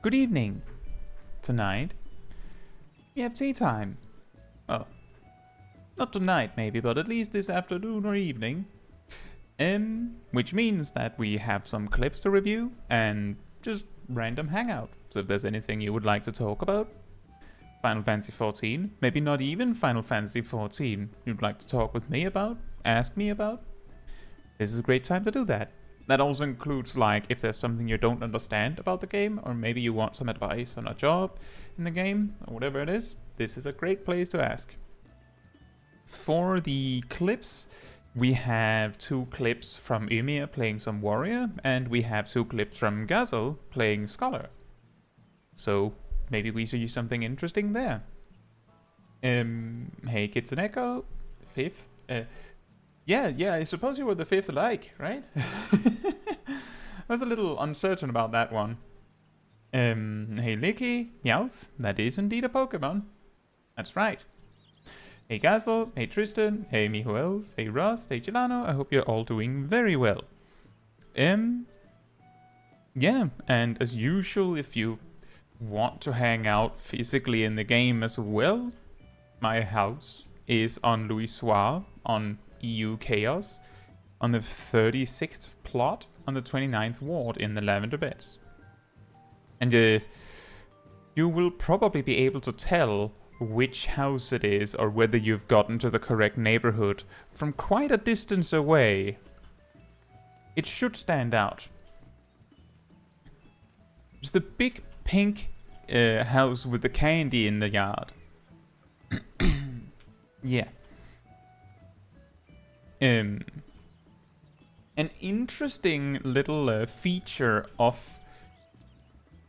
Good evening. Tonight, we have tea time. Oh, not tonight maybe, but at least this afternoon or evening. Which means that we have some clips to review and just random hangout. So if there's anything you would like to talk about, Final Fantasy XIV, maybe not even Final Fantasy XIV, you'd like to talk with me about, ask me about, this is a great time to do that. That also includes, like, if there's something you don't understand about the game, or maybe you want some advice on a job in the game, or whatever it is, this is a great place to ask. For the clips, we have 2 clips from Ymir playing some warrior, and we have 2 clips from Gazel playing scholar. So maybe we see something interesting there. Hey, Kitsune Echo, 5th. Yeah, I suppose you were the 5th like, right? I was a little uncertain about that one. Hey Licky, Meows, that is indeed a Pokemon. That's right. Hey Gazel, hey Tristan, hey me who else, hey Ross, hey Gelano, I hope you're all doing very well. Yeah, and as usual, if you want to hang out physically in the game as well, my house is on Louis Soir on EU Chaos, on the 36th plot, on the 29th ward in the Lavender Beds. And you will probably be able to tell which house it is or whether you've gotten to the correct neighborhood from quite a distance away. It should stand out. It's the big pink house with the candy in the yard. Yeah. An interesting little feature of,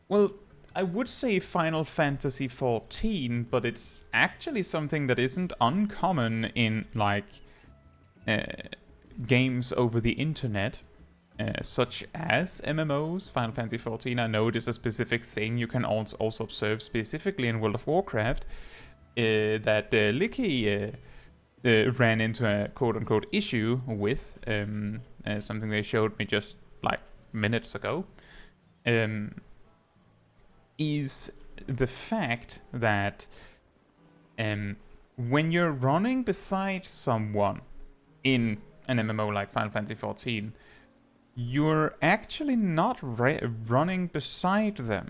well, I would say Final Fantasy XIV, but it's actually something that isn't uncommon in, like, games over the internet, such as MMOs. Final Fantasy XIV, I know it is a specific thing you can also observe specifically in World of Warcraft, that Licky ran into a quote-unquote issue with, something they showed me just, like, minutes ago, is the fact that when you're running beside someone in an MMO like Final Fantasy XIV, you're actually not running beside them.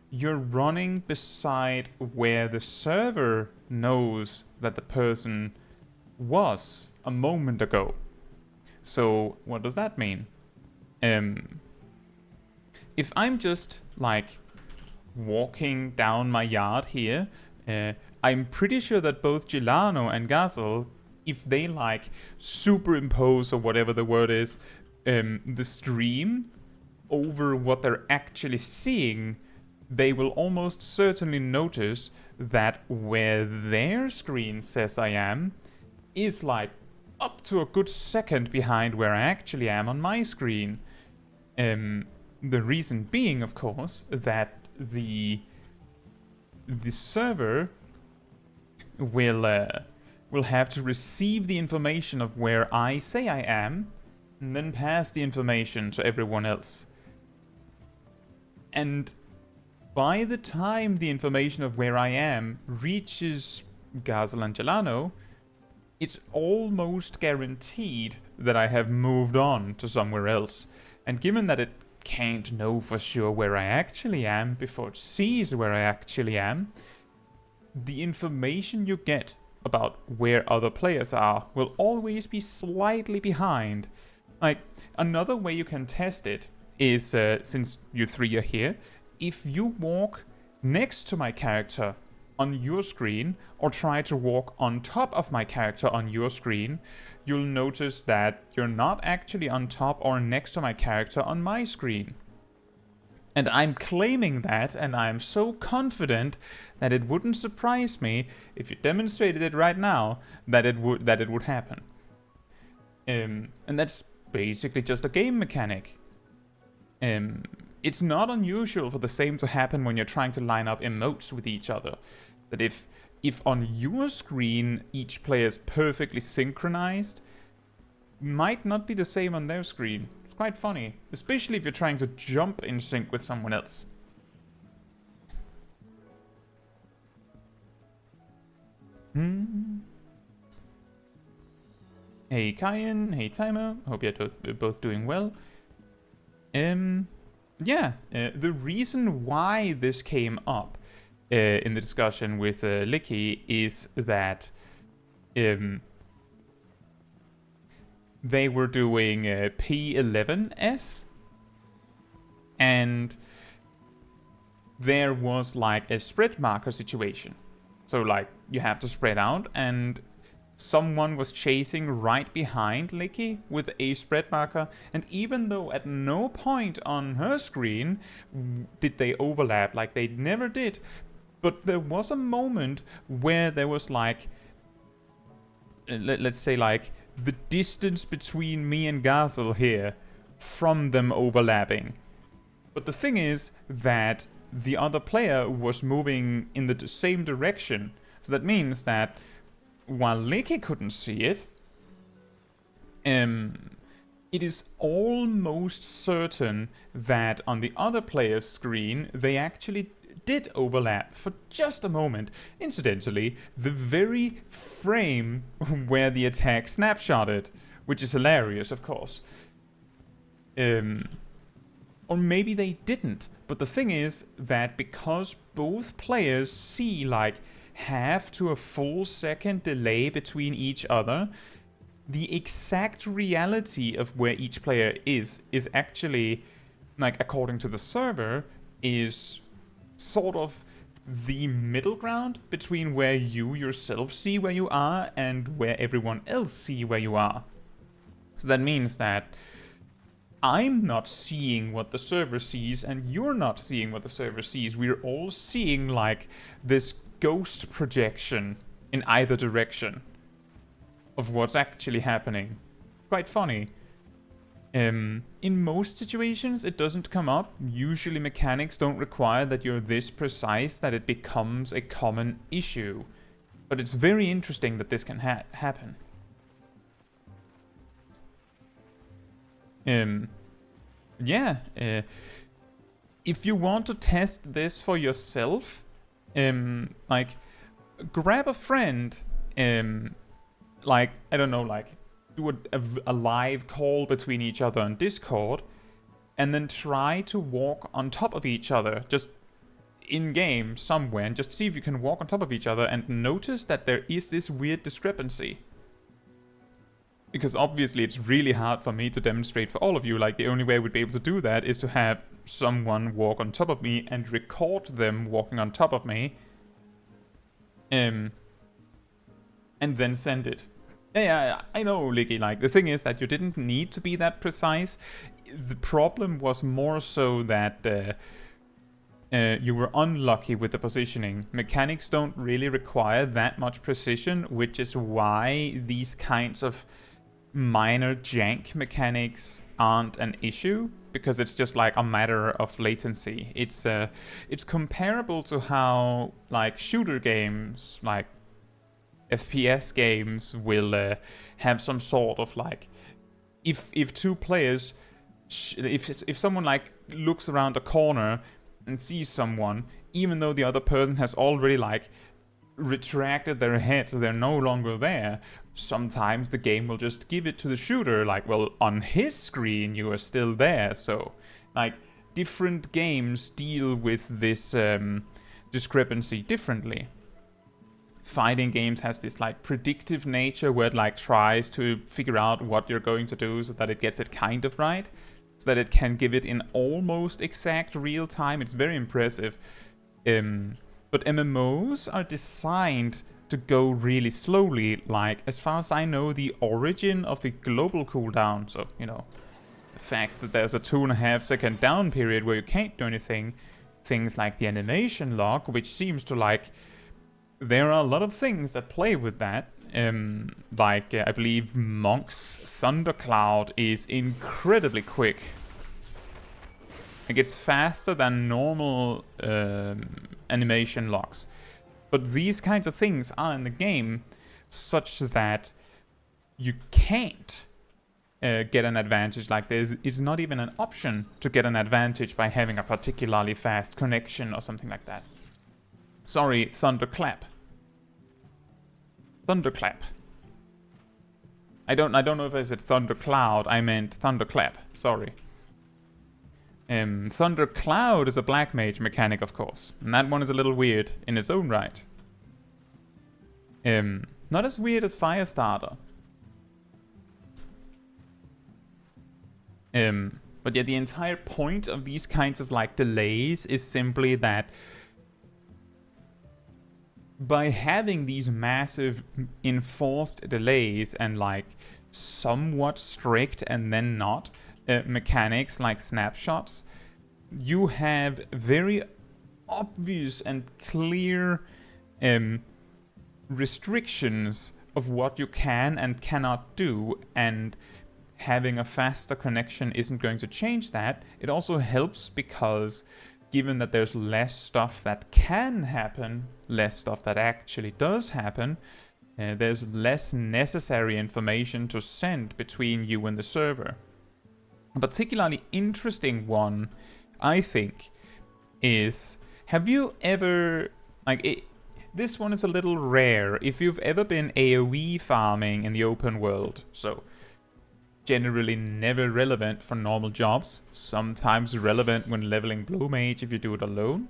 You're running beside where the server knows that the person was a moment ago. So what does that mean? If I'm just, like, walking down my yard here, I'm pretty sure that both Gelano and Gazel, if they, like, superimpose, or whatever the word is, the stream over what they're actually seeing, they will almost certainly notice that where their screen says I am is, like, up to a good second behind where I actually am on my screen. The reason being, of course, that the server will have to receive the information of where I say I am, and then pass the information to everyone else. And by the time the information of where I am reaches Gazel and Gelano, it's almost guaranteed that I have moved on to somewhere else. And given that it can't know for sure where I actually am before it sees where I actually am, the information you get about where other players are will always be slightly behind. Like, another way you can test it is, since you 3 are here, if you walk next to my character on your screen, or try to walk on top of my character on your screen, you'll notice that you're not actually on top or next to my character on my screen. And I'm claiming that, and I'm so confident that it wouldn't surprise me if you demonstrated it right now that it would happen. And that's basically just a game mechanic. It's not unusual for the same to happen when you're trying to line up emotes with each other. That if on your screen each player is perfectly synchronized, might not be the same on their screen. It's It's quite funny, especially if you're trying to jump in sync with someone else. Hey Kyan, hey Timer, hope you're both doing well. Yeah, the reason why this came up in the discussion with Licky is that they were doing P11S, and there was like a spread marker situation. So like you have to spread out, and someone was chasing right behind Licky with a spread marker, and even though at no point on her screen did they overlap, like they never did, but there was a moment where there was like, let's say like the distance between me and Gazel here from them overlapping. But the thing is that the other player was moving in the same direction, so that means that while Licky couldn't see it, it is almost certain that on the other player's screen they actually did overlap for just a moment. Incidentally, the very frame where the attack snapshotted, which is hilarious, of course. Or maybe they didn't, but the thing is that because both players see like half to a full second delay between each other, the exact reality of where each player is actually, like according to the server, is sort of the middle ground between where you yourself see where you are and where everyone else see where you are. So that means that I'm not seeing what the server sees and you're not seeing what the server sees. We're all seeing like this ghost projection in either direction of what's actually happening. Quite funny. In most situations it doesn't come up. Usually mechanics don't require that you're this precise that it becomes a common issue. But it's very interesting that this can happen. Yeah, if you want to test this for yourself, like, grab a friend, like, I don't know, like, do a live call between each other on Discord, and then try to walk on top of each other, just in-game somewhere, and just see if you can walk on top of each other and notice that there is this weird discrepancy. Because obviously it's really hard for me to demonstrate for all of you. Like, the only way we'd be able to do that is to have someone walk on top of me and record them walking on top of me. And then send it. Yeah, I know, Licky. Like, the thing is that you didn't need to be that precise. The problem was more so that you were unlucky with the positioning. Mechanics don't really require that much precision, which is why these kinds of minor jank mechanics aren't an issue, because it's just like a matter of latency. It's comparable to how like shooter games, like FPS games, will have some sort of like, if two players, if someone like looks around a corner and sees someone, even though the other person has already like retracted their head so they're no longer there, sometimes the game will just give it to the shooter, like, well, on his screen you are still there. So like different games deal with this discrepancy differently. Fighting games has this like predictive nature where it like tries to figure out what you're going to do so that it gets it kind of right, so that it can give it in almost exact real time. It's very impressive. But MMOs are designed to go really slowly. Like, as far as I know, the origin of the global cooldown, so, you know, the fact that there's a 2.5 second down period where you can't do anything, things like the animation lock, which seems to like, there are a lot of things that play with that. Like, I believe Monk's Thundercloud is incredibly quick. Like, it's faster than normal animation locks. But these kinds of things are in the game such that you can't get an advantage like this. It's not even an option to get an advantage by having a particularly fast connection or something like that. Sorry, Thunderclap. Thunderclap. I don't know if I said Thundercloud. I meant Thunderclap. Sorry. Thundercloud is a Black Mage mechanic, of course, and that one is a little weird in its own right. Not as weird as Firestarter. But yeah, the entire point of these kinds of like delays is simply that by having these massive enforced delays and like somewhat strict and then not mechanics like snapshots, you have very obvious and clear restrictions of what you can and cannot do, and having a faster connection isn't going to change that. It also helps because given that there's less stuff that can happen, less stuff that actually does happen, there's less necessary information to send between you and the server. A particularly interesting one, I think, is, have you ever, this one is a little rare, if you've ever been AoE farming in the open world, so generally never relevant for normal jobs, sometimes relevant when leveling Blue Mage if you do it alone.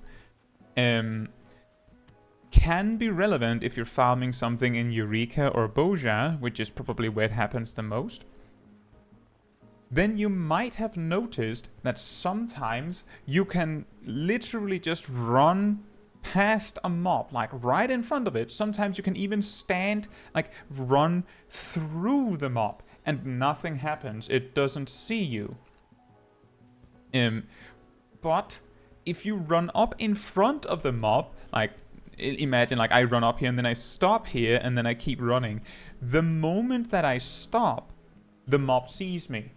Can be relevant if you're farming something in Eureka or Boja, which is probably where it happens the most. Then you might have noticed that sometimes you can literally just run past a mob, like right in front of it. Sometimes you can even stand, like run through the mob, and nothing happens. It doesn't see you. But if you run up in front of the mob, like imagine like I run up here and then I stop here and then I keep running. The moment that I stop, the mob sees me.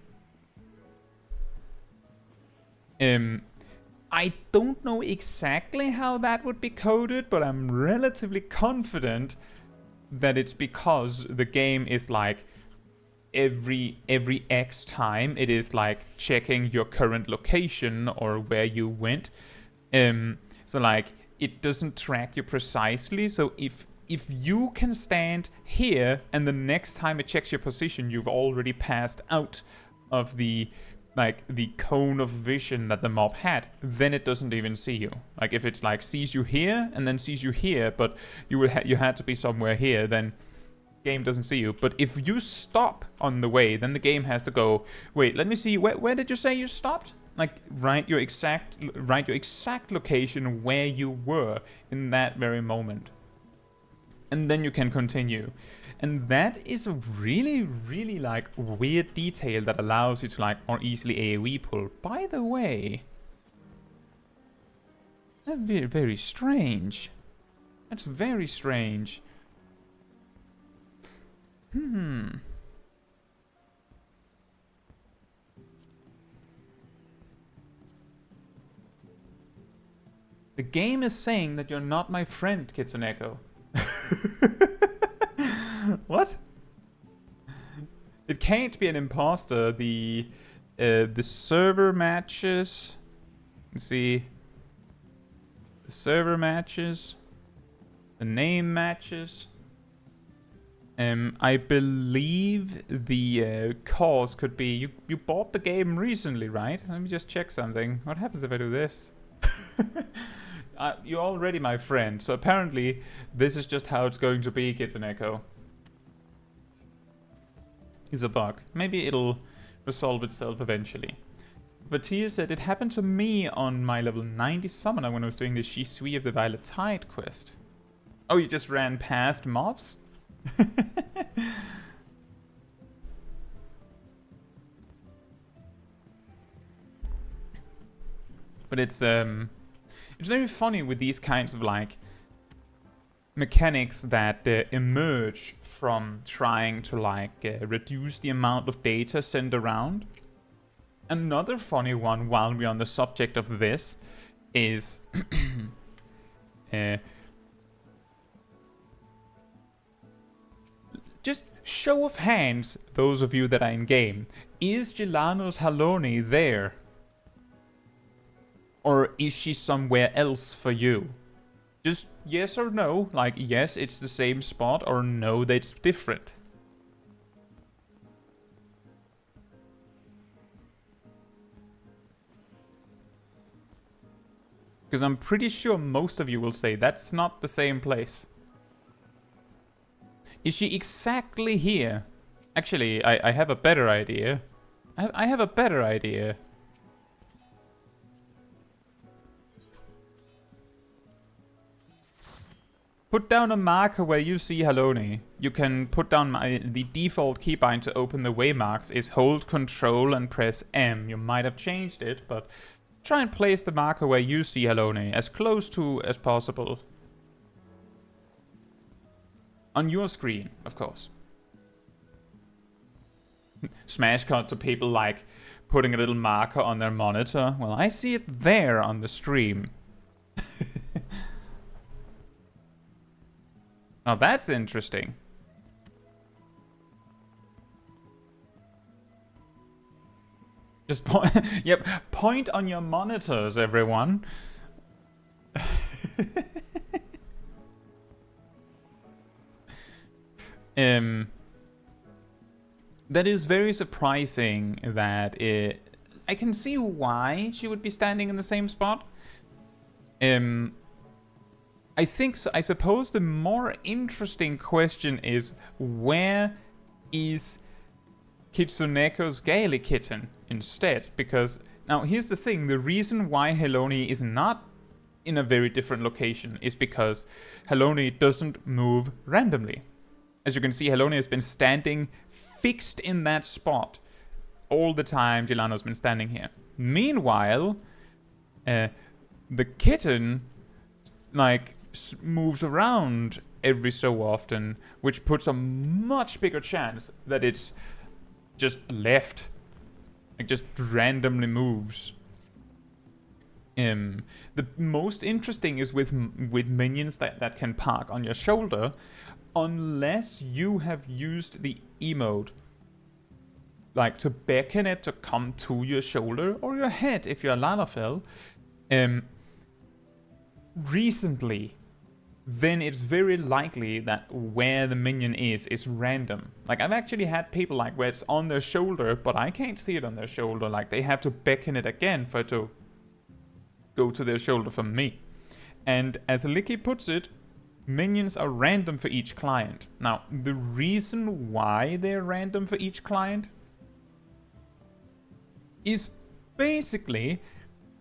I don't know exactly how that would be coded, but I'm relatively confident that it's because the game is like every X time it is like checking your current location or where you went. So like it doesn't track you precisely. So if you can stand here and the next time it checks your position, you've already passed out of the cone of vision that the mob had, then it doesn't even see you. Like if it's like sees you here and then sees you here, but you had to be somewhere here, then game doesn't see you. But if you stop on the way, then the game has to go, wait, let me see, where did you say you stopped? Like write your exact location where you were in that very moment, and then you can continue. And that is a really, really like weird detail that allows you to like more easily AoE pull. By the way, that's very, very strange. That's very strange. The game is saying that you're not my friend, Kitsuneko. What? It can't be an imposter. The server matches. Let's see. The server matches. The name matches. I believe the cause could be you bought the game recently, right? Let me just check something. What happens if I do this? You're already my friend, so apparently this is just how it's going to be, Kitsuneko. Is a bug. Maybe it'll resolve itself eventually. But here said it happened to me on my level 90 summoner when I was doing the Shisui of the Violet Tide quest. Oh, you just ran past mobs? But it's very funny with these kinds of like mechanics that emerge from trying to like reduce the amount of data sent around. Another funny one while we're on the subject of this is just show of hands, those of you that are in game. Is Jelano's Haloni there? Or is she somewhere else for you? Just yes or no, like yes, it's the same spot, or no, that's different. Because I'm pretty sure most of you will say that's not the same place. Is she exactly here? Actually, I have a better idea. I have a better idea. Put down a marker where you see Haloni. You can put down the default keybind to open the waymarks is hold Control and press M. You might have changed it, but try and place the marker where you see Haloni, as close to as possible. On your screen, of course. Smash cut to people like putting a little marker on their monitor. Well, I see it there on the stream. Oh, that's interesting. Just point. Yep, point on your monitors, everyone. That is very surprising that I can see why she would be standing in the same spot. I think so. I suppose the more interesting question is, where is Kitsuneko's Gaelic kitten instead? Because now here's the thing, the reason why Haloni is not in a very different location is because Haloni doesn't move randomly. As you can see, Haloni has been standing fixed in that spot all the time Jelano's been standing here. Meanwhile, the kitten like moves around every so often, which puts a much bigger chance that it's just left, like just randomly moves. The most interesting is with minions that can park on your shoulder, unless you have used the emote, like to beckon it to come to your shoulder or your head if you're Lalafell. Recently, then it's very likely that where the minion is random. Like, I've actually had people like where it's on their shoulder, but I can't see it on their shoulder. Like, they have to beckon it again for it to go to their shoulder from me. And as Licky puts it, minions are random for each client. Now, the reason why they're random for each client is basically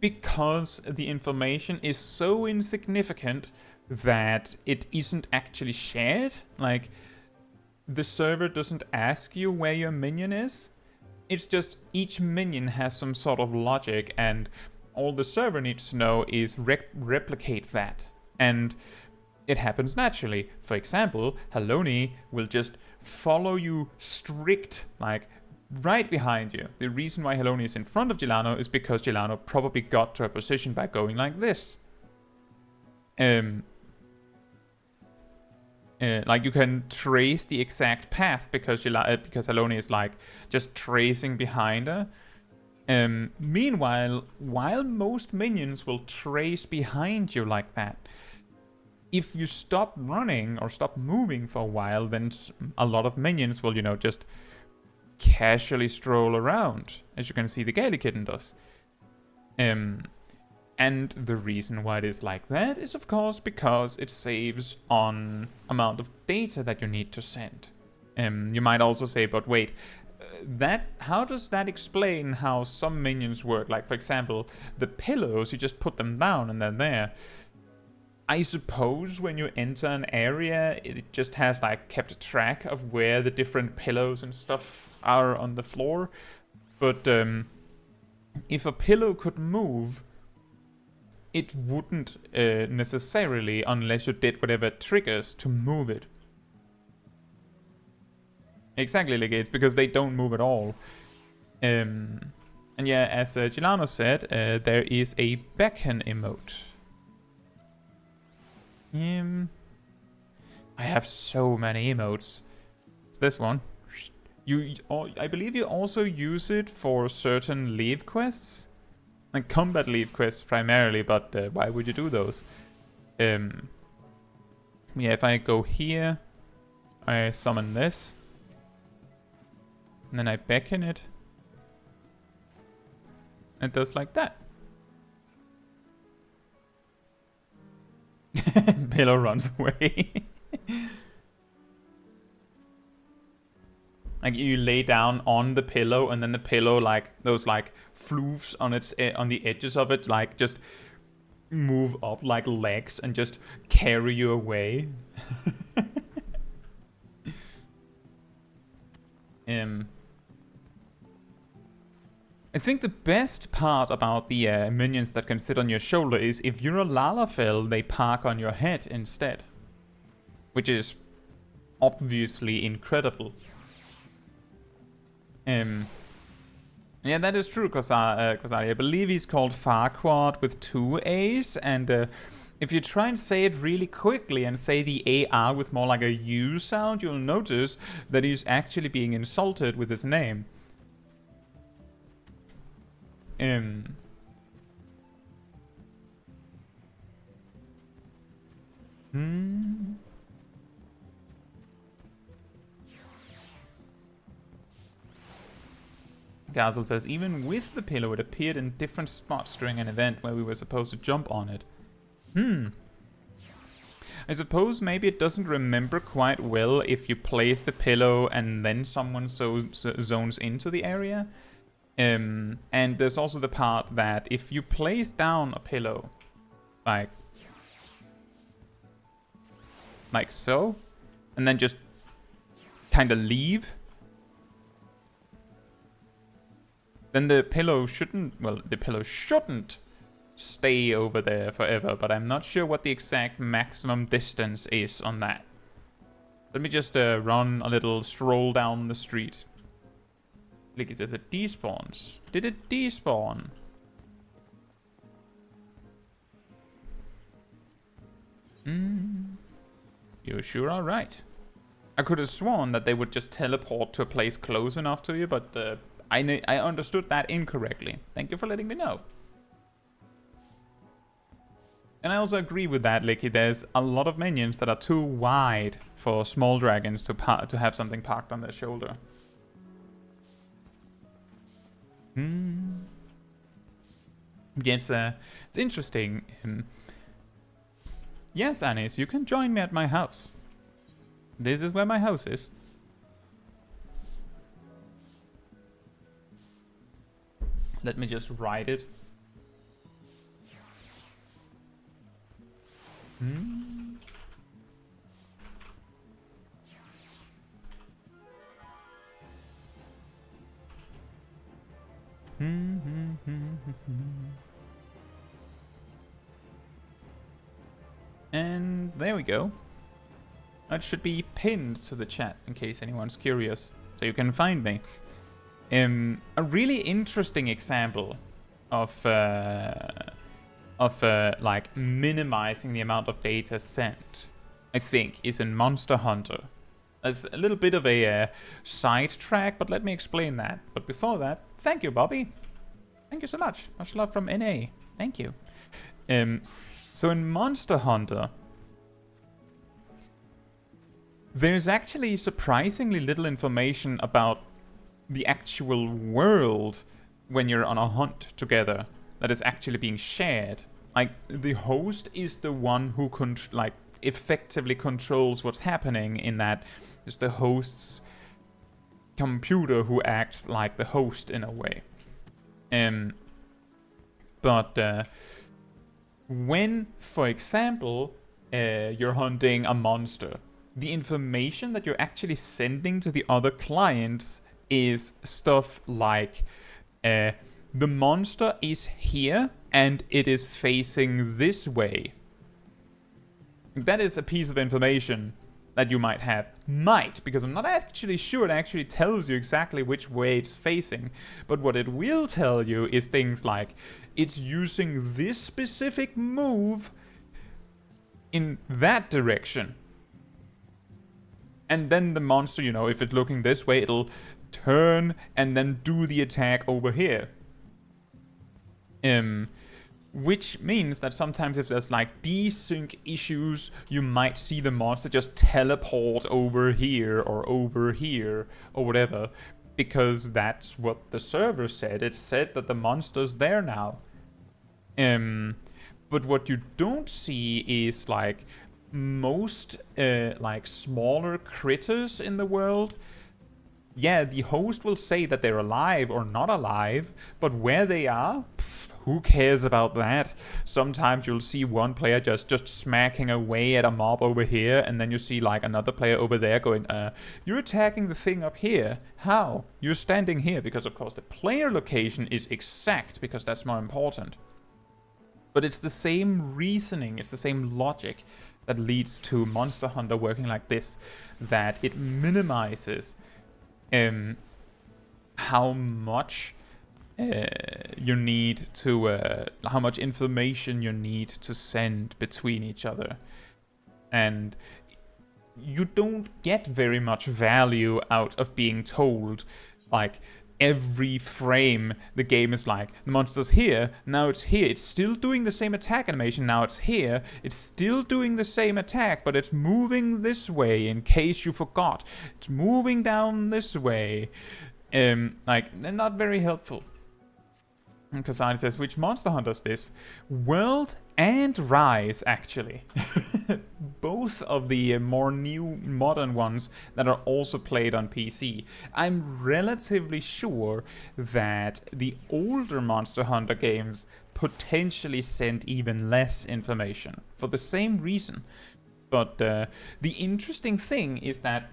because the information is so insignificant that it isn't actually shared. Like, the server doesn't ask you where your minion is. It's just each minion has some sort of logic, and all the server needs to know is replicate that. And it happens naturally. For example, Haloni will just follow you strict, like right behind you. The reason why Haloni is in front of Jelano is because Jelano probably got to a position by going like this. Like, you can trace the exact path because Haloni is like just tracing behind her. Meanwhile, while most minions will trace behind you like that, if you stop running or stop moving for a while, then a lot of minions will, just casually stroll around, as you can see the Gaelic kitten does. And the reason why it is like that is, of course, because it saves on amount of data that you need to send. You might also say, but wait, how does that explain how some minions work? Like, for example, the pillows, you just put them down and they're there. I suppose when you enter an area, it just has like kept track of where the different pillows and stuff are on the floor. But if a pillow could move, it wouldn't necessarily, unless you did whatever triggers to move it. Exactly, like it's because they don't move at all. And yeah, as Jelano said, there is a beckon emote. I have so many emotes. It's this one. I believe you also use it for certain leave quests. Like combat leave quests primarily, but why would you do those? Yeah, if I go here, I summon this. And then I beckon it. It does like that. Pillow runs away. Like you lay down on the pillow, and then the pillow, like those like floofs on its on the edges of it, like just move up like legs and just carry you away. I think the best part about the minions that can sit on your shoulder is if you're a Lalafell, they park on your head instead. Which is obviously incredible. Yeah, that is true, I believe he's called Farquaad with 2 A's, and if you try and say it really quickly and say the AR with more like a U sound, you'll notice that he's actually being insulted with his name. Gazel says, even with the pillow, it appeared in different spots during an event where we were supposed to jump on it. I suppose maybe it doesn't remember quite well if you place the pillow and then someone zones into the area. And there's also the part that if you place down a pillow, like so, and then just kind of leave, then the pillow shouldn't stay over there forever, but I'm not sure what the exact maximum distance is on that. Let me just run a little stroll down the street. Like, it says it despawns. Did it despawn? You sure are right. I could have sworn that they would just teleport to a place close enough to you, but I understood that incorrectly. Thank you for letting me know. And I also agree with that, Licky. There's a lot of minions that are too wide for small dragons to have something parked on their shoulder. Yeah, it's interesting. Yes, Anis, you can join me at my house. This is where my house is. Let me just write it. And there we go. That should be pinned to the chat in case anyone's curious, so you can find me. A really interesting example of like minimizing the amount of data sent, I think, is in Monster Hunter. That's a little bit of a sidetrack, but let me explain that. But before that, thank you, Bobby. Thank you so much. Much love from NA. Thank you. So in Monster Hunter, there's actually surprisingly little information about the actual world when you're on a hunt together that is actually being shared. Like, the host is the one who effectively controls what's happening, in that it's the host's computer who acts like the host in a way. But when, for example, you're hunting a monster, the information that you're actually sending to the other clients is stuff like the monster is here and it is facing this way. That is a piece of information that you might have. Because I'm not actually sure it actually tells you exactly which way it's facing. But what it will tell you is things like, it's using this specific move in that direction. And then the monster, you know, if it's looking this way, it'll turn and then do the attack over here. Which means that sometimes if there's like desync issues, you might see the monster just teleport over here or whatever, because that's what the server said. It said that the monster's there now. But what you don't see is like most like smaller critters in the world. Yeah, the host will say that they're alive or not alive, but where they are, who cares about that? Sometimes you'll see one player just smacking away at a mob over here, and then you see like another player over there going, you're attacking the thing up here. How? You're standing here, because of course the player location is exact, because that's more important. But it's the same reasoning, it's the same logic that leads to Monster Hunter working like this, that it minimizes how much you need to, how much information you need to send between each other. And you don't get very much value out of being told, like, every frame the game is like, the monster's here, now it's here, it's still doing the same attack animation, now it's here, it's still doing the same attack, but it's moving this way, in case you forgot. It's moving down this way. Like, they're not very helpful. And Caetsu says, which Monster Hunter is this? World and Rise, actually. Both of the more new, modern ones that are also played on PC. I'm relatively sure that the older Monster Hunter games potentially sent even less information, for the same reason. But the interesting thing is that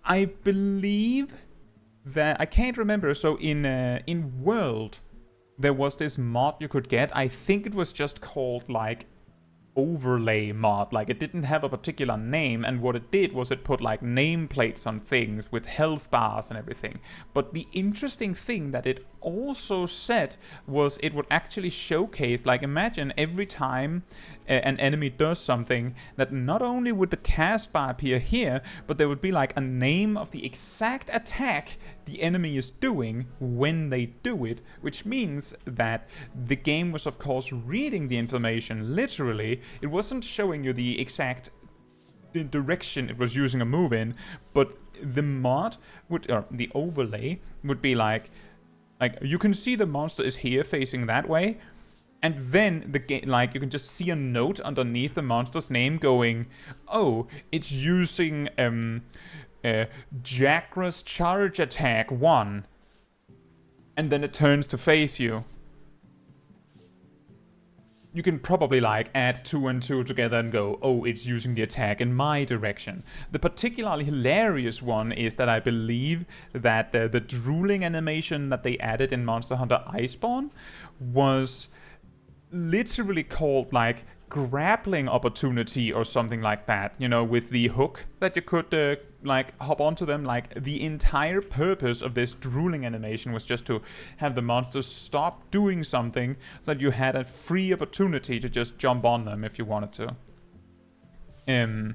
I believe that, I can't remember, so in World there was this mod you could get. I think it was just called like overlay mod, like it didn't have a particular name, and what it did was it put like nameplates on things with health bars and everything. But the interesting thing that it also said was it would actually showcase, like, imagine every time an enemy does something, that not only would the cast bar appear here, but there would be like a name of the exact attack the enemy is doing when they do it, which means that the game was of course reading the information literally. It wasn't showing you the exact direction it was using a move in, but the mod would, or the overlay would be like you can see the monster is here facing that way, and then the game, like, you can just see a note underneath the monster's name going, oh, it's using Jagra's charge attack 1, and then it turns to face you. You can probably like add 2 and 2 together and go, oh, it's using the attack in my direction. The particularly hilarious one is that I believe that the drooling animation that they added in Monster Hunter Iceborne was literally called like grappling opportunity or something like that, you know, with the hook that you could like hop onto them. Like, the entire purpose of this drooling animation was just to have the monsters stop doing something so that you had a free opportunity to just jump on them if you wanted to. And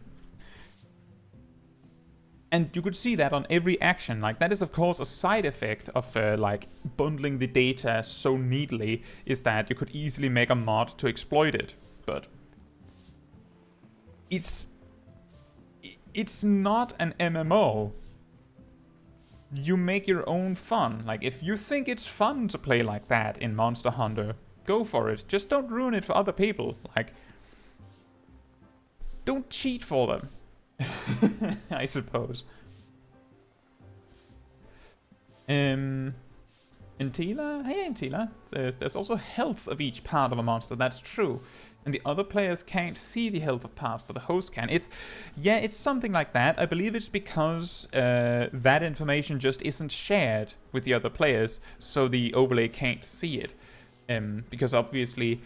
you could see that on every action. Like, that is of course a side effect of like bundling the data so neatly, is that you could easily make a mod to exploit it. But it's not an MMO. You make your own fun. Like, if you think it's fun to play like that in Monster Hunter, go for it. Just don't ruin it for other people. Like, don't cheat for them. I suppose. Intila? Hey, Intila. There's also health of each part of a monster. That's true. And the other players can't see the health of parts, but the host can. It's something like that. I believe it's because that information just isn't shared with the other players, so the overlay can't see it. Because obviously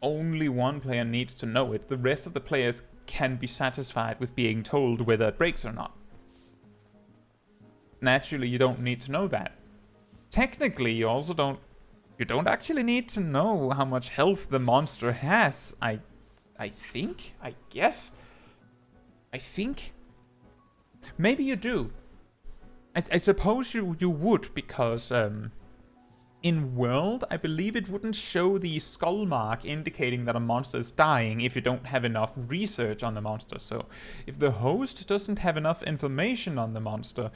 only one player needs to know it. The rest of the players can be satisfied with being told whether it breaks or not. Naturally, you don't need to know that. Technically, you also don't actually need to know how much health the monster has. I guess. I think. Maybe you do. I suppose you would, because in World, I believe it wouldn't show the skull mark indicating that a monster is dying if you don't have enough research on the monster. So if the host doesn't have enough information on the monster,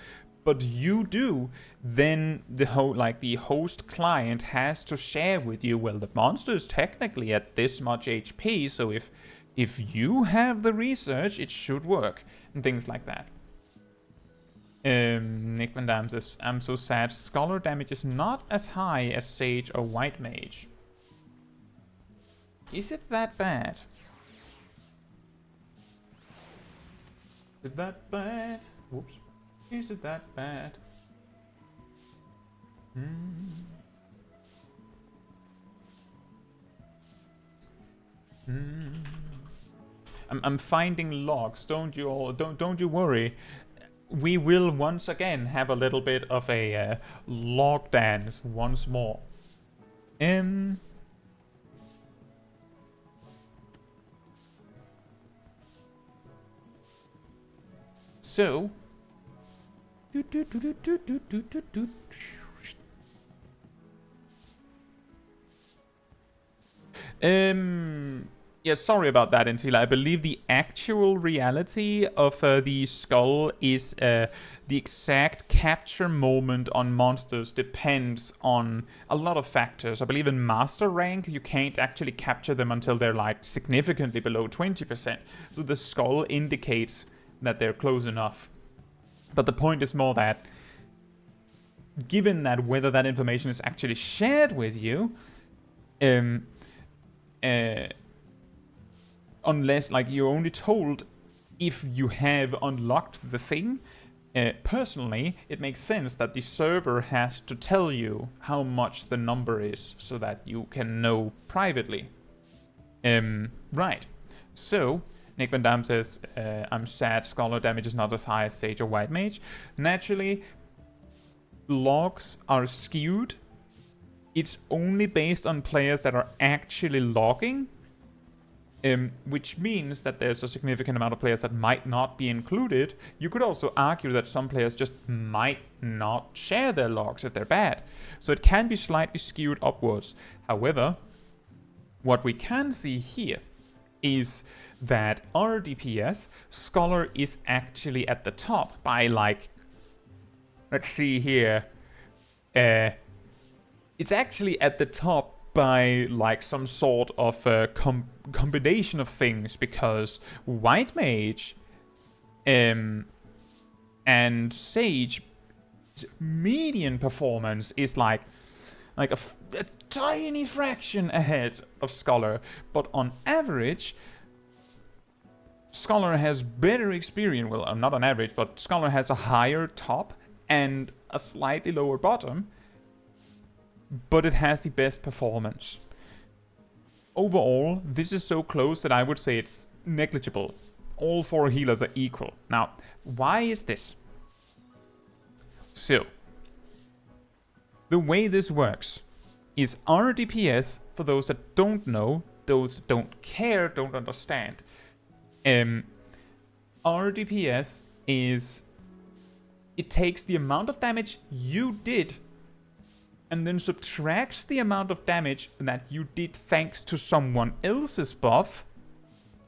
but you do, then the host client has to share with you, well, the monster is technically at this much HP, so if you have the research, it should work, and things like that. Nick Van Damme says, I'm so sad. Scholar damage is not as high as Sage or White Mage. Is it that bad? Is it that bad? Whoops. Is it that bad? I'm finding logs. Don't you worry. We will once again have a little bit of a log dance once more. So. Yeah, sorry about that, Intila. I believe the actual reality of the skull is the exact capture moment on monsters depends on a lot of factors. I believe in master rank, you can't actually capture them until they're like significantly below 20%. So the skull indicates that they're close enough. But the point is more that, given that whether that information is actually shared with you, unless, like, you're only told if you have unlocked the thing. Personally, it makes sense that the server has to tell you how much the number is so that you can know privately. Right. So, Nick Van Damme says, I'm sad Scholar damage is not as high as Sage or White Mage. Naturally, logs are skewed. It's only based on players that are actually logging. Which means that there's a significant amount of players that might not be included. You could also argue that some players just might not share their logs if they're bad. So it can be slightly skewed upwards. However, what we can see here is that our DPS, Scholar is actually at the top by, like, let's see here. It's actually at the top by, like, some sort of combination of things, because White Mage and Sage median performance is like a tiny fraction ahead of Scholar, but on average Scholar has better experience. Well, not on average, but Scholar has a higher top and a slightly lower bottom, but it has the best performance. Overall, this is so close that I would say it's negligible. All four healers are equal. Now, why is this? So, the way this works is our DPS, for those that don't know, those that don't care, don't understand. Our DPS is, it takes the amount of damage you did and then subtracts the amount of damage that you did thanks to someone else's buff,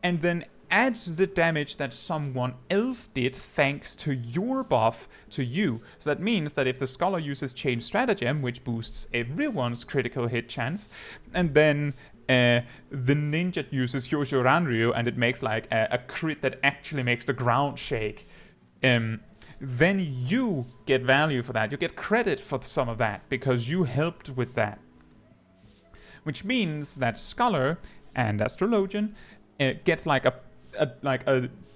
and then adds the damage that someone else did thanks to your buff to you. So that means that if the Scholar uses Chain Stratagem, which boosts everyone's critical hit chance, and then the Ninja uses Hyosho Ranryu and it makes like a crit that actually makes the ground shake, then you get value for that. You get credit for some of that because you helped with that. Which means that Scholar and Astrologian gets like a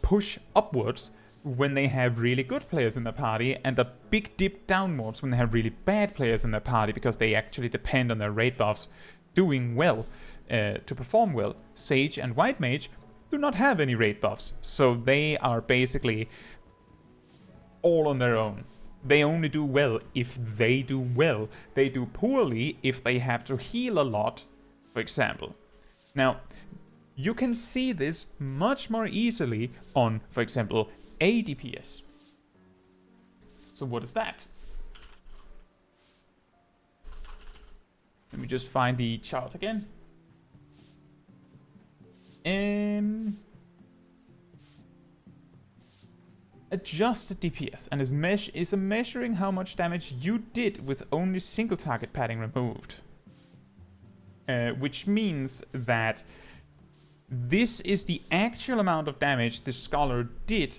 push upwards when they have really good players in the party, and a big dip downwards when they have really bad players in their party, because they actually depend on their raid buffs doing well to perform well. Sage and White Mage do not have any raid buffs, so they are basically all on their own. They only do well if they do well. They do poorly if they have to heal a lot, for example. Now, you can see this much more easily on, for example, a DPS. So what is that? Let me just find the chart again. Adjusted DPS, and is measuring how much damage you did with only single target padding removed. Which means that this is the actual amount of damage the Scholar did,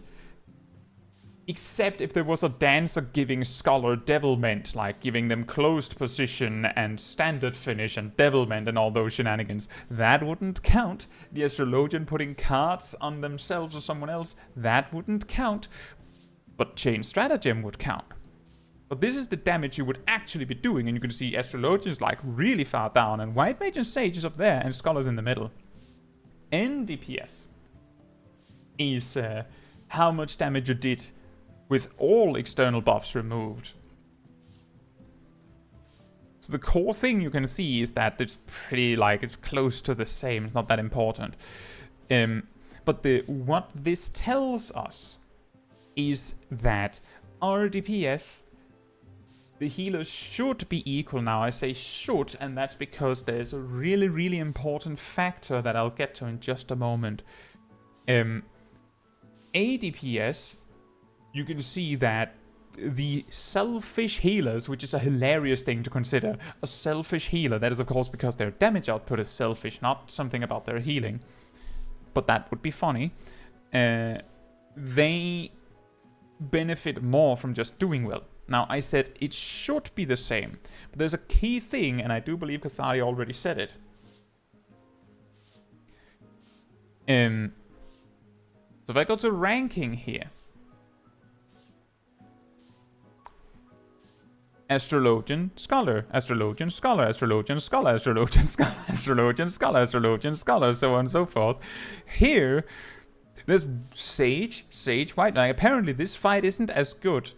except if there was a dancer giving Scholar devilment, like giving them closed position and standard finish and devilment and all those shenanigans. That wouldn't count. The Astrologian putting cards on themselves or someone else, that wouldn't count. But Chain Stratagem would count. But this is the damage you would actually be doing, and you can see Astrologians like really far down, and White Mage and Sage is up there, and Scholars in the middle. NDPS is how much damage you did with all external buffs removed. So the core thing you can see is that it's pretty, like, it's close to the same. It's not that important. But what this tells us is that our DPS, the healers should be equal now. I say should, and that's because there's a really, really important factor that I'll get to in just a moment. ADPS, you can see that the selfish healers, which is a hilarious thing to consider, a selfish healer, that is of course because their damage output is selfish, not something about their healing, but that would be funny. They benefit more from just doing well. Now, I said it should be the same, but there's a key thing, and I do believe Kasari already said it. So if I go to ranking here, Astrologian, Scholar, Astrologian, Scholar, Astrologian, Scholar, Astrologian, Scholar, Astrologian, Scholar, Astrologian, Scholar, so on and so forth. Here, there's Sage, White Knight. Apparently this fight isn't as good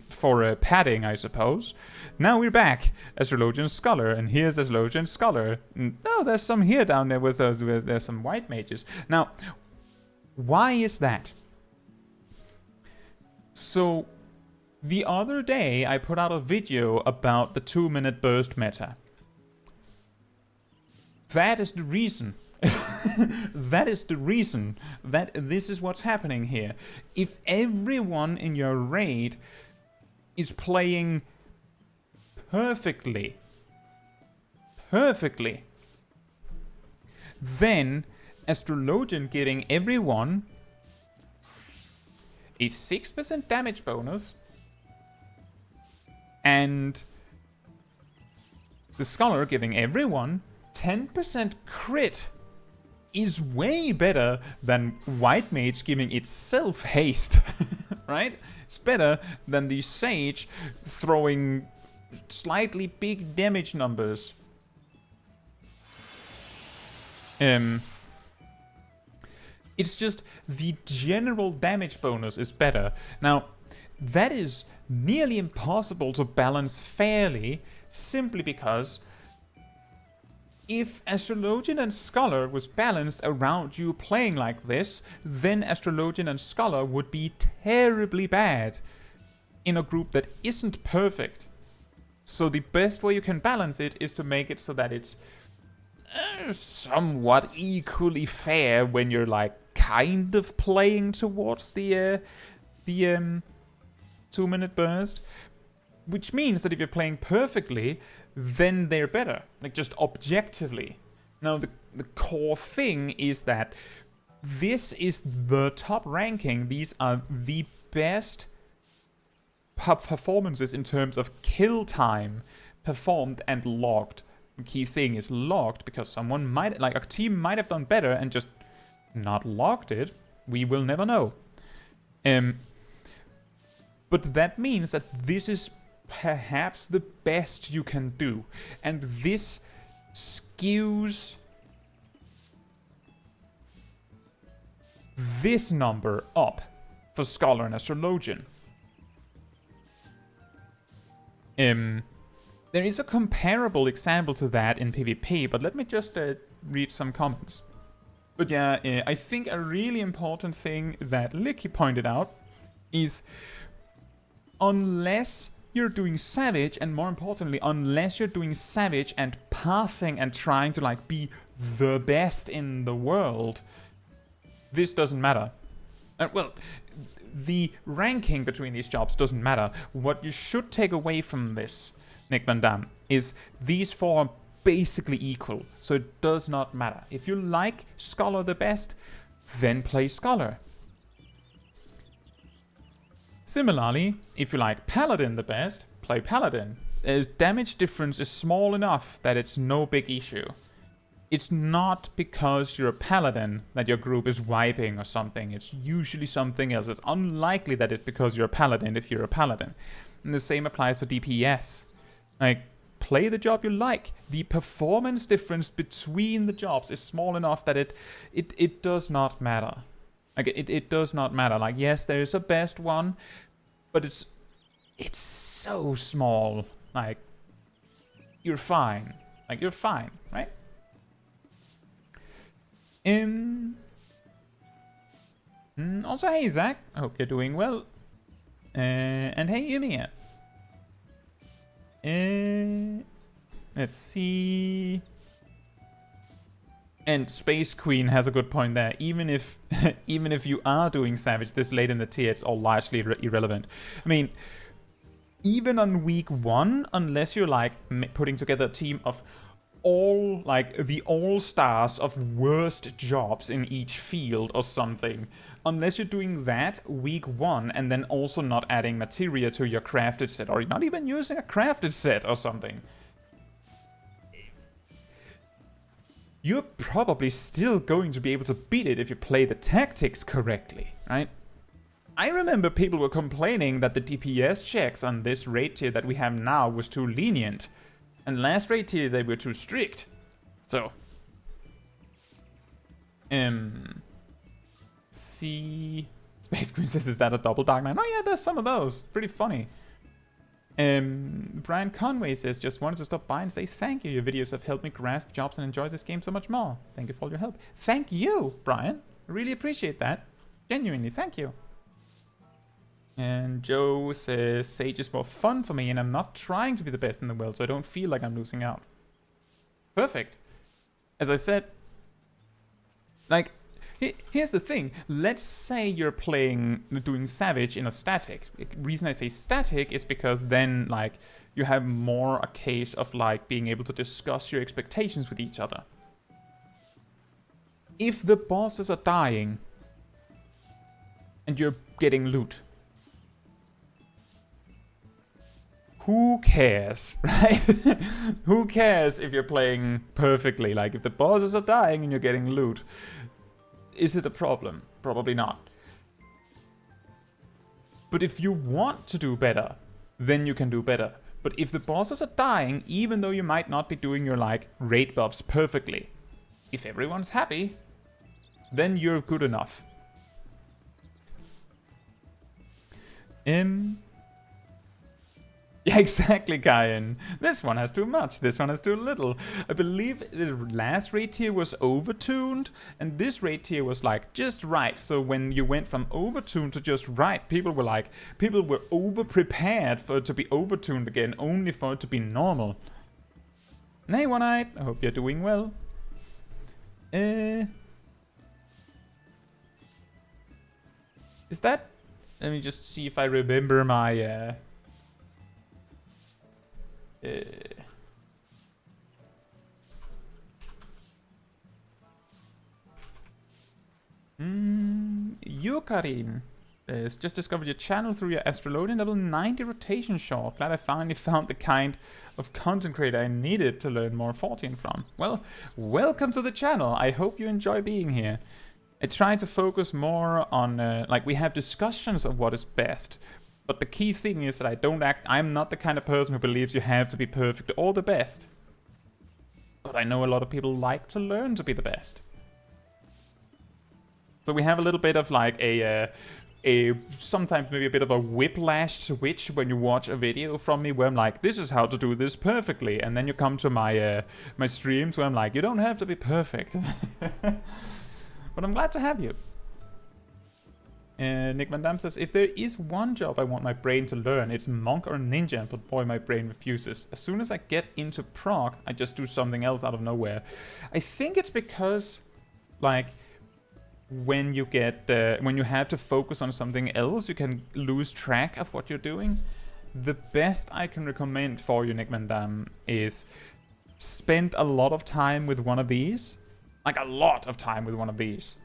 for padding, I suppose. Now we're back. Astrologian Scholar, and here's Astrologian Scholar. No, there's some here down there with there's some White Mages. Now, why is that? So, the other day I put out a video about the 2-minute burst meta. That is the reason. That is the reason that this is what's happening here. If everyone in your raid is playing perfectly, then Astrologian giving everyone a 6% damage bonus, and the Scholar giving everyone 10% crit is way better than White Mage giving itself haste, right? It's better than the Sage throwing slightly big damage numbers. It's just the general damage bonus is better. Now, that is nearly impossible to balance fairly, simply because if Astrologian and Scholar was balanced around you playing like this, then Astrologian and Scholar would be terribly bad in a group that isn't perfect. So the best way you can balance it is to make it so that it's somewhat equally fair when you're like kind of playing towards the 2-minute burst, which means that if you're playing perfectly, then they're better, like just objectively. Now the core thing is that this is the top ranking. These are the best performances in terms of kill time performed and logged. The key thing is logged, because someone might, like a team might have done better and just not logged it. We will never know. But that means that this is perhaps the best you can do, and this skews this number up for Scholar and Astrologian. There is a comparable example to that in PvP, but let me just read some comments. But yeah, I think a really important thing that Licky pointed out is unless you're doing Savage, and more importantly, unless you're doing Savage and passing and trying to like be the best in the world, this doesn't matter. Well, the ranking between these jobs doesn't matter. What you should take away from this, Nick Van Damme, is these four are basically equal, so it does not matter. If you like Scholar the best, then play Scholar. Similarly, if you like Paladin the best, play Paladin. The damage difference is small enough that it's no big issue. It's not because you're a Paladin that your group is wiping or something. It's usually something else. It's unlikely that it's because you're a Paladin if you're a Paladin. And the same applies for DPS. Like, play the job you like. The performance difference between the jobs is small enough that it does not matter. Like, it does not matter. Like, yes, there is a best one, but it's so small. Like, you're fine. Like, you're fine, right? Also, hey, Zach. I hope you're doing well. And hey, Ymir. Let's see. And Space Queen has a good point there. Even if you are doing Savage this late in the tier, it's all largely irrelevant. I mean, even on week 1, unless you're like putting together a team of all like the all-stars of worst jobs in each field or something, unless you're doing that week 1 and then also not adding materia to your crafted set, or not even using a crafted set or something, you're probably still going to be able to beat it if you play the tactics correctly, right? I remember people were complaining that the DPS checks on this raid tier that we have now was too lenient. And last raid tier they were too strict. So. Let's see. Space Queen says, is that a double Dark Knight? Oh yeah, there's some of those. Pretty funny. Brian Conway says, just wanted to stop by and say thank you. Your videos have helped me grasp jobs and enjoy this game so much more. Thank you for all your help. Thank you, Brian. I really appreciate that. Genuinely, thank you. And Joe says, Sage is more fun for me and I'm not trying to be the best in the world, so I don't feel like I'm losing out. Perfect. As I said, like, here's the thing. Let's say you're doing Savage in a static. The reason I say static is because then, like, you have more a case of, like, being able to discuss your expectations with each other. If the bosses are dying and you're getting loot, who cares, right? Who cares if you're playing perfectly? Like, if the bosses are dying and you're getting loot, is it a problem? Probably not. But if you want to do better, then you can do better. But if the bosses are dying, even though you might not be doing your, like, raid buffs perfectly, if everyone's happy, then you're good enough. Yeah, exactly, Kyan. This one has too much, this one has too little. I believe the last raid tier was overtuned, and this raid tier was like just right. So when you went from overtuned to just right, people were over-prepared for it to be overtuned again, only for it to be normal. And hey, One-Eyed, I hope you're doing well. Is that... Let me just see if I remember my... Yukarin says, just discovered your channel through your Astrolodian level 90 rotation short. Glad I finally found the kind of content creator I needed to learn more 14 from. Well, welcome to the channel. I hope you enjoy being here. I try to focus more on, like, we have discussions of what is best. But the key thing is that I'm not the kind of person who believes you have to be perfect or the best. But I know a lot of people like to learn to be the best. So we have a little bit of like a sometimes maybe a bit of a whiplash switch when you watch a video from me where I'm like, this is how to do this perfectly, and then you come to my my streams where I'm like, you don't have to be perfect. But I'm glad to have you. Nick Van Damme says, if there is one job I want my brain to learn, it's monk or ninja, but boy, my brain refuses. As soon as I get into prog, I just do something else out of nowhere. I think it's because, like, when you have to focus on something else, you can lose track of what you're doing. The best I can recommend for you, Nick Van Damme, is spend a lot of time with one of these. Like a lot of time with one of these.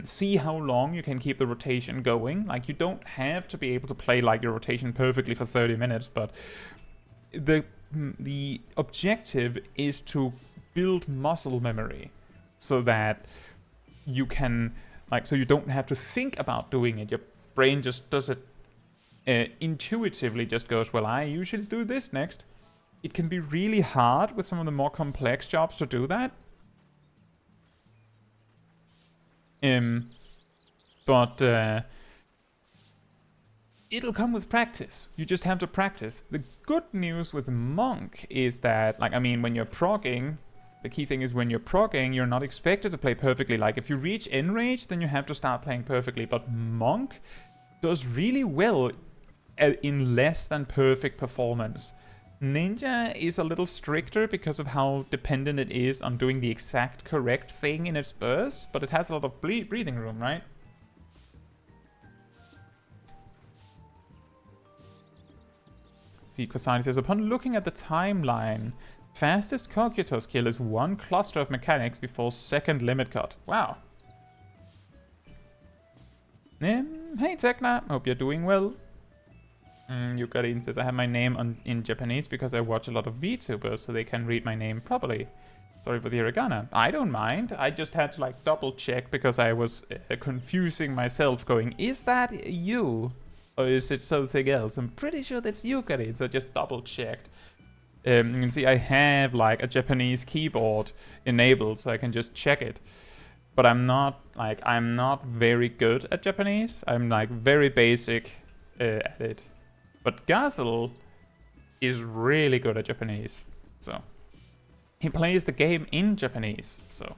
See how long you can keep the rotation going. Like, you don't have to be able to play like your rotation perfectly for 30 minutes, but the objective is to build muscle memory so that you can, like, so you don't have to think about doing it. Your brain just does it intuitively, just goes, well, I usually do this next. It can be really hard with some of the more complex jobs to do that. But it'll come with practice. You just have to practice. The good news with Monk is that, like, I mean, when you're progging, the key thing is when you're progging, you're not expected to play perfectly. Like, if you reach Enrage, then you have to start playing perfectly. But Monk does really well in less than perfect performance. Ninja is a little stricter because of how dependent it is on doing the exact correct thing in its bursts, but it has a lot of breathing room, right? See, Kwasani says, upon looking at the timeline, fastest Cocytus kill is one cluster of mechanics before second limit cut. Wow. Hey Tekna, hope you're doing well. Yukarin says, I have my name in Japanese because I watch a lot of VTubers so they can read my name properly. Sorry for the hiragana. I don't mind. I just had to like double check because I was confusing myself going, is that you? Or is it something else? I'm pretty sure that's Yukarin, so I just double checked. You can see I have like a Japanese keyboard enabled so I can just check it. But I'm not very good at Japanese. I'm like very basic at it. But Gazel is really good at Japanese, so he plays the game in Japanese, so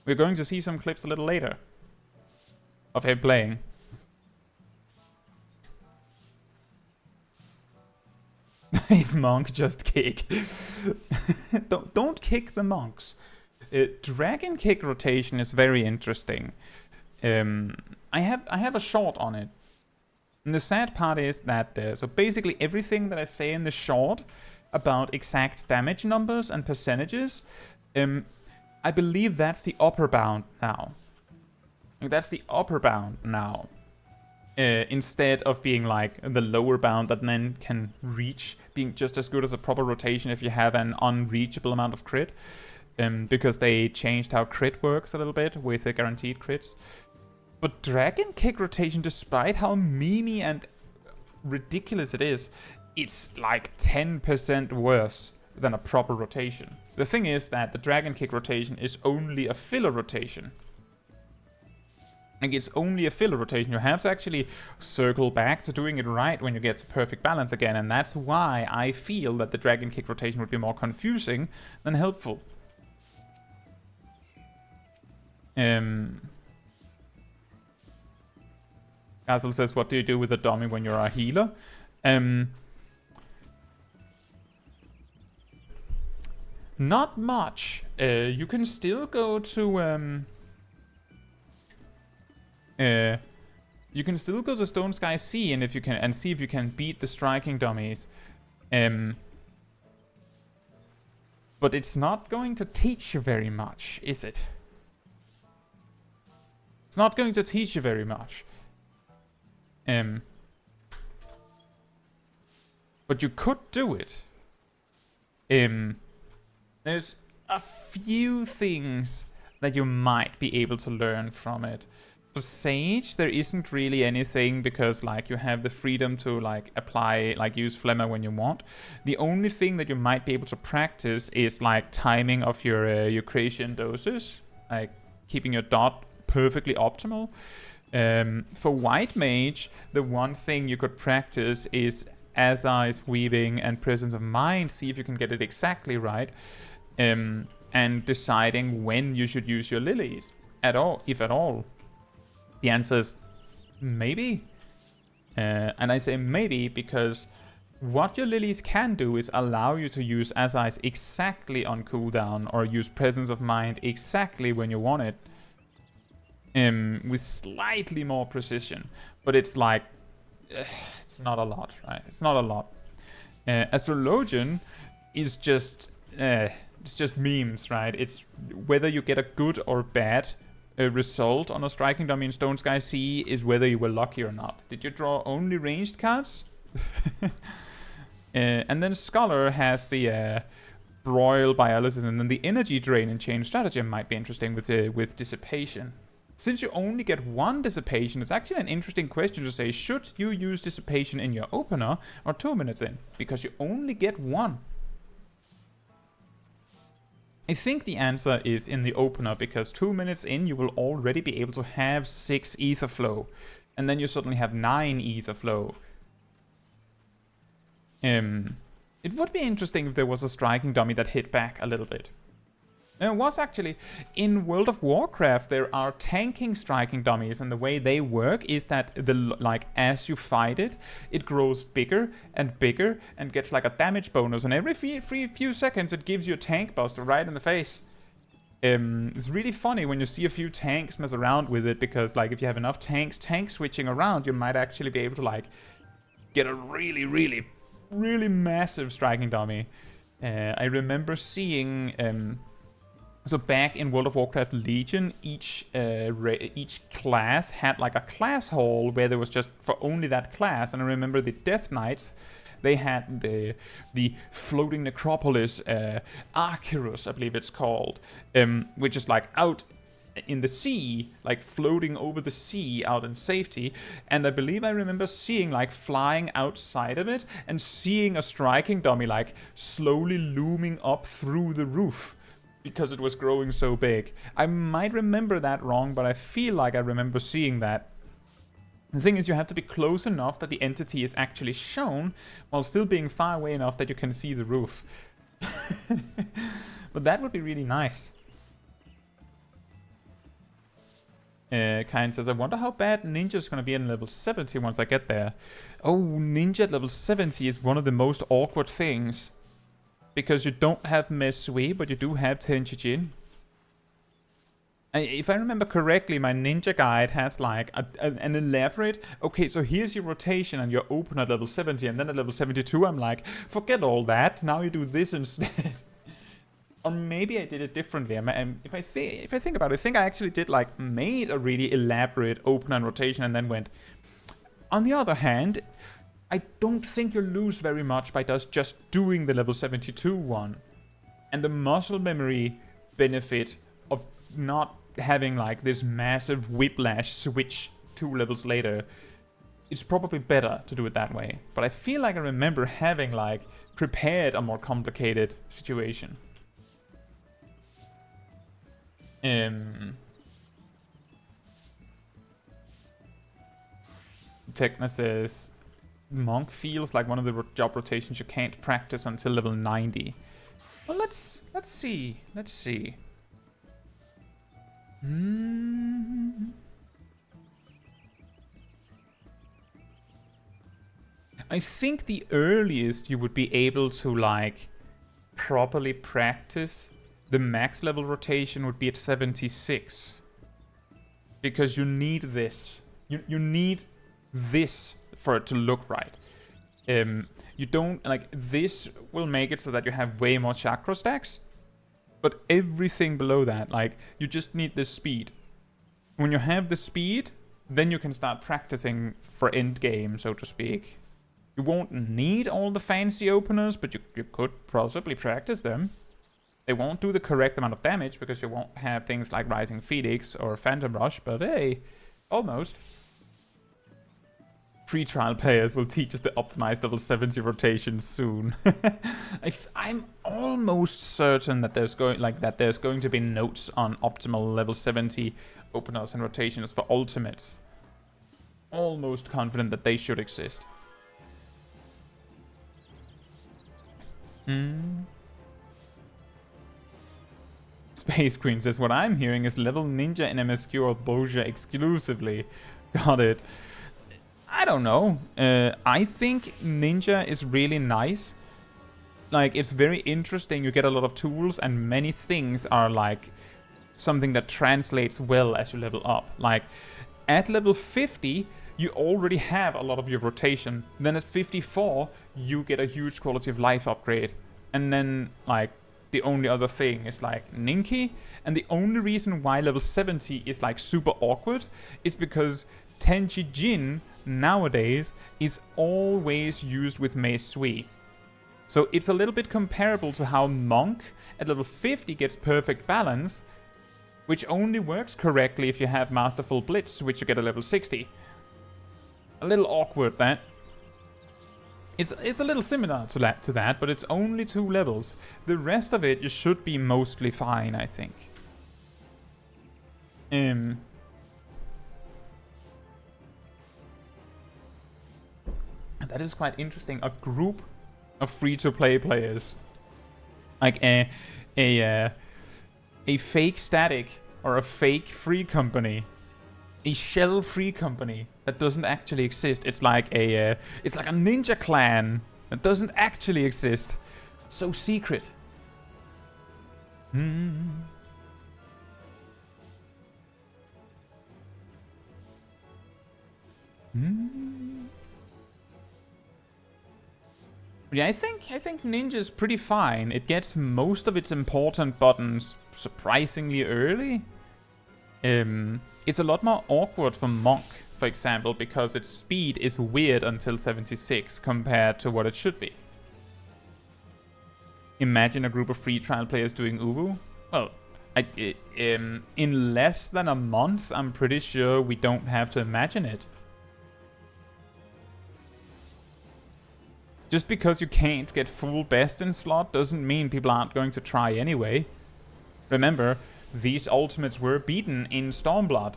we're going to see some clips a little later of him playing. If Monk just kick. don't kick the monks. Dragon kick rotation is very interesting. I have a short on it. And the sad part is that, so basically everything that I say in the short about exact damage numbers and percentages, I believe that's the upper bound now. That's the upper bound now. Instead of being like the lower bound that then can reach being just as good as a proper rotation if you have an unreachable amount of crit. Because they changed how crit works a little bit with the guaranteed crits. But Dragon Kick rotation, despite how memey and ridiculous it is, it's like 10% worse than a proper rotation. The thing is that the Dragon Kick rotation is only a filler rotation. Like, it's only a filler rotation. You have to actually circle back to doing it right when you get to perfect balance again, and that's why I feel that the Dragon Kick rotation would be more confusing than helpful. Castle says, what do you do with a dummy when you're a healer? Not much. You can still go to you can still go to Stone Sky Sea and see if you can beat the striking dummies. But it's not going to teach you very much, is it? It's not going to teach you very much. But you could do it. There's a few things that you might be able to learn from it. For Sage, there isn't really anything because, like, you have the freedom to, like, apply, like, use Flemmer when you want. The only thing that you might be able to practice is, like, timing of your creation doses, like keeping your dot perfectly optimal. For White Mage, the one thing you could practice is Azai's Weaving and Presence of Mind, see if you can get it exactly right, and deciding when you should use your lilies, at all, if at all. The answer is maybe. And I say maybe because what your lilies can do is allow you to use Azai's exactly on cooldown, or use Presence of Mind exactly when you want it. With slightly more precision, but it's like it's not a lot, right? It's not a lot. Astrologian is just it's just memes, right? It's whether you get a good or bad result on a striking dummy in Stone Sky Sea is whether you were lucky or not. Did you draw only ranged cards? And then Scholar has the Broil Biolysis, and then the Energy Drain and Chain Stratagem might be interesting with Dissipation. Since you only get one Dissipation, it's actually an interesting question to say, should you use Dissipation in your opener or 2 minutes in? Because you only get one. I think the answer is in the opener, because 2 minutes in you will already be able to have 6 Ether Flow. And then you suddenly have 9 Ether Flow. It would be interesting if there was a striking dummy that hit back a little bit. It was actually, in World of Warcraft, there are tanking striking dummies, and the way they work is that as you fight it, it grows bigger and bigger and gets like a damage bonus, and every few seconds it gives you a tank buster right in the face. It's really funny when you see a few tanks mess around with it, because like if you have enough tank switching around, you might actually be able to like get a really massive striking dummy. I remember seeing so back in World of Warcraft Legion, each class had like a class hall where there was just for only that class. And I remember the Death Knights, they had the Floating Necropolis Arcurus, I believe it's called, which is like out in the sea, like floating over the sea out in safety. And I believe I remember seeing like flying outside of it and seeing a striking dummy like slowly looming up through the roof, because it was growing so big. I might remember that wrong, but I feel like I remember seeing that. The thing is, you have to be close enough that the entity is actually shown, while still being far away enough that you can see the roof. But that would be really nice. Kind says, I wonder how bad Ninja is going to be in level 70 once I get there. Oh, Ninja at level 70 is one of the most awkward things. Because you don't have Mesui, but you do have Tenchijin. If I remember correctly, my Ninja guide has like an elaborate... Okay, so here's your rotation and your open at level 70, and then at level 72 I'm like, forget all that, now you do this instead. Or maybe I did it differently. If I think about it, I think I actually did like made a really elaborate open and rotation and then went... On the other hand, I don't think you lose very much by just doing the level 72 one. And the muscle memory benefit of not having like this massive whiplash switch 2 levels later, it's probably better to do it that way. But I feel like I remember having like prepared a more complicated situation. Tekna says, Monk feels like one of the job rotations you can't practice until level 90. Well, let's see. Let's see. I think the earliest you would be able to like properly practice the max level rotation would be at 76. Because you need this. You need this for it to look right. You don't like this will make it so that you have way more chakra stacks, but everything below that, like you just need the speed. When you have the speed, then you can start practicing for end game, so to speak. You won't need all the fancy openers, but you could possibly practice them. They won't do the correct amount of damage because you won't have things like Rising Phoenix or Phantom Rush, but hey, almost. Free trial players will teach us the optimized level 70 rotations soon. I'm almost certain that there's going to be notes on optimal level 70 openers and rotations for ultimates. almost confident that they should exist. Space Queen says, what I'm hearing is level ninja in MSQ or Boja exclusively. Got it. I don't know. I think ninja is really nice. Like, it's very interesting. You get a lot of tools, and many things are like something that translates well as you level up. Like, at level 50, you already have a lot of your rotation. Then at 54, you get a huge quality of life upgrade. And then, like, the only other thing is like Ninki. And the only reason why level 70 is like super awkward is because Tenchi Jin nowadays is always used with Mei Sui. So it's a little bit comparable to how Monk at level 50 gets perfect balance, which only works correctly if you have Masterful Blitz, which you get at level 60. A little awkward, that. It's a little similar to that, but it's only 2 levels. The rest of it, you should be mostly fine, I think. That is quite interesting. A group of free-to-play players, like a fake static or a fake free company, a shell free company that doesn't actually exist. It's like a ninja clan that doesn't actually exist. So secret. Yeah, I think Ninja's pretty fine. It gets most of its important buttons surprisingly early. It's a lot more awkward for Monk, for example, because its speed is weird until 76 compared to what it should be. Imagine a group of free trial players doing Uwu. Well, in less than a month, I'm pretty sure we don't have to imagine it. Just because you can't get full best in slot doesn't mean people aren't going to try anyway. Remember, these ultimates were beaten in Stormblood.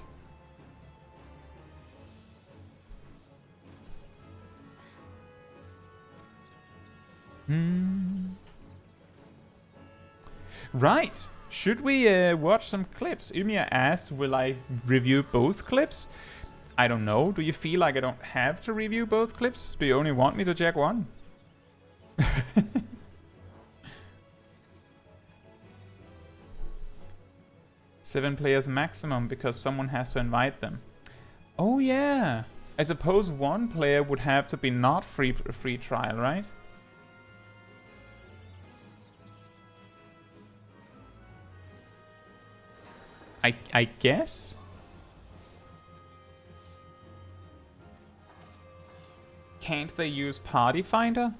Right. Should we watch some clips? Umia asked, will I review both clips? I don't know. Do you feel like I don't have to review both clips? Do you only want me to check one? 7 players maximum because someone has to invite them. Oh yeah. I suppose one player would have to be not free trial, right? I guess? Can't they use Party Finder?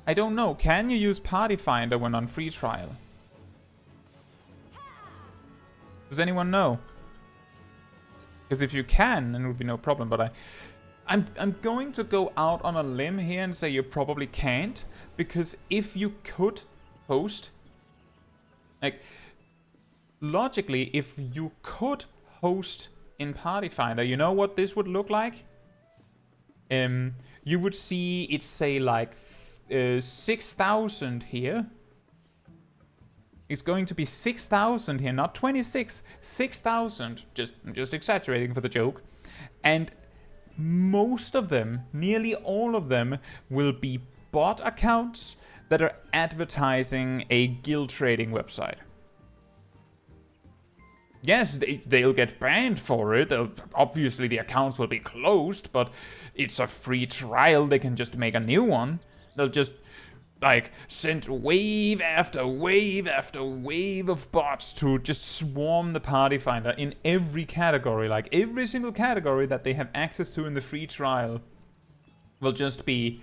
I don't know. Can you use Party Finder when on free trial? Does anyone know? Because if you can, then it would be no problem. But I'm going to go out on a limb here and say you probably can't, because if you could host, like, logically, if you could host in Party Finder, you know what this would look like? You would see it say like 6,000 here. It's going to be 6,000 here, not 26, 6,000. I'm just exaggerating for the joke. And most of them, nearly all of them, will be bot accounts that are advertising a guild trading website. Yes, they'll get banned for it. Obviously, the accounts will be closed, but it's a free trial. They can just make a new one. They'll just, like, send wave after wave after wave of bots to just swarm the Party Finder in every category. Like, every single category that they have access to in the free trial will just be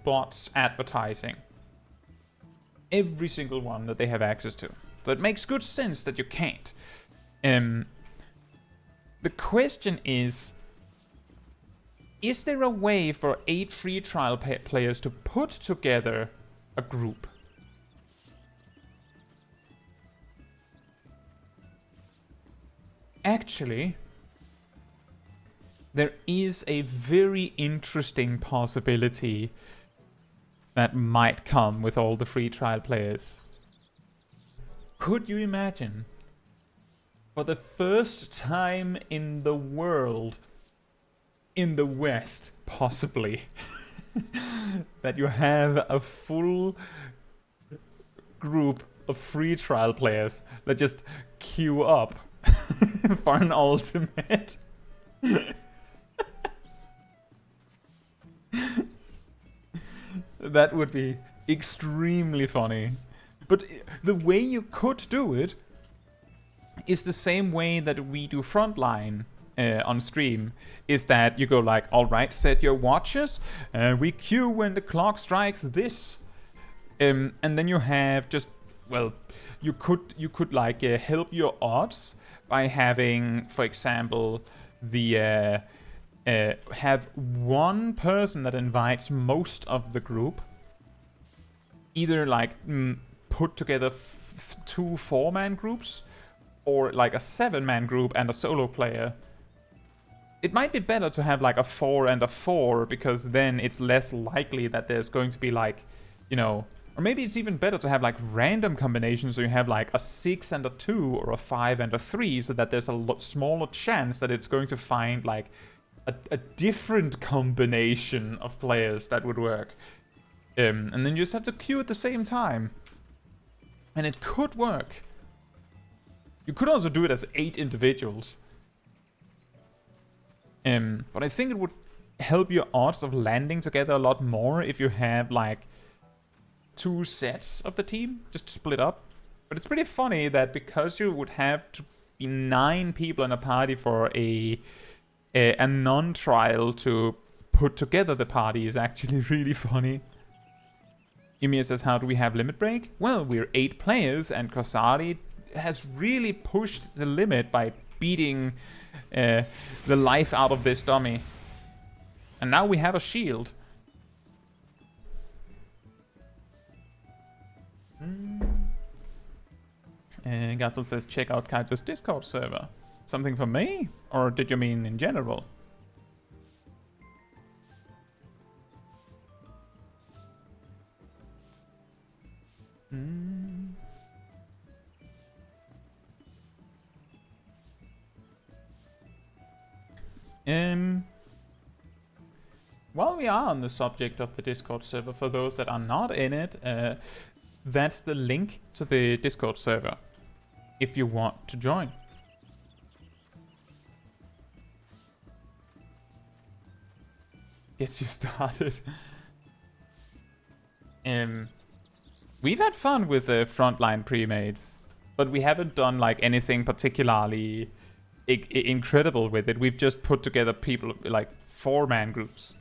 bots advertising. Every single one that they have access to. So it makes good sense that you can't. The question is, Is there a way for 8 free trial players to put together a group? Actually, there is a very interesting possibility that might come with all the free trial players. Could you imagine, for the first time in the world, in the West, possibly, that you have a full group of free trial players that just queue up for an ultimate? That would be extremely funny. But the way you could do it is the same way that we do Frontline on stream. Is that you go like, alright, set your watches, we queue when the clock strikes this. And then you have just, well, you could like help your odds by having, for example, the have one person that invites most of the group, either like put together 2 4-man groups, or like a 7-man group and a solo player. It might be better to have like a 4 and a 4, because then it's less likely that there's going to be like, you know, or maybe it's even better to have like random combinations, so you have like a 6 and a 2 or a 5 and a 3, so that there's a lot smaller chance that it's going to find like a different combination of players that would work. And then you just have to queue at the same time. And it could work. You could also do it as 8 individuals. But I think it would help your odds of landing together a lot more if you have like 2 sets of the team, just split up. But it's pretty funny that because you would have to be 9 people in a party for a non-trial to put together the party is actually really funny. Ymir says, how do we have limit break? Well, we're 8 players, and Kosari has really pushed the limit by beating the life out of this dummy. And now we have a shield. Gazel says, check out Caetsu's Discord server. Something for me? Or did you mean in general? While we are on the subject of the Discord server, for those that are not in it, that's the link to the Discord server if you want to join. Gets you started. We've had fun with the Frontline pre-mates, but we haven't done like anything particularly incredible with it. We've just put together people like 4-man groups.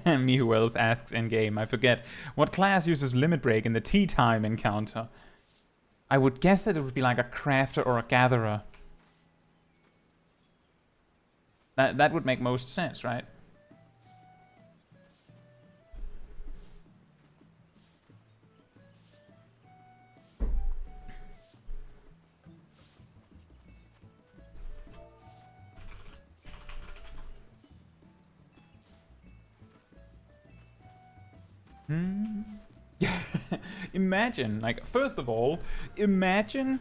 Me who else asks in game. I forget. What class uses limit break in the tea time encounter? I would guess that it would be like a crafter or a gatherer. That would make most sense, right? Imagine, like, first of all, imagine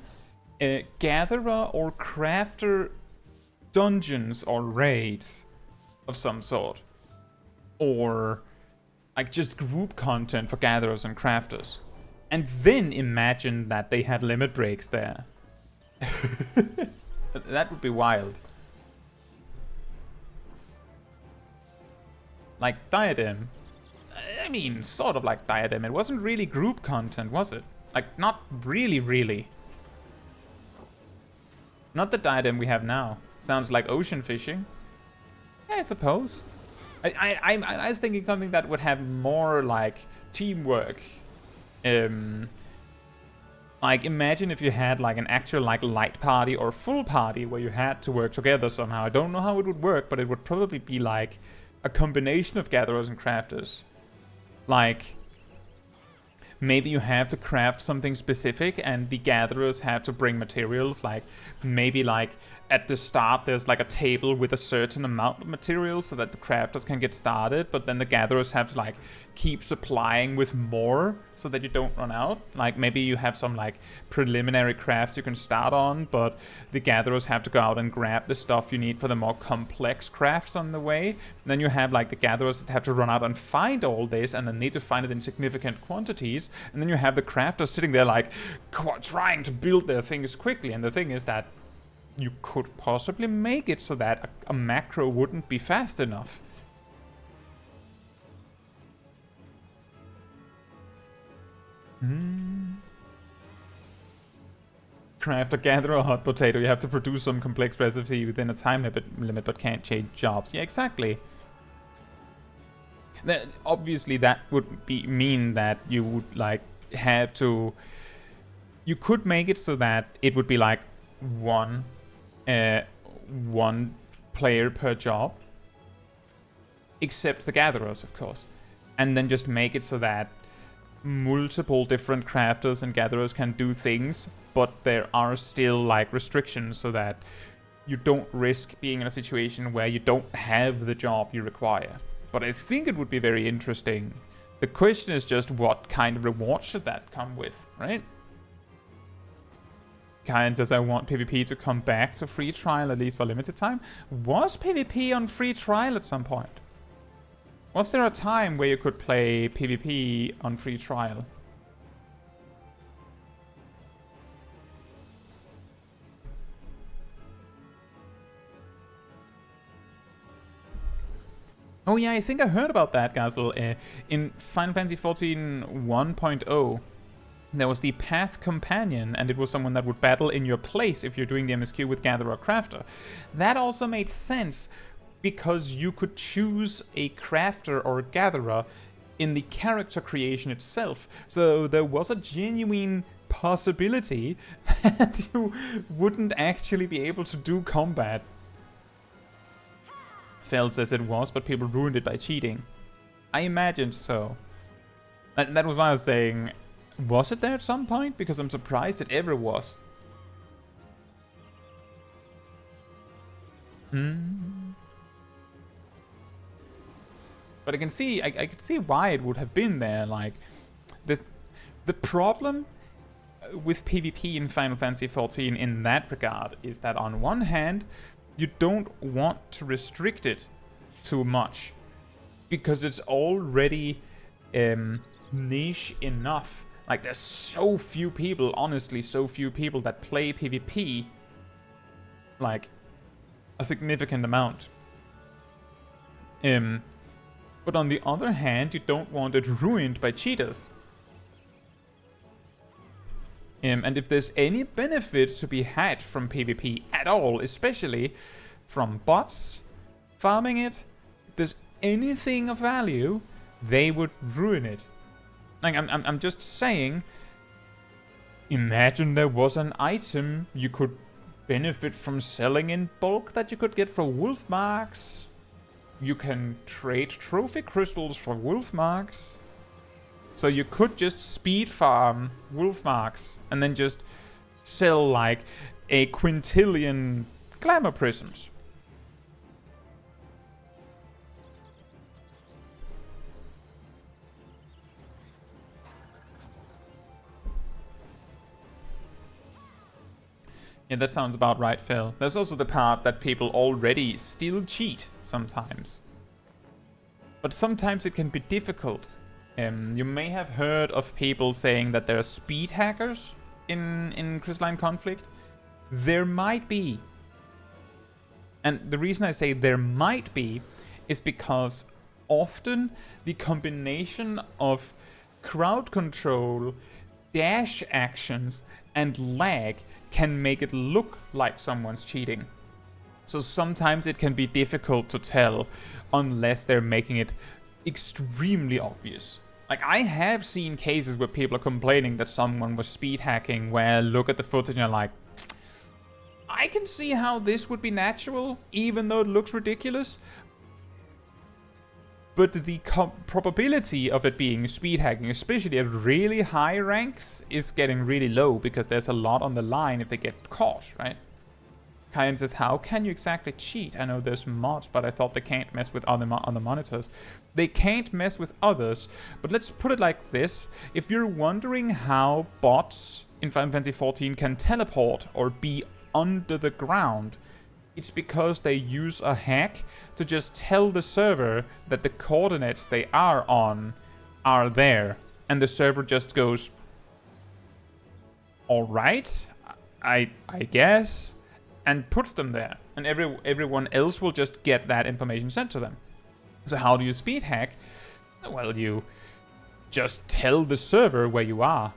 a gatherer or crafter dungeons or raids of some sort. Or, like, just group content for gatherers and crafters. And then imagine that they had limit breaks there. That would be wild. Like Diadem. I mean, sort of like Diadem. It wasn't really group content, was it? Like, not really, really. Not the Diadem we have now. Sounds like ocean fishing. Yeah, I suppose. I was thinking something that would have more like teamwork. Like imagine if you had like an actual like light party or full party where you had to work together somehow. I don't know how it would work, but it would probably be like a combination of gatherers and crafters. Like maybe you have to craft something specific and the gatherers have to bring materials. Like maybe like at the start there's like a table with a certain amount of materials so that the crafters can get started, but then the gatherers have to like keep supplying with more so that you don't run out. Like maybe you have some like preliminary crafts you can start on, but the gatherers have to go out and grab the stuff you need for the more complex crafts on the way. And then you have like the gatherers that have to run out and find all this and then need to find it in significant quantities. And then you have the crafters sitting there like trying to build their things quickly. And the thing is that you could possibly make it so that a macro wouldn't be fast enough. Craft a gatherer hot potato. You have to produce some complex recipe within a time limit but can't change jobs. Yeah, exactly. Obviously that would mean that you would like have to... You could make it so that it would be like one player per job, except the gatherers, of course, and then just make it so that multiple different crafters and gatherers can do things, but there are still like restrictions so that you don't risk being in a situation where you don't have the job you require. But I think it would be very interesting. The question is just what kind of reward should that come with, right? Kind says I want PvP to come back to free trial at least for limited time. Was PvP on free trial at some point? Was there a time where you could play PvP on free trial? Oh yeah, I think I heard about that, Gazel. In Final Fantasy XIV 1.0, there was the Path Companion, and it was someone that would battle in your place if you're doing the MSQ with Gatherer or Crafter. That also made sense, because you could choose a Crafter or a Gatherer in the character creation itself. So there was a genuine possibility that you wouldn't actually be able to do combat. Fel says it was, but people ruined it by cheating. I imagined so. That was why I was saying, was it there at some point? Because I'm surprised it ever was. But I can see, I could see why it would have been there. Like, the problem with PvP in Final Fantasy XIV in that regard is that on one hand, you don't want to restrict it too much, because it's already niche enough. Like, there's so few people, honestly, so few people that play PvP, like, a significant amount. But on the other hand, you don't want it ruined by cheaters. And if there's any benefit to be had from PvP at all, especially from bots farming it, if there's anything of value, they would ruin it. Like, I'm just saying, imagine there was an item you could benefit from selling in bulk that you could get for wolf marks. You can trade trophy crystals for wolf marks. So you could just speed farm wolf marks and then just sell like a quintillion glamour prisms. Yeah, that sounds about right, Phil. There's also the part that people already still cheat sometimes. But sometimes it can be difficult. You may have heard of people saying that there are speed hackers in Crystalline Conflict. There might be. And the reason I say there might be is because often the combination of crowd control, dash actions, and lag can make it look like someone's cheating. So sometimes it can be difficult to tell unless they're making it extremely obvious. Like, I have seen cases where people are complaining that someone was speed hacking, where look at the footage and you're like, I can see how this would be natural, even though it looks ridiculous. But the probability of it being speed hacking, especially at really high ranks, is getting really low because there's a lot on the line if they get caught, right? Kyan says, how can you exactly cheat? I know there's mods, but I thought they can't mess with other monitors. They can't mess with others, but let's put it like this. If you're wondering how bots in Final Fantasy XIV can teleport or be under the ground, it's because they use a hack to just tell the server that the coordinates they are on are there. And the server just goes, alright, I guess, and puts them there. And everyone else will just get that information sent to them. So how do you speed hack? Well, you just tell the server where you are.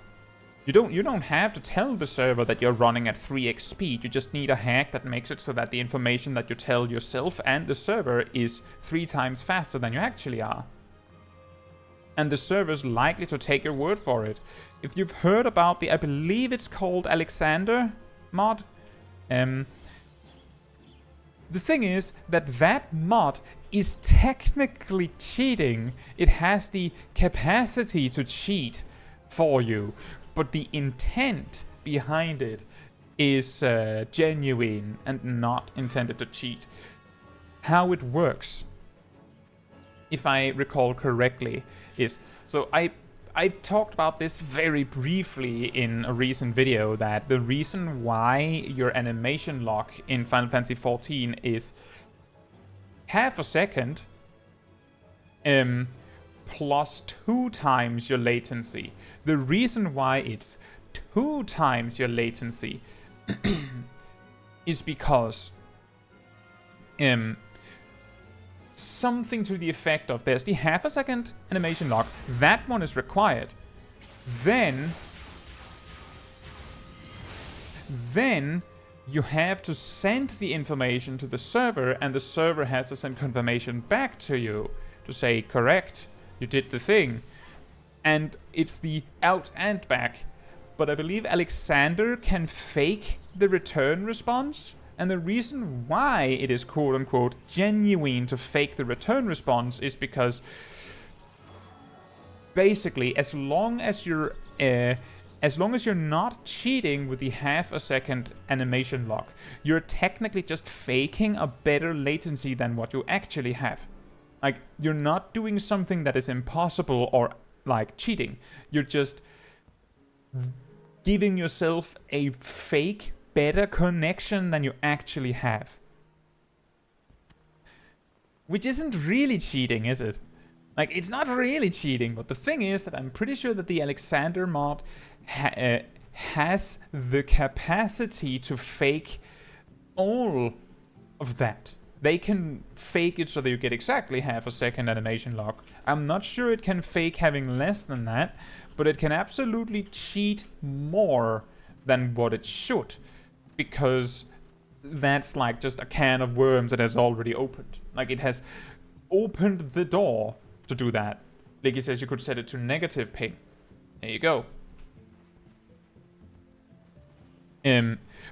You don't have to tell the server that you're running at 3x speed. You just need a hack that makes it so that the information that you tell yourself and the server is 3 times faster than you actually are. And the server's likely to take your word for it. If you've heard about the, I believe it's called Alexander mod, the thing is that mod is technically cheating. It has the capacity to cheat for you, but the intent behind it is genuine and not intended to cheat. How it works, if I recall correctly, is... So I talked about this very briefly in a recent video, that the reason why your animation lock in Final Fantasy XIV is half a second plus 2 times your latency. The reason why it's 2 times your latency is because something to the effect of, there's the half a second animation lock, that one is required. Then you have to send the information to the server, and the server has to send confirmation back to you to say, correct, you did the thing. And it's the out and back. But I believe Alexander can fake the return response. And the reason why it is quote-unquote genuine to fake the return response is because basically, as long as you're not cheating with the half a second animation lock, you're technically just faking a better latency than what you actually have. Like, you're not doing something that is impossible or like cheating. You're just giving yourself a fake better connection than you actually have. Which isn't really cheating, is it? Like, it's not really cheating, but the thing is that I'm pretty sure that the Alexander mod has the capacity to fake all of that. They can fake it so that you get exactly half a second animation lock. I'm not sure it can fake having less than that, but it can absolutely cheat more than what it should. Because that's like just a can of worms that has already opened. Like, it has opened the door to do that. Like he says, you could set it to negative ping. There you go.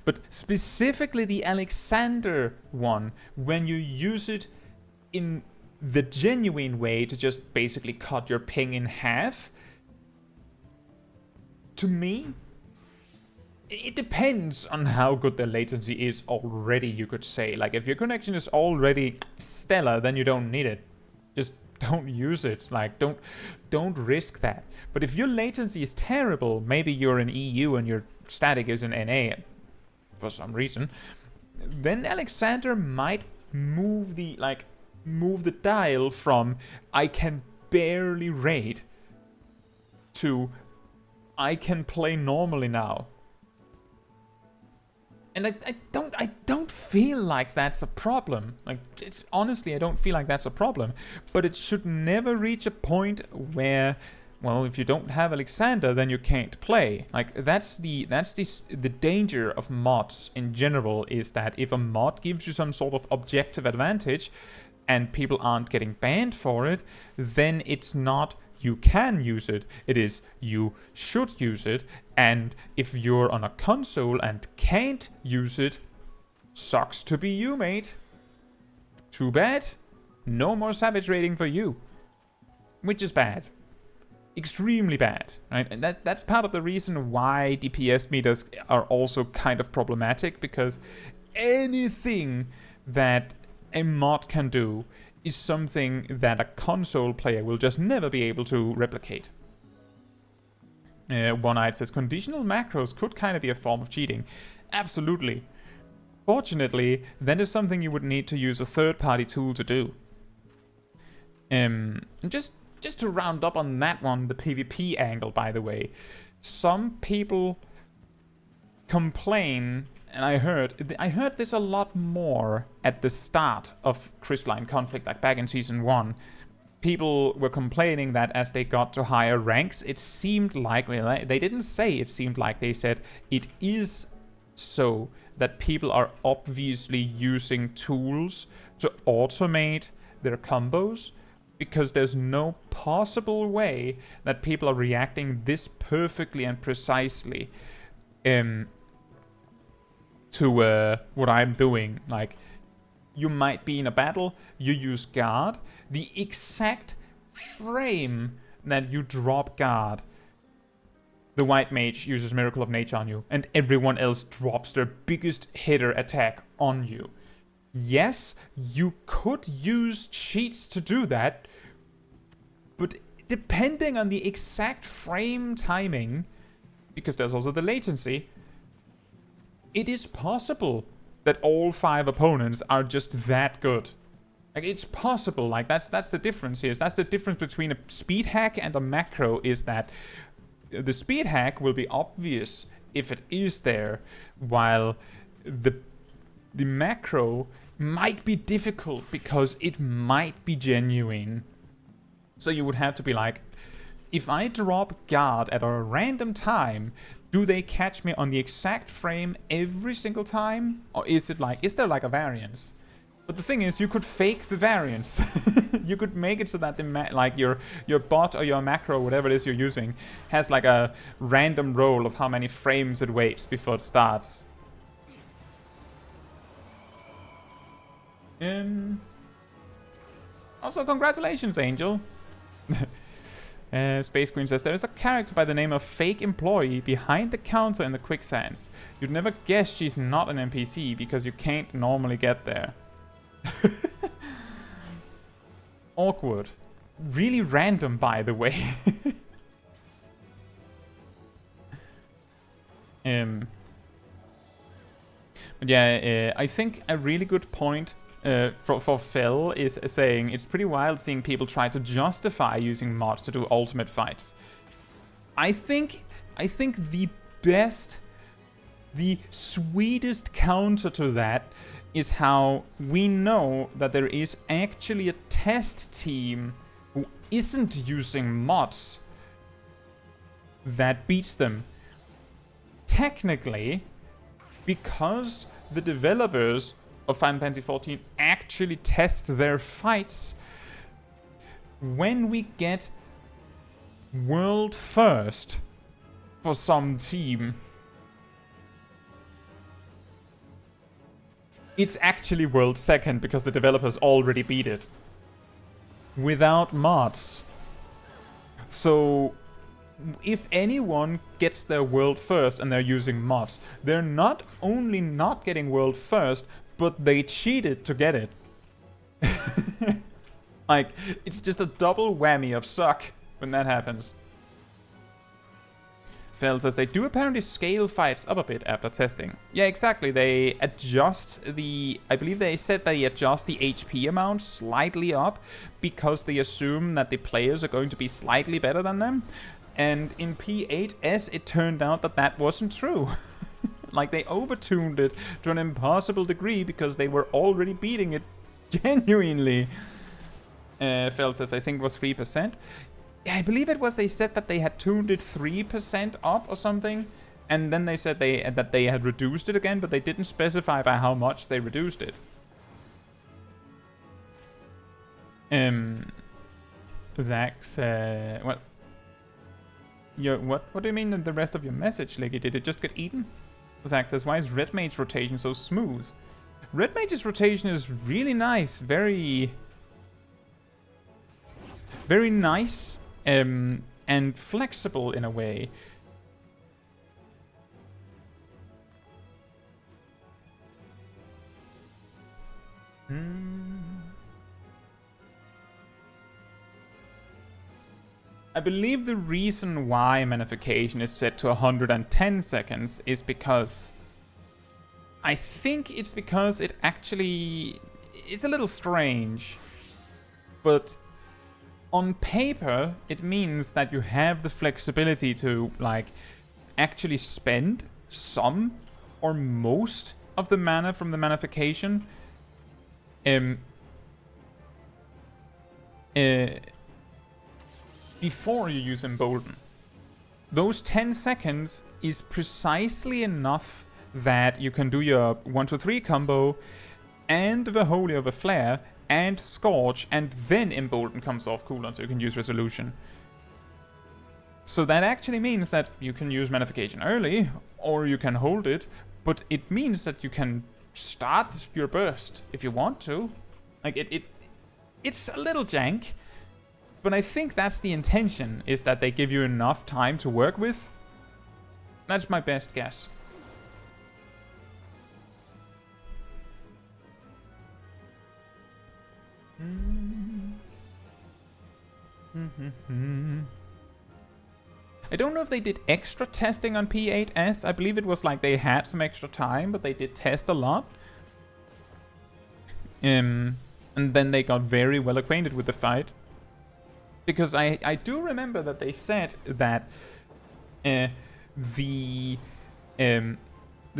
But specifically the Alexander one, when you use it in the genuine way to just basically cut your ping in half, to me, it depends on how good the latency is already, you could say. Like, if your connection is already stellar, then you don't need it. Just don't use it. Like, don't risk that. But if your latency is terrible, maybe you're in EU and your static is in NA for some reason, then Alexander might move the dial from I can barely raid to I can play normally now. And I don't feel like that's a problem. Like, honestly, I don't feel like that's a problem. But it should never reach a point where well, if you don't have Alexander, then you can't play. Like, that's the danger of mods in general, is that if a mod gives you some sort of objective advantage and people aren't getting banned for it, then it's not you can use it, it is you should use it. And if you're on a console and can't use it, sucks to be you, mate. Too bad. No more Savage rating for you. Which is bad. Extremely bad, right? And that's part of the reason why DPS meters are also kind of problematic, because anything that a mod can do is something that a console player will just never be able to replicate. One-Eyed says, conditional macros could kind of be a form of cheating. Absolutely. Fortunately, that is something you would need to use a third-party tool to do. Just to round up on that one, the PvP angle, by the way. Some people complain, and I heard this a lot more at the start of Crystalline Conflict, like back in Season 1. People were complaining that as they got to higher ranks, it seemed like, well, they didn't say it seemed like, they said it is so that people are obviously using tools to automate their combos, because there's no possible way that people are reacting this perfectly and precisely to what I'm doing. Like, you might be in a battle, you use guard, the exact frame that you drop guard, the white mage uses Miracle of Nature on you, and everyone else drops their biggest hitter attack on you. Yes, you could use cheats to do that, but depending on the exact frame timing, because there's also the latency, it is possible that all 5 opponents are just that good. Like, it's possible. Like, that's the difference here. That's the difference between a speed hack and a macro, is that the speed hack will be obvious if it is there, while the macro might be difficult because it might be genuine. So you would have to be like, if I drop guard at a random time, do they catch me on the exact frame every single time? Or is there like a variance? But the thing is, you could fake the variance. You could make it so that like your bot or your macro, whatever it is you're using, has like a random roll of how many frames it waits before it starts. Also, congratulations, Angel. Space Queen says, there is a character by the name of Fake Employee behind the counter in the Quicksands. You'd never guess she's not an NPC because you can't normally get there. Awkward. Really random, by the way. But yeah, I think a really good point for Phil is saying it's pretty wild seeing people try to justify using mods to do ultimate fights. I think the best, the sweetest counter to that is how we know that there is actually a test team who isn't using mods that beats them. Technically, because the developers of Final Fantasy XIV actually test their fights, when we get world first for some team, it's actually world second because the developers already beat it without mods. So if anyone gets their world first and they're using mods, they're not only not getting world first, but they cheated to get it. Like, it's just a double whammy of suck when that happens. Fel says they do apparently scale fights up a bit after testing. Yeah, exactly. They adjust the... I believe they said they adjust the HP amount slightly up because they assume that the players are going to be slightly better than them. And in P8S, it turned out that that wasn't true. Like, they overtuned it to an impossible degree because they were already beating it genuinely. Fel says, I think it was 3%. I believe it was they said that they had tuned it 3% up or something, and then they said that they had reduced it again, but they didn't specify by how much they reduced it. Zach said, well, what do you mean in the rest of your message, Leggy? Did it just get eaten? Zach says, why is Red Mage's rotation so smooth? Red Mage's rotation is really nice, very nice, and flexible in a way. I believe the reason why Manification is set to 110 seconds is because... I think it's because it actually... It's a little strange. But on paper, it means that you have the flexibility to, like, actually spend some or most of the mana from the Manification before you use Embolden. Those 10 seconds is precisely enough that you can do your 1-2-3 combo and the Holy of a Flare and Scorch, and then Embolden comes off cooldown so you can use Resolution. So that actually means that you can use Manification early, or you can hold it, but it means that you can start your burst if you want to. Like, it's a little jank, but I think that's the intention, is that they give you enough time to work with. That's my best guess. I don't know if they did extra testing on P8S. I believe it was like they had some extra time, but they did test a lot. And then they got very well acquainted with the fight. Because I do remember that they said that the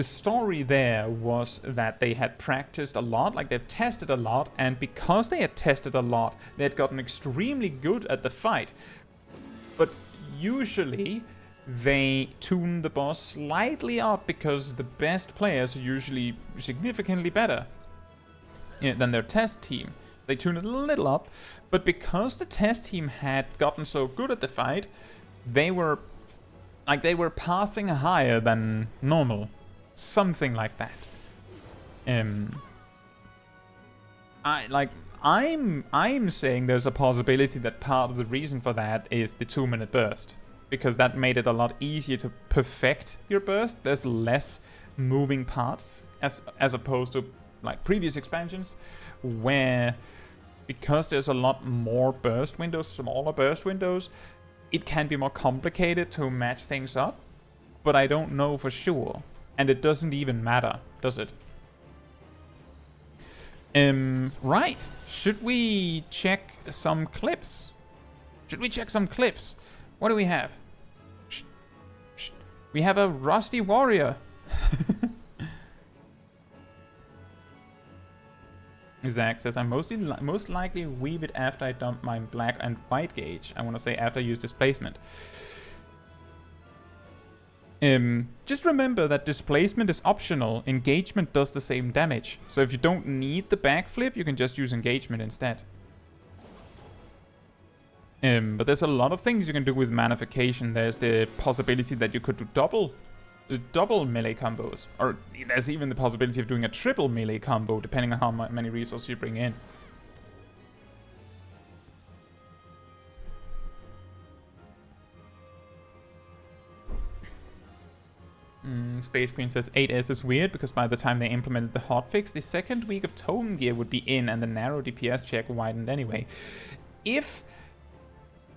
story there was that they had practiced a lot, like they've tested a lot, and because they had tested a lot, they had gotten extremely good at the fight. But usually they tune the boss slightly up because the best players are usually significantly better than their test team. They tune it a little up, but because the test team had gotten so good at the fight, they were passing higher than normal. Something like that. I'm saying there's a possibility that part of the reason for that is the 2-minute burst, because that made it a lot easier to perfect your burst. There's less moving parts as opposed to like previous expansions, where because there's a lot more burst windows, smaller burst windows, it can be more complicated to match things up. But I don't know for sure. And it doesn't even matter, does it? Right. Should we check some clips? What do we have? We have a Rusty Warrior. Zach says, I most likely weave it after I dump my black and white gauge. I want to say after I use displacement. Just remember that displacement is optional. Engagement does the same damage. So if you don't need the backflip, you can just use engagement instead. But there's a lot of things you can do with Manification. There's the possibility that you could do double melee combos. Or there's even the possibility of doing a triple melee combo, depending on how many resources you bring in. Space Queen says 8S is weird because by the time they implemented the hotfix, the second week of Tome Gear would be in and the narrow DPS check widened anyway. If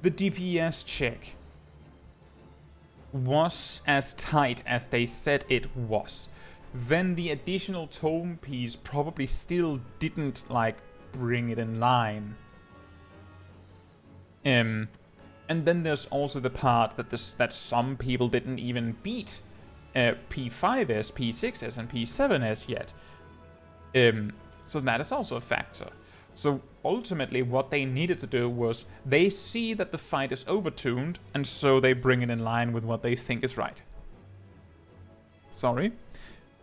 the DPS check was as tight as they said it was, then the additional tome piece probably still didn't like bring it in line. And then there's also the part that some people didn't even beat P5S, P6S, and P7S yet. So that is also a factor. So ultimately what they needed to do was they see that the fight is overtuned, and so they bring it in line with what they think is right. Sorry.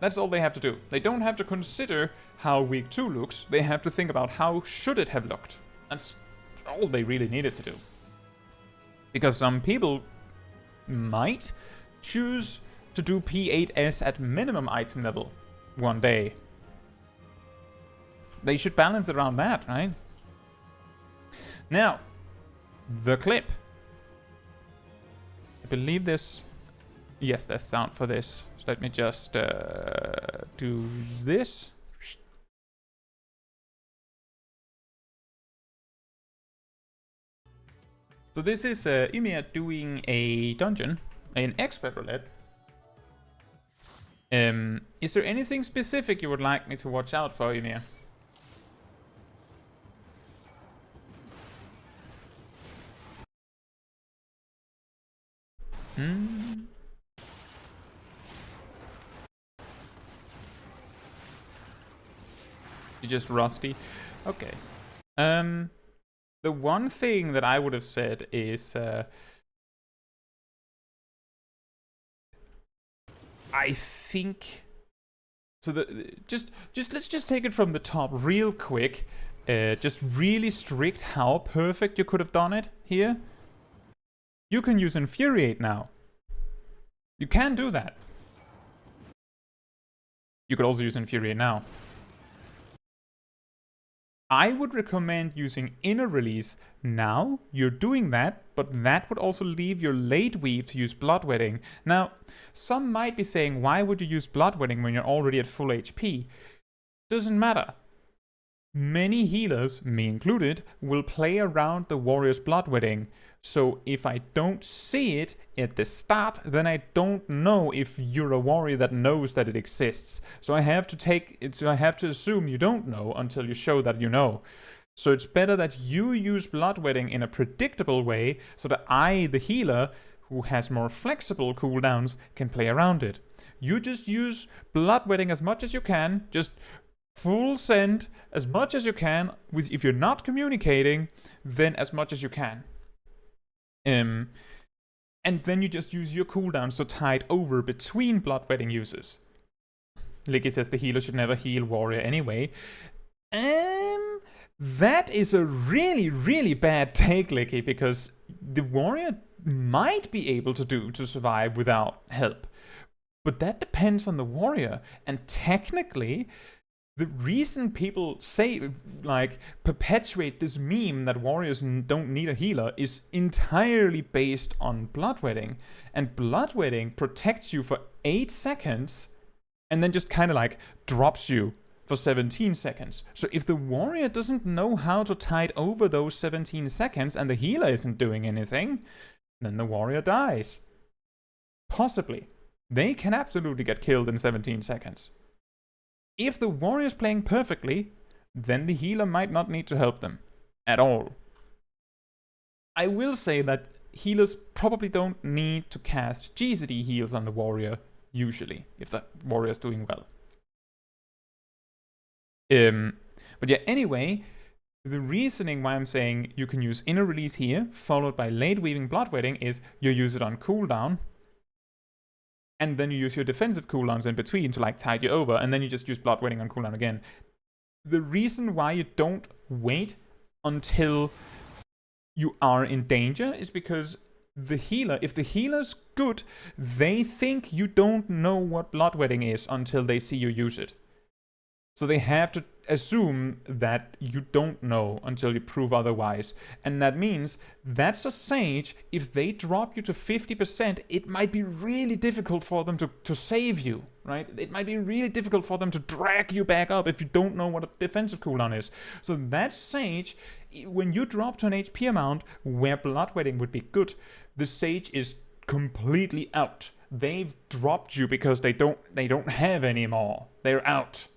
That's all they have to do. They don't have to consider how week 2 looks, they have to think about how should it have looked. That's all they really needed to do. Because some people might choose to do P8S at minimum item level one day. They should balance it around that, right? Now, the clip. I believe this... Yes, there's sound for this. So let me just do this. So this is Ymir doing a dungeon, an expert roulette. Is there anything specific you would like me to watch out for, Ymir? You're just rusty? Okay. The one thing that I would have said is... I think... So let's just take it from the top real quick. Just really strict how perfect you could have done it here. You can use Infuriate now. You can do that. You could also use Infuriate now. I would recommend using Inner Release now. You're doing that, but that would also leave your late weave to use Bloodwetting. Now, some might be saying, why would you use Bloodwetting when you're already at full HP? Doesn't matter. Many healers, me included, will play around the warrior's Bloodwetting. So if I don't see it at the start, then I don't know if you're a warrior that knows that it exists. So I have to assume you don't know until you show that you know. So it's better that you use Bloodwetting in a predictable way so that I, the healer, who has more flexible cooldowns, can play around it. You just use Bloodwetting as much as you can, just full send as much as you can. If you're not communicating, then as much as you can. And then you just use your cooldowns to tide over between Bloodwetting uses. Licky says the healer should never heal warrior anyway. That is a really, really bad take, Licky, because the warrior might be able to survive without help. But that depends on the warrior, and technically... The reason people say, like, perpetuate this meme that warriors don't need a healer is entirely based on Bloodwetting. And Bloodwetting protects you for 8 seconds and then just kind of like drops you for 17 seconds. So if the warrior doesn't know how to tide over those 17 seconds and the healer isn't doing anything, then the warrior dies. Possibly. They can absolutely get killed in 17 seconds. If the warrior is playing perfectly, then the healer might not need to help them at all. I will say that healers probably don't need to cast GCD heals on the warrior, usually, if the warrior is doing well. But yeah, anyway, the reasoning why I'm saying you can use Inner Release here, followed by Late Weaving Bloodwetting, is you use it on cooldown, and then you use your defensive cooldowns in between to like tide you over, and then you just use Bloodwetting on cooldown again. The reason why you don't wait until you are in danger is because the healer, if the healer's good, they think you don't know what Bloodwetting is until they see you use it. So they have to assume that you don't know until you prove otherwise. And that means that's a sage. If they drop you to 50%, it might be really difficult for them to save you, right? It might be really difficult for them to drag you back up if you don't know what a defensive cooldown is. So that sage, when you drop to an HP amount where Bloodwetting would be good, the sage is completely out. They've dropped you because they don't have any more. They're out.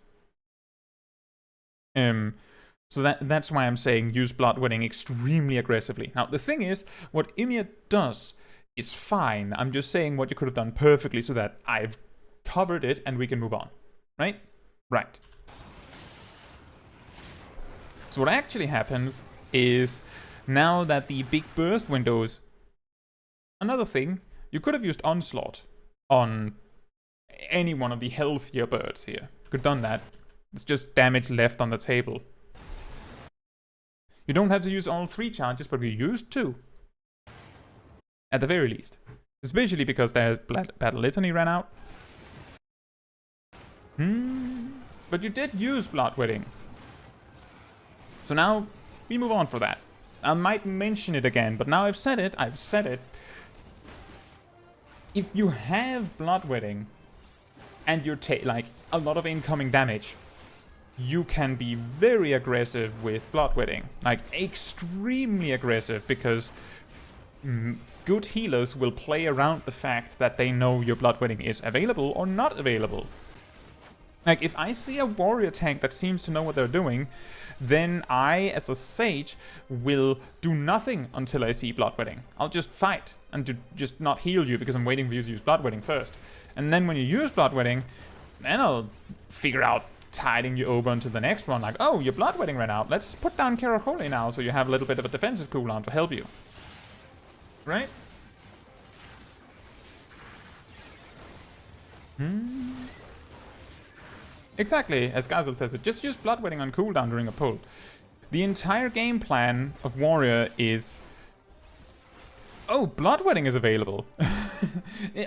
So that's why I'm saying use Bloodwetting extremely aggressively. Now, the thing is, what Ymir does is fine. I'm just saying what you could have done perfectly so that I've covered it and we can move on. Right? Right. So what actually happens is, now that the big burst windows... Another thing, you could have used Onslaught on any one of the healthier birds here. You could have done that. It's just damage left on the table. You don't have to use all 3 charges, but you used 2. At the very least. Especially because their Battle Litany ran out. But you did use Bloodwetting. So now, we move on for that. I might mention it again, but now I've said it. If you have Bloodwetting, and you take like a lot of incoming damage, you can be very aggressive with Bloodwetting. Like, extremely aggressive, because good healers will play around the fact that they know your Bloodwetting is available or not available. Like, if I see a warrior tank that seems to know what they're doing, then I, as a sage, will do nothing until I see Bloodwetting. I'll just fight and just not heal you because I'm waiting for you to use Bloodwetting first. And then when you use Bloodwetting, then I'll figure out tiding you over into the next one. Like, oh, your Bloodwetting ran out. Let's put down Karakole now so you have a little bit of a defensive cooldown to help you. Right? Exactly, as Gazel says it, just use Bloodwetting on cooldown during a pull. The entire game plan of Warrior is... Oh, Bloodwetting is available.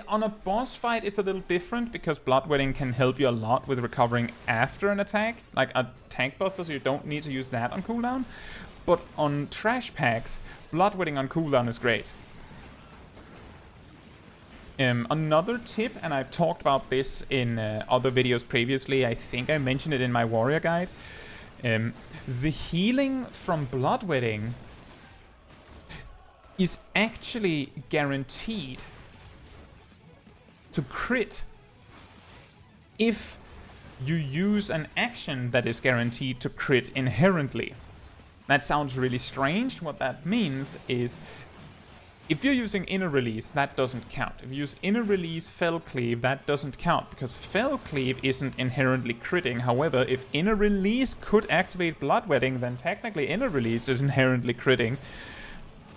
On a boss fight, it's a little different, because Bloodwetting can help you a lot with recovering after an attack. Like a tank buster, so you don't need to use that on cooldown. But on trash packs, Bloodwetting on cooldown is great. Another tip, and I've talked about this in other videos previously, I think I mentioned it in my warrior guide. The healing from Bloodwetting is actually guaranteed to crit if you use an action that is guaranteed to crit inherently. That sounds really strange. What that means is, if you're using Inner Release, that doesn't count. If you use Inner Release Fell Cleave, that doesn't count, because Fell Cleave isn't inherently critting. However, if Inner Release could activate Bloodwetting, then technically Inner Release is inherently critting.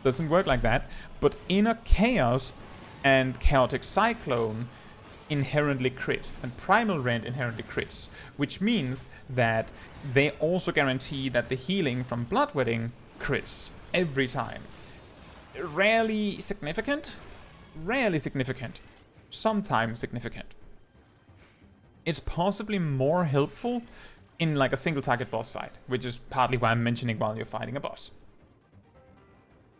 Doesn't work like that. But Inner Chaos and Chaotic Cyclone inherently crit, and Primal Rend inherently crits, which means that they also guarantee that the healing from Bloodwetting crits every time. Rarely significant, sometimes significant. It's possibly more helpful in like a single target boss fight, which is partly why I'm mentioning while you're fighting a boss.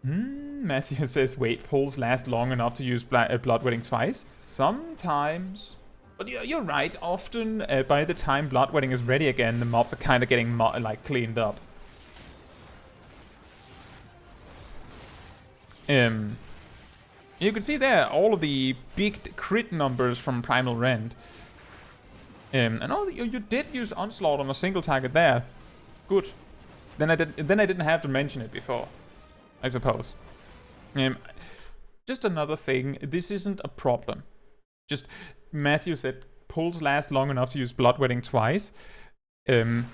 Matthew says, wait, pulls last long enough to use Bloodwetting twice? Sometimes. But you're right, often by the time Bloodwetting is ready again, the mobs are kind of getting like cleaned up. You can see there all of the big crit numbers from Primal Rend. And you did use Onslaught on a single target there. Good. Then I didn't have to mention it before, I suppose. Just another thing, this isn't a problem. Just Matthew said pulls last long enough to use Bloodwetting twice. You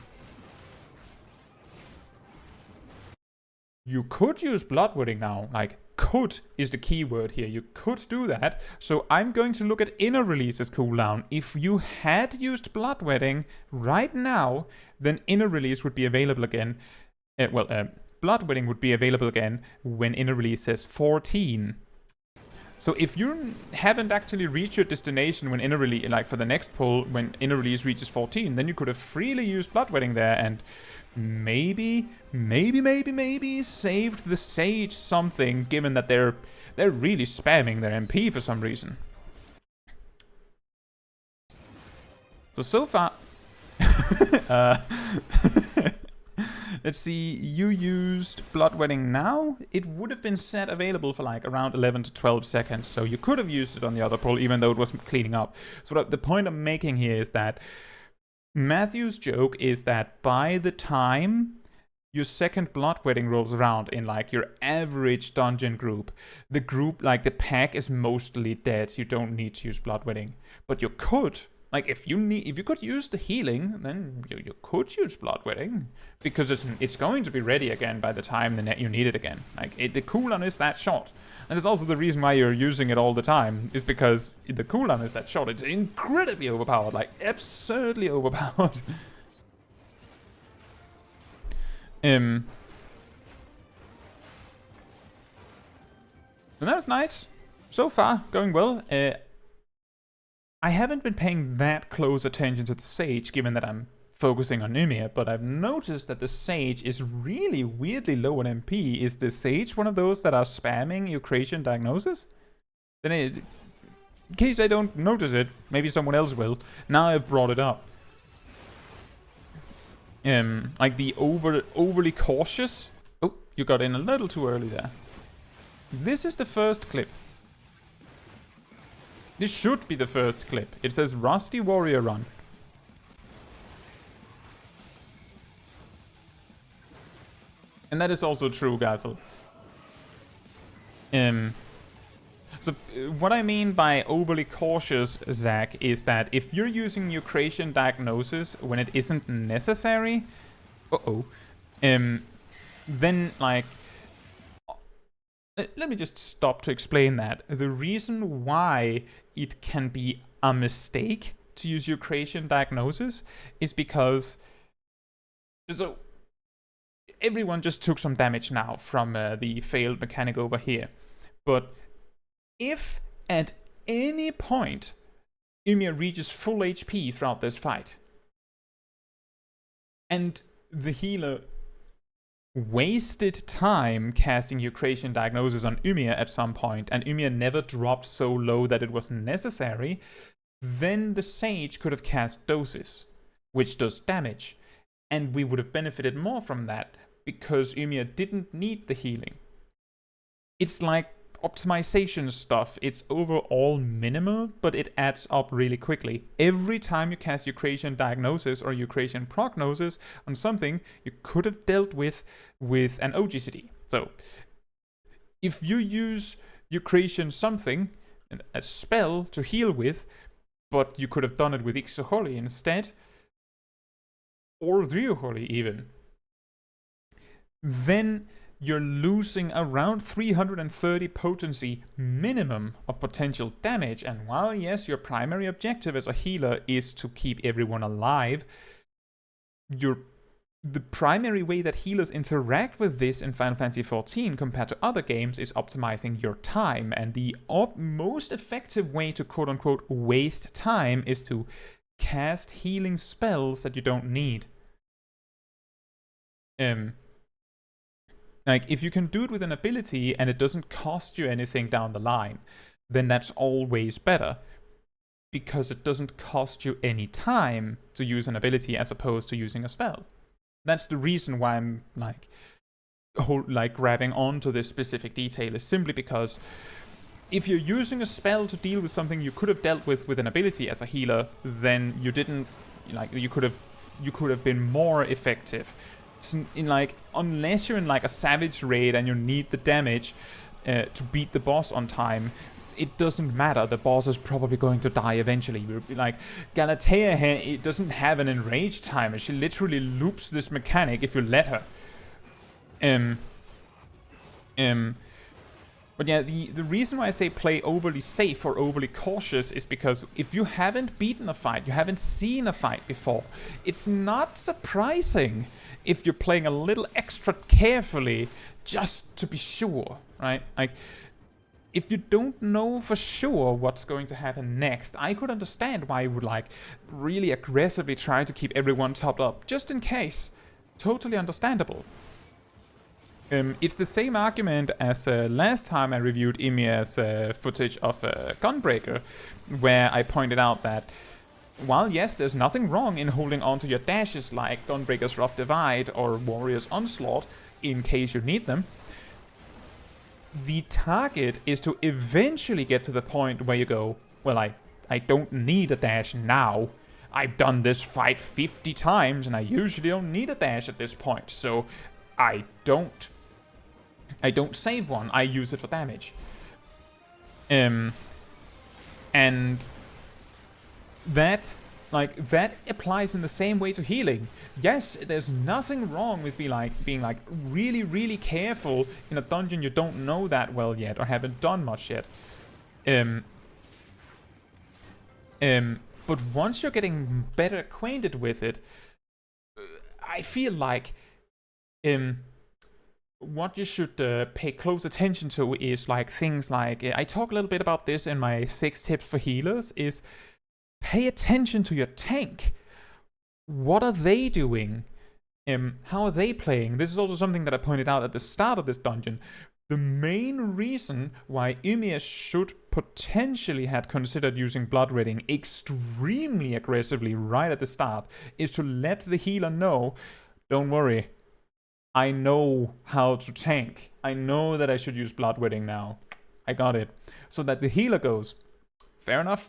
could use Bloodwetting now, like, could is the key word here. You could do that. So I'm going to look at Inner Release's cooldown. If you had used Bloodwetting right now, then Inner Release would be available again. Bloodwetting would be available again when Inner Release says 14. So if you haven't actually reached your destination when Inner Release, like for the next pull, when Inner Release reaches 14, then you could have freely used Bloodwetting there and maybe saved the Sage something, given that they're really spamming their MP for some reason. So far... Let's see, you used Bloodwetting now? It would have been set available for like around 11 to 12 seconds, so you could have used it on the other pull, even though it wasn't cleaning up. So the point I'm making here is that Matthew's joke is that by the time your second Bloodwetting rolls around in like your average dungeon group, the pack is mostly dead, so you don't need to use Bloodwetting. But you could Like, if you could use the healing, then you could use Bloodwetting, because it's going to be ready again by the time you need it again. Like, the cooldown is that short. And it's also the reason why you're using it all the time, is because the cooldown is that short. It's incredibly overpowered, like, absurdly overpowered. And that was nice. So far, going well. I haven't been paying that close attention to the Sage, given that I'm focusing on Ymir, but I've noticed that the Sage is really weirdly low on MP. Is the Sage one of those that are spamming Eucratian Diagnosis? Then in case I don't notice it, maybe someone else will. Now I've brought it up. Like the overly cautious. Oh, you got in a little too early there. This is the first clip. This should be the first clip. It says Rusty Warrior Run. And that is also true, Gazel. So what I mean by overly cautious, Zach, is that if you're using Eucratian Diagnosis when it isn't necessary, then like, let me just stop to explain that. The reason why it can be a mistake to use Eucratian Diagnosis is because, so everyone just took some damage now from the failed mechanic over here. But if at any point Ymir reaches full HP throughout this fight, and the healer wasted time casting Eucratian Diagnosis on Ymir at some point, and Ymir never dropped so low that it was necessary, then the Sage could have cast Dosis, which does damage, and we would have benefited more from that, because Ymir didn't need the healing. It's like optimization stuff. It's overall minimal, but it adds up really quickly. Every time you cast Eucratian Diagnosis or Eucratian Prognosis on something you could have dealt with an OGCD. So, if you use Eucratian something, a spell to heal with, but you could have done it with Ixocholi instead, or Driucholi even, then you're losing around 330 potency minimum of potential damage. And while, yes, your primary objective as a healer is to keep everyone alive, the primary way that healers interact with this in Final Fantasy XIV compared to other games is optimizing your time. And the most effective way to quote-unquote waste time is to cast healing spells that you don't need. Like, if you can do it with an ability and it doesn't cost you anything down the line, then that's always better, because it doesn't cost you any time to use an ability as opposed to using a spell. That's the reason why I'm like grabbing onto this specific detail, is simply because if you're using a spell to deal with something you could have dealt with an ability as a healer, then you didn't, like, you could have been more effective. In like, unless you're in like a savage raid and you need the damage to beat the boss on time, it doesn't matter. The boss is probably going to die eventually. Like, Galatea, it doesn't have an enrage timer. She literally loops this mechanic if you let her. But yeah, the reason why I say play overly safe or overly cautious is because if you haven't beaten a fight, you haven't seen a fight before, it's not surprising if you're playing a little extra carefully just to be sure, right? Like, if you don't know for sure what's going to happen next, I could understand why you would like really aggressively try to keep everyone topped up, just in case. Totally understandable. It's the same argument as last time I reviewed Ymir's footage of Gunbreaker, where I pointed out that while yes, there's nothing wrong in holding onto your dashes like Gunbreaker's Rough Divide or Warrior's Onslaught in case you need them, the target is to eventually get to the point where you go, well, I don't need a dash now. I've done this fight 50 times and I usually don't need a dash at this point, so I don't save one, I use it for damage. And that Like, that applies in the same way to healing. Yes, there's nothing wrong with being really, really careful in a dungeon you don't know that well yet or haven't done much yet. But once you're getting better acquainted with it, I feel like what you should pay close attention to is like things like, I talk a little bit about this in my 6 tips for healers, is pay attention to your tank. What are they doing? How are they playing? This is also something that I pointed out at the start of this dungeon. The main reason why Ymir should potentially had considered using Bloodredding extremely aggressively right at the start is to let the healer know, don't worry, I know how to tank. I know that I should use Bloodredding now. I got it. So that the healer goes, fair enough,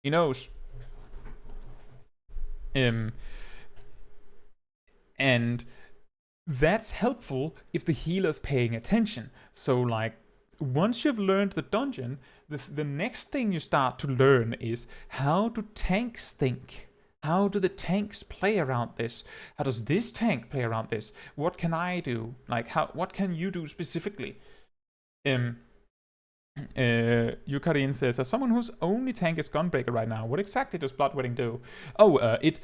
he knows. And that's helpful if the healer's paying attention. So like, once you've learned the dungeon, the next thing you start to learn is how do tanks think? How do the tanks play around this? How does this tank play around this? What can I do? Like, what can you do specifically? Yukarin says, as someone whose only tank is Gunbreaker right now, what exactly does Bloodwedding do? Oh, it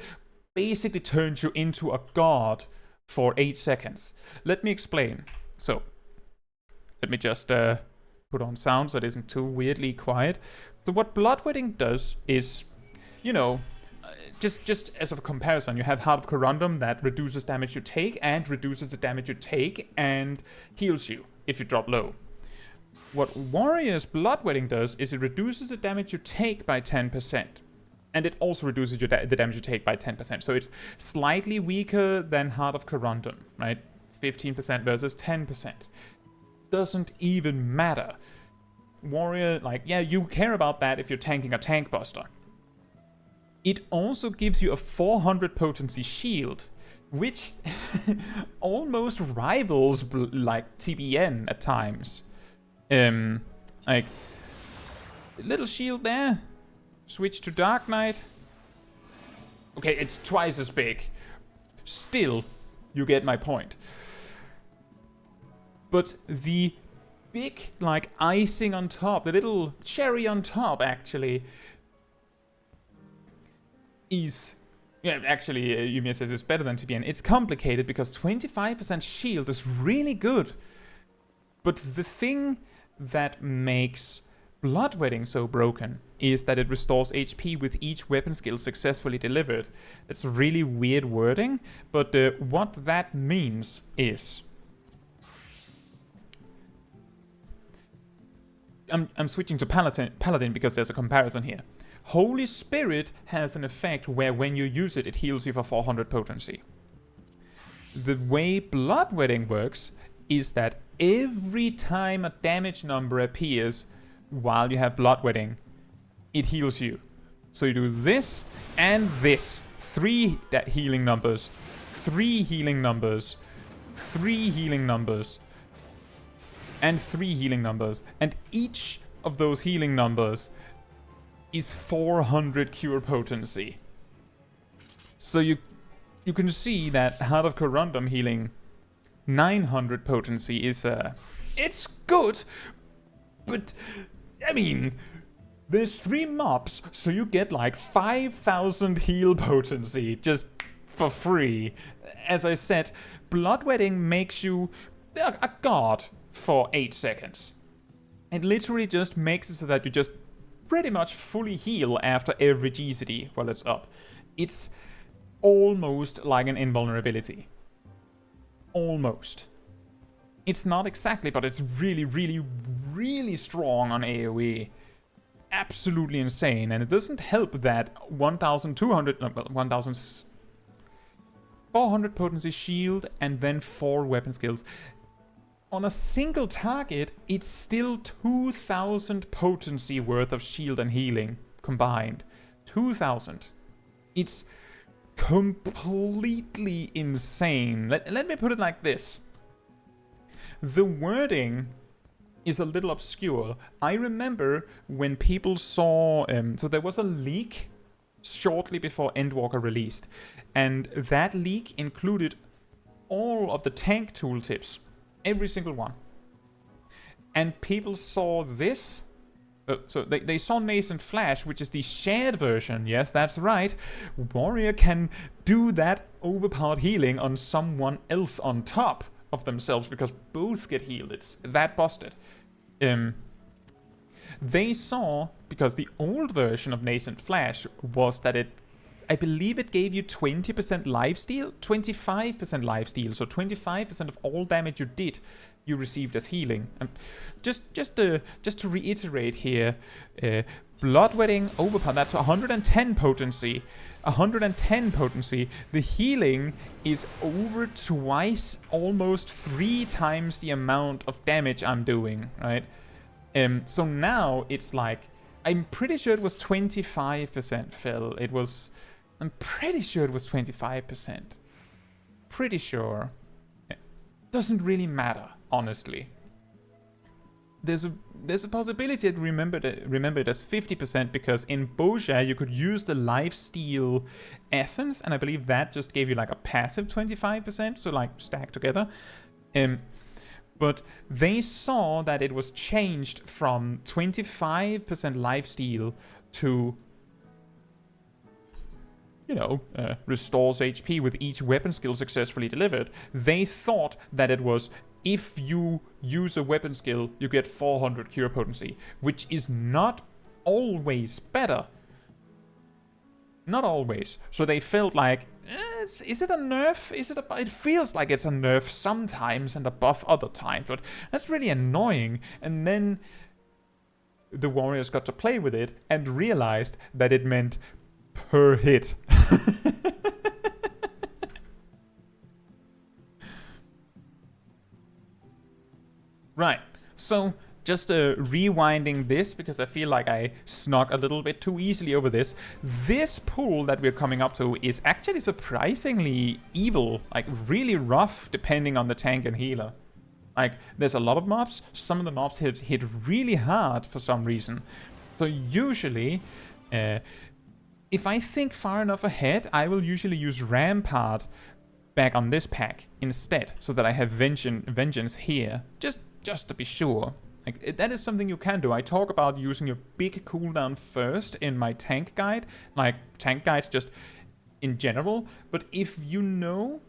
basically turns you into a god for 8 seconds. Let me explain. So, let me just put on sound so it isn't too weirdly quiet. So what Bloodwedding does is, you know, just as a comparison, you have Heart of Corundum that reduces damage you take and reduces the damage you take and heals you if you drop low. What Warrior's Bloodwedding does is it reduces the damage you take by 10%. And it also reduces the damage you take by 10%. So it's slightly weaker than Heart of Corundum, right? 15% versus 10%. Doesn't even matter. Warrior, like, yeah, you care about that if you're tanking a tank buster. It also gives you a 400 potency shield, which almost rivals like TBN at times. Like, little shield there. Switch to Dark Knight. Okay, it's twice as big. Still, you get my point. But the big, like, icing on top, the little cherry on top, actually, is... Yeah, actually, Yumi says it's better than TBN. It's complicated because 25% shield is really good. But the thing that makes Bloodwedding so broken is that it restores HP with each weapon skill successfully delivered. It's really weird wording, but what that means is... I'm switching to Paladin because there's a comparison here. Holy Spirit has an effect where when you use it, it heals you for 400 potency. The way Bloodwedding works is that every time a damage number appears while you have Bloodwedding, it heals you. So you do this and this. 3 healing numbers. 3 healing numbers. 3 healing numbers. And 3 healing numbers. And each of those healing numbers is 400 cure potency. So you can see that Heart of Corundum healing 900 potency is it's good, but I mean, there's 3 mobs, so you get like 5,000 heal potency just for free. As I said, Bloodwedding makes you a god for 8 seconds. It literally just makes it so that you just pretty much fully heal after every GCD while it's up. It's almost like an invulnerability. Almost. It's not exactly, but it's really, really, really strong on AoE. Absolutely insane. And it doesn't help that 1,400 potency shield and then 4 weapon skills. On a single target, it's still 2,000 potency worth of shield and healing combined. 2,000. It's completely insane. Let me put it like this. The wording is a little obscure. I remember when people saw... so there was a leak shortly before Endwalker released. And that leak included all of the tank tooltips. Every single one. And people saw this. So they saw Nascent Flash, which is the shared version. Yes, that's right. Warrior can do that overpowered healing on someone else on top of themselves because both get healed. It's that busted. They saw, because the old version of Nascent Flash was that I believe it gave you 20% lifesteal, 25% lifesteal, so 25% of all damage you did, you received as healing. Just to reiterate here, Bloodwetting Overpower, that's 110 potency. 110 potency. The healing is over twice, almost 3 times the amount of damage I'm doing, right? So now it's like, I'm pretty sure it was 25%, Phil. I'm pretty sure it was 25%. Pretty sure. It doesn't really matter, honestly. There's a possibility to remember it as 50% because in Boja you could use the lifesteal essence, and I believe that just gave you like a passive 25%, so like stacked together. But they saw that it was changed from 25% lifesteal to, restores HP with each weapon skill successfully delivered. They thought that it was, if you use a weapon skill, you get 400 cure potency, which is not always better. Not always. So they felt like, is it a nerf? It feels like it's a nerf sometimes and a buff other times, but that's really annoying. And then the Warriors got to play with it and realized that it meant per hit. Right, so just rewinding this, because I feel like I snuck a little bit too easily over this. This pool that we're coming up to is actually surprisingly evil, like really rough depending on the tank and healer. Like, there's a lot of mobs, some of the mobs hit really hard for some reason. So usually, if I think far enough ahead, I will usually use Rampart back on this pack instead, so that I have Vengeance here, just to be sure. Like, that is something you can do. I talk about using your big cooldown first in my tank guide, like tank guides just in general, but if you know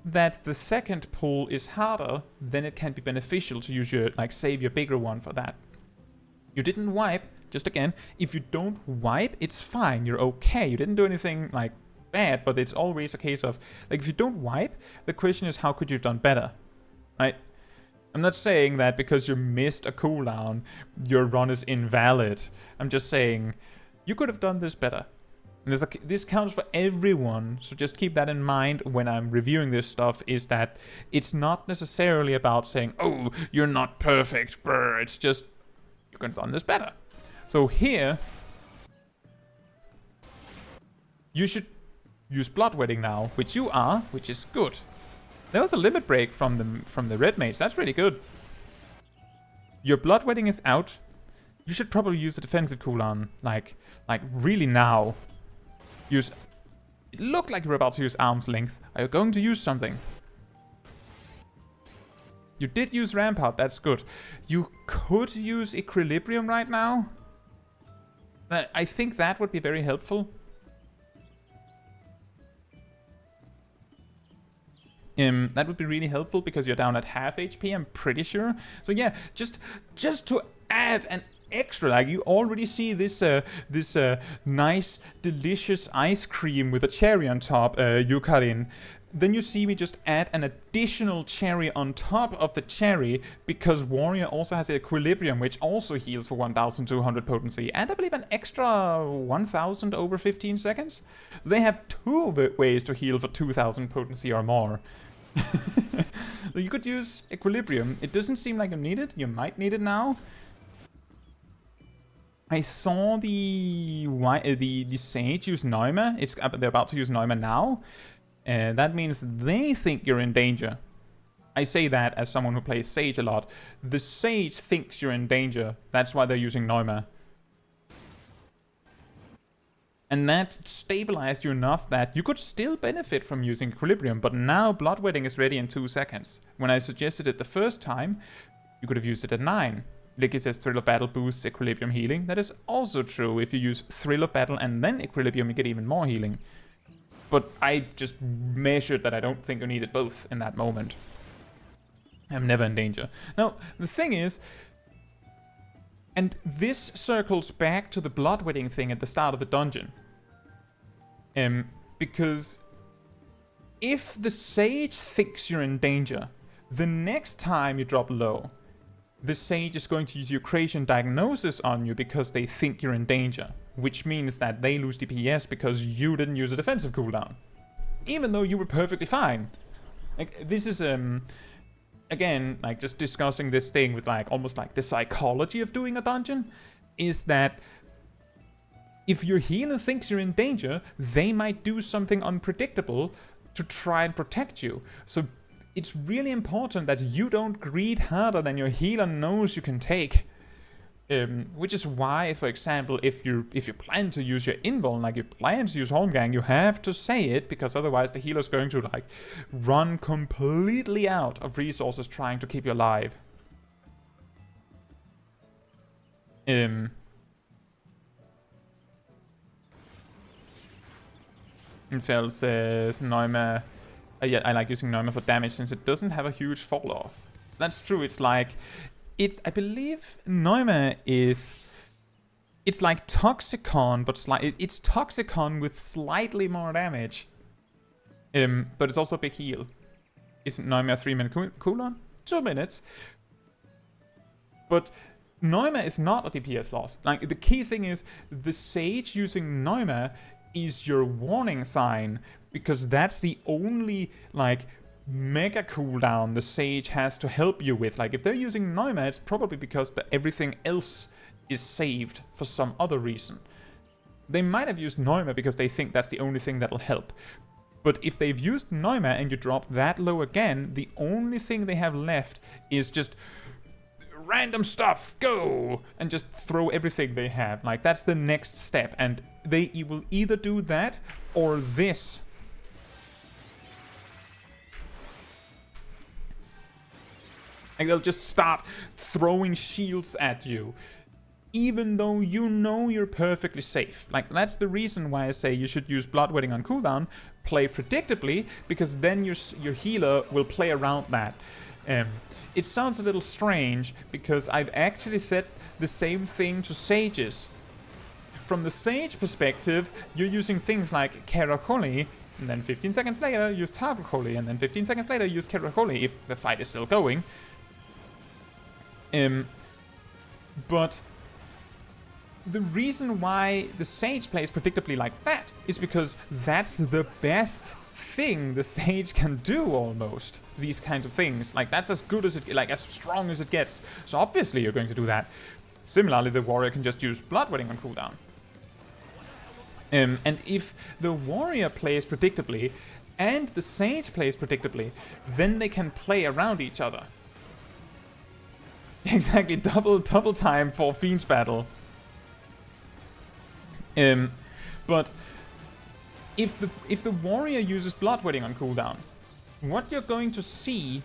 that the second pull is harder, then it can be beneficial to use your, save your bigger one for that. You didn't wipe, just again, if you don't wipe, it's fine, you're okay. You didn't do anything, bad, but it's always a case of, if you don't wipe, the question is how could you have done better, right? I'm not saying that because you missed a cooldown, your run is invalid. I'm just saying, you could have done this better. And this counts for everyone, so just keep that in mind when I'm reviewing this stuff, is that it's not necessarily about saying, oh, you're not perfect, brr. It's just, you could have done this better. So here, you should use Bloodwetting now, which you are, which is good. There was a limit break from the red mage. That's really good. Your Bloodwetting is out. You should probably use the defensive cooldown, like really now. It looked like you were about to use Arm's Length. Are you going to use something? You did use Rampart. That's good. You could use Equilibrium right now. I think that would be very helpful. That would be really helpful because you're down at half HP, I'm pretty sure. So yeah, just to add an extra, you already see this nice, delicious ice cream with a cherry on top, Yukarin. Then you see me just add an additional cherry on top of the cherry because Warrior also has Equilibrium, which also heals for 1200 potency, and I believe an extra 1000 over 15 seconds. They have 2 ways to heal for 2000 potency or more. You could use Equilibrium. It doesn't seem like you need it. You might need it now. I saw the Sage use Neuma. They're about to use Neuma now. That means they think you're in danger. I say that as someone who plays Sage a lot. The Sage thinks you're in danger. That's why they're using Neuma. And that stabilized you enough that you could still benefit from using Equilibrium, but now Bloodwetting is ready in 2 seconds. When I suggested it the first time, you could have used it at 9. Licky says Thrill of Battle boosts Equilibrium healing. That is also true. If you use Thrill of Battle and then Equilibrium, you get even more healing. But I just measured that I don't think you needed both in that moment. I'm never in danger. Now, the thing is, and this circles back to the Bloodwetting thing at the start of the dungeon. Because if the Sage thinks you're in danger, the next time you drop low, the Sage is going to use your Creation Diagnosis on you because they think you're in danger. Which means that they lose DPS because you didn't use a defensive cooldown. Even though you were perfectly fine. Like, this is, again, like, just discussing this thing with, like, almost like the psychology of doing a dungeon, is that if your healer thinks you're in danger, they might do something unpredictable to try and protect you. So it's really important that you don't greed harder than your healer knows you can take. Which is why, for example, if you plan to use your invuln, like you plan to use Holmgang, you have to say it, because otherwise the healer's going to like run completely out of resources trying to keep you alive. Infel says Neuma. Yeah, I like using Neuma for damage since it doesn't have a huge fall off. That's true. It's like I believe Neuma is. It's like Toxicon, but it's Toxicon with slightly more damage. But it's also a big heal. Isn't Neuma a 3-minute cooldown? 2 minutes. But Neuma is not a DPS loss. Like, the key thing is the Sage using Neuma is your warning sign, because that's the only like mega cooldown the Sage has to help you with. Like, if they're using Neuma, it's probably because everything else is saved for some other reason. They might have used Neuma because they think that's the only thing that'll help. But if they've used Neuma and you drop that low again, the only thing they have left is just random stuff, go! And just throw everything they have. Like, that's the next step. And they will either do that or this. Like, they'll just start throwing shields at you, even though you know you're perfectly safe. Like, that's the reason why I say you should use Bloodwetting on cooldown, play predictably, because then your healer will play around that. It sounds a little strange, because I've actually said the same thing to Sages. From the Sage perspective, you're using things like Karakoli, and then 15 seconds later use Targakoli, and then 15 seconds later use Karakoli, if the fight is still going. But the reason why the Sage plays predictably like that is because that's the best thing the Sage can do, almost. These kinds of things. Like, that's as good as it, like, as strong as it gets. So obviously you're going to do that. Similarly, the Warrior can just use Bloodwetting on cooldown. And if the Warrior plays predictably and the Sage plays predictably, then they can play around each other. Exactly, double time for Fiend's Battle. But if the Warrior uses Bloodwetting on cooldown, what you're going to see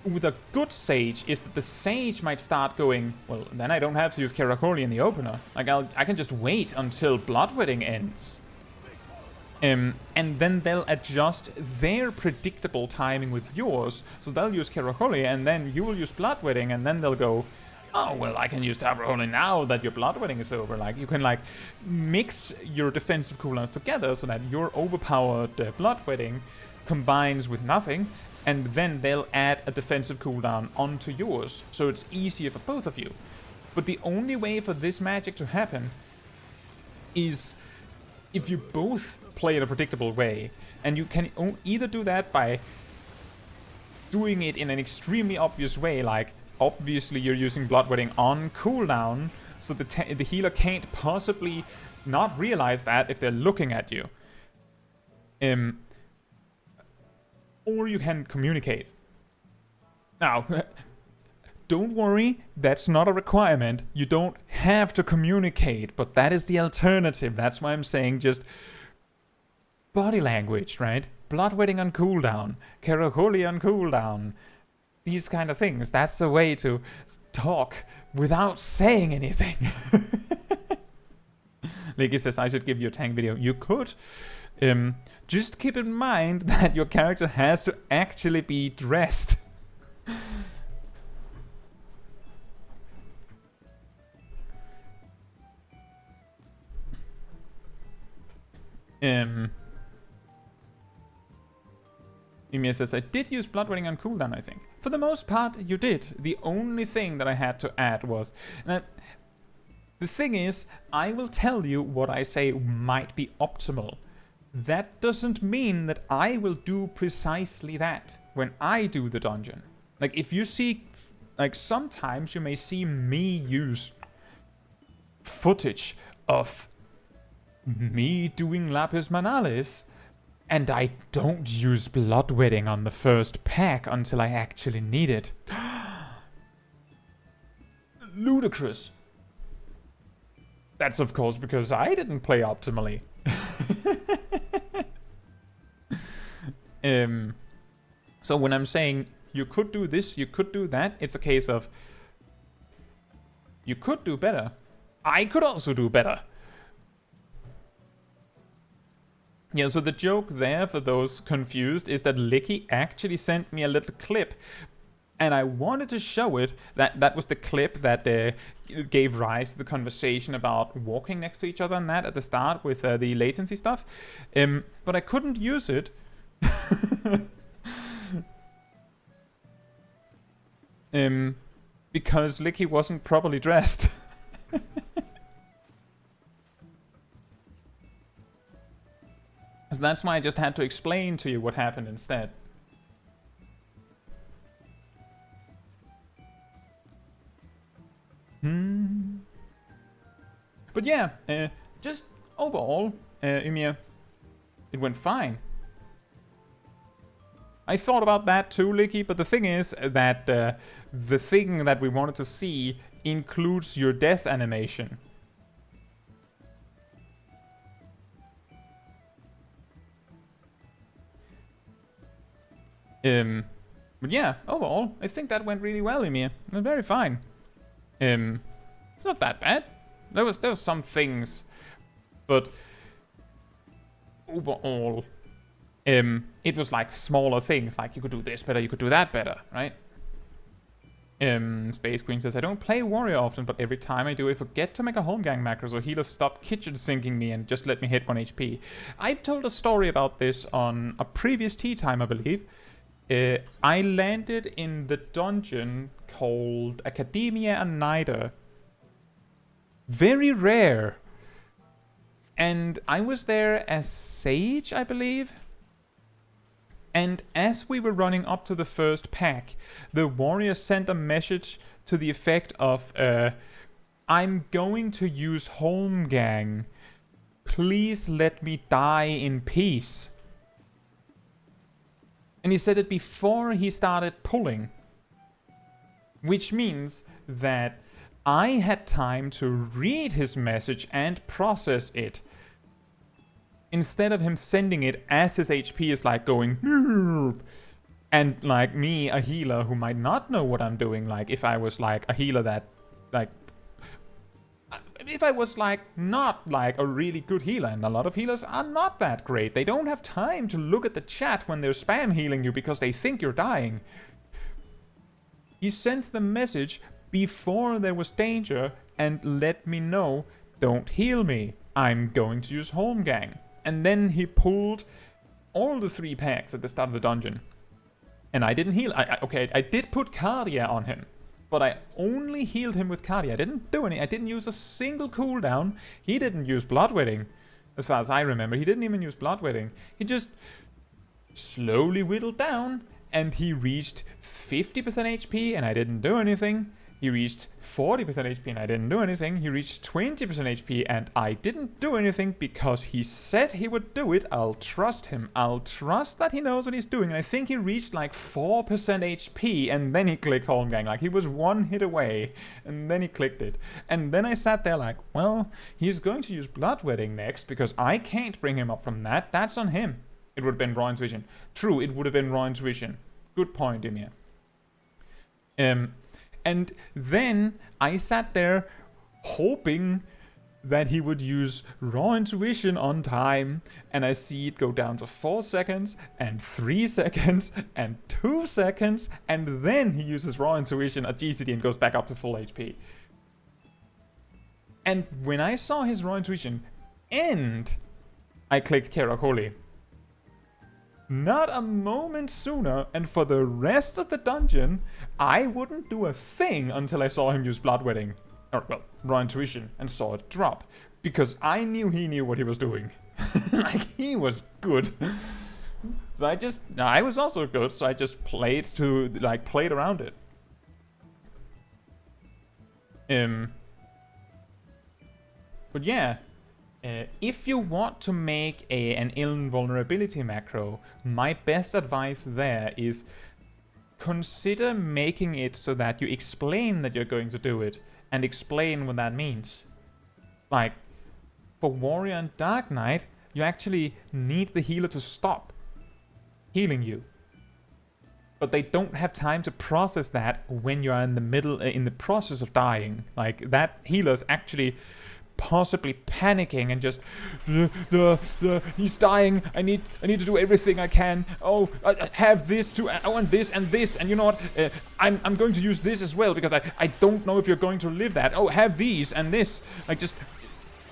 with a good Sage is that the Sage might start going, well, then I don't have to use Karakoli in the opener. Like, I can just wait until Bloodwetting ends. And then they'll adjust their predictable timing with yours. So they'll use Karakoli, and then you will use Bloodwetting, and then they'll go, oh, well, I can use Tabraholi now that your Bloodwetting is over. Like, you can, like, mix your defensive cooldowns together so that your overpowered Bloodwetting combines with nothing, and then they'll add a defensive cooldown onto yours, so it's easier for both of you. But the only way for this magic to happen is if you both play in a predictable way, and you can either do that by doing it in an extremely obvious way, like obviously you're using Bloodwetting on cooldown, so the healer can't possibly not realize that if they're looking at you. Or you can communicate. Now, don't worry, that's not a requirement. You don't have to communicate, but that is the alternative. That's why I'm saying just body language, right? Bloodwetting on cooldown, Keraholi on cooldown, these kind of things. That's the way to talk without saying anything. Licky says, I should give you a tank video. You could. Just keep in mind that your character has to actually be dressed. Emir says, I did use Bloodwetting on cooldown, I think. For the most part, you did. The only thing that I had to add was... the thing is, I will tell you what I say might be optimal. That doesn't mean that I will do precisely that when I do the dungeon. Like, if you see... Like, sometimes you may see me use footage of me doing Lapis Manalis, and I don't use Bloodwetting on the first pack until I actually need it. Ludicrous. That's of course because I didn't play optimally. So when I'm saying you could do this, you could do that, it's a case of you could do better. I could also do better. Yeah, so the joke there, for those confused, is that Licky actually sent me a little clip. And I wanted to show it, that was the clip that gave rise to the conversation about walking next to each other and that at the start with the latency stuff. But I couldn't use it. Because Licky wasn't properly dressed. So that's why I just had to explain to you what happened instead. But yeah, just overall, Ymir, it went fine. I thought about that too, Licky, but the thing is that the thing that we wanted to see includes your death animation. But yeah, overall, I think that went really well, Emir. It was very fine. It's not that bad. There was some things, but overall, it was like smaller things, like you could do this better, you could do that better, right? Space Queen says, I don't play Warrior often, but every time I do, I forget to make a home gang macro, so healers stop kitchen sinking me and just let me hit 1 HP. I've told a story about this on a previous tea time, I believe. I landed in the dungeon called Academia and Nida. Very rare. And I was there as Sage, I believe. And as we were running up to the first pack, the warrior sent a message to the effect of, I'm going to use home gang. Please let me die in peace. And he said it before he started pulling. Which means that I had time to read his message and process it. Instead of him sending it as his HP is like going... Noop, and like me, a healer who might not know what I'm doing, like if I was like a healer that... like if I was like not like a really good healer, and a lot of healers are not that great. They don't have time to look at the chat when they're spam healing you because they think you're dying. He sent the message before there was danger and let me know, don't heal me. I'm going to use home gang. And then he pulled all the 3 packs at the start of the dungeon. And I didn't heal. Okay, I did put Cardia on him. But I only healed him with Cardia. I didn't do any. I didn't use a single cooldown. He didn't use Bloodwetting. As far as I remember. He didn't even use Bloodwetting. He just slowly whittled down. And he reached 50% HP. And I didn't do anything. He reached 40% HP and I didn't do anything. He reached 20% HP and I didn't do anything because he said he would do it. I'll trust him. I'll trust that he knows what he's doing. And I think he reached like 4% HP and then he clicked Holmgang. Like he was one hit away and then he clicked it. And then I sat there like, well, he's going to use Bloodwedding next because I can't bring him up from that. That's on him. It would have been Raw Intuition. True, it would have been Raw Intuition. Good point, Emir. And then I sat there hoping that he would use Raw Intuition on time, and I see it go down to 4 seconds, and 3 seconds, and 2 seconds, and then he uses Raw Intuition at GCD and goes back up to full HP. And when I saw his Raw Intuition end, I clicked Kerakoli. Not a moment sooner, and for the rest of the dungeon, I wouldn't do a thing until I saw him use Bloodwedding. Or, well, Raw Intuition, and saw it drop. Because I knew he knew what he was doing. Like, he was good. So I was also good, so I just played around it. But yeah. If you want to make an invulnerability macro, my best advice there is consider making it so that you explain that you're going to do it and explain what that means. Like, for Warrior and Dark Knight, you actually need the healer to stop healing you. But they don't have time to process that when you're in the process of dying. Like, that healer's actually possibly panicking and just he's dying. I need to do everything I can. Oh, I have this too. I want this and this, and you know what? I'm going to use this as well because I don't know if you're going to live that. Oh, have these and this. Like, just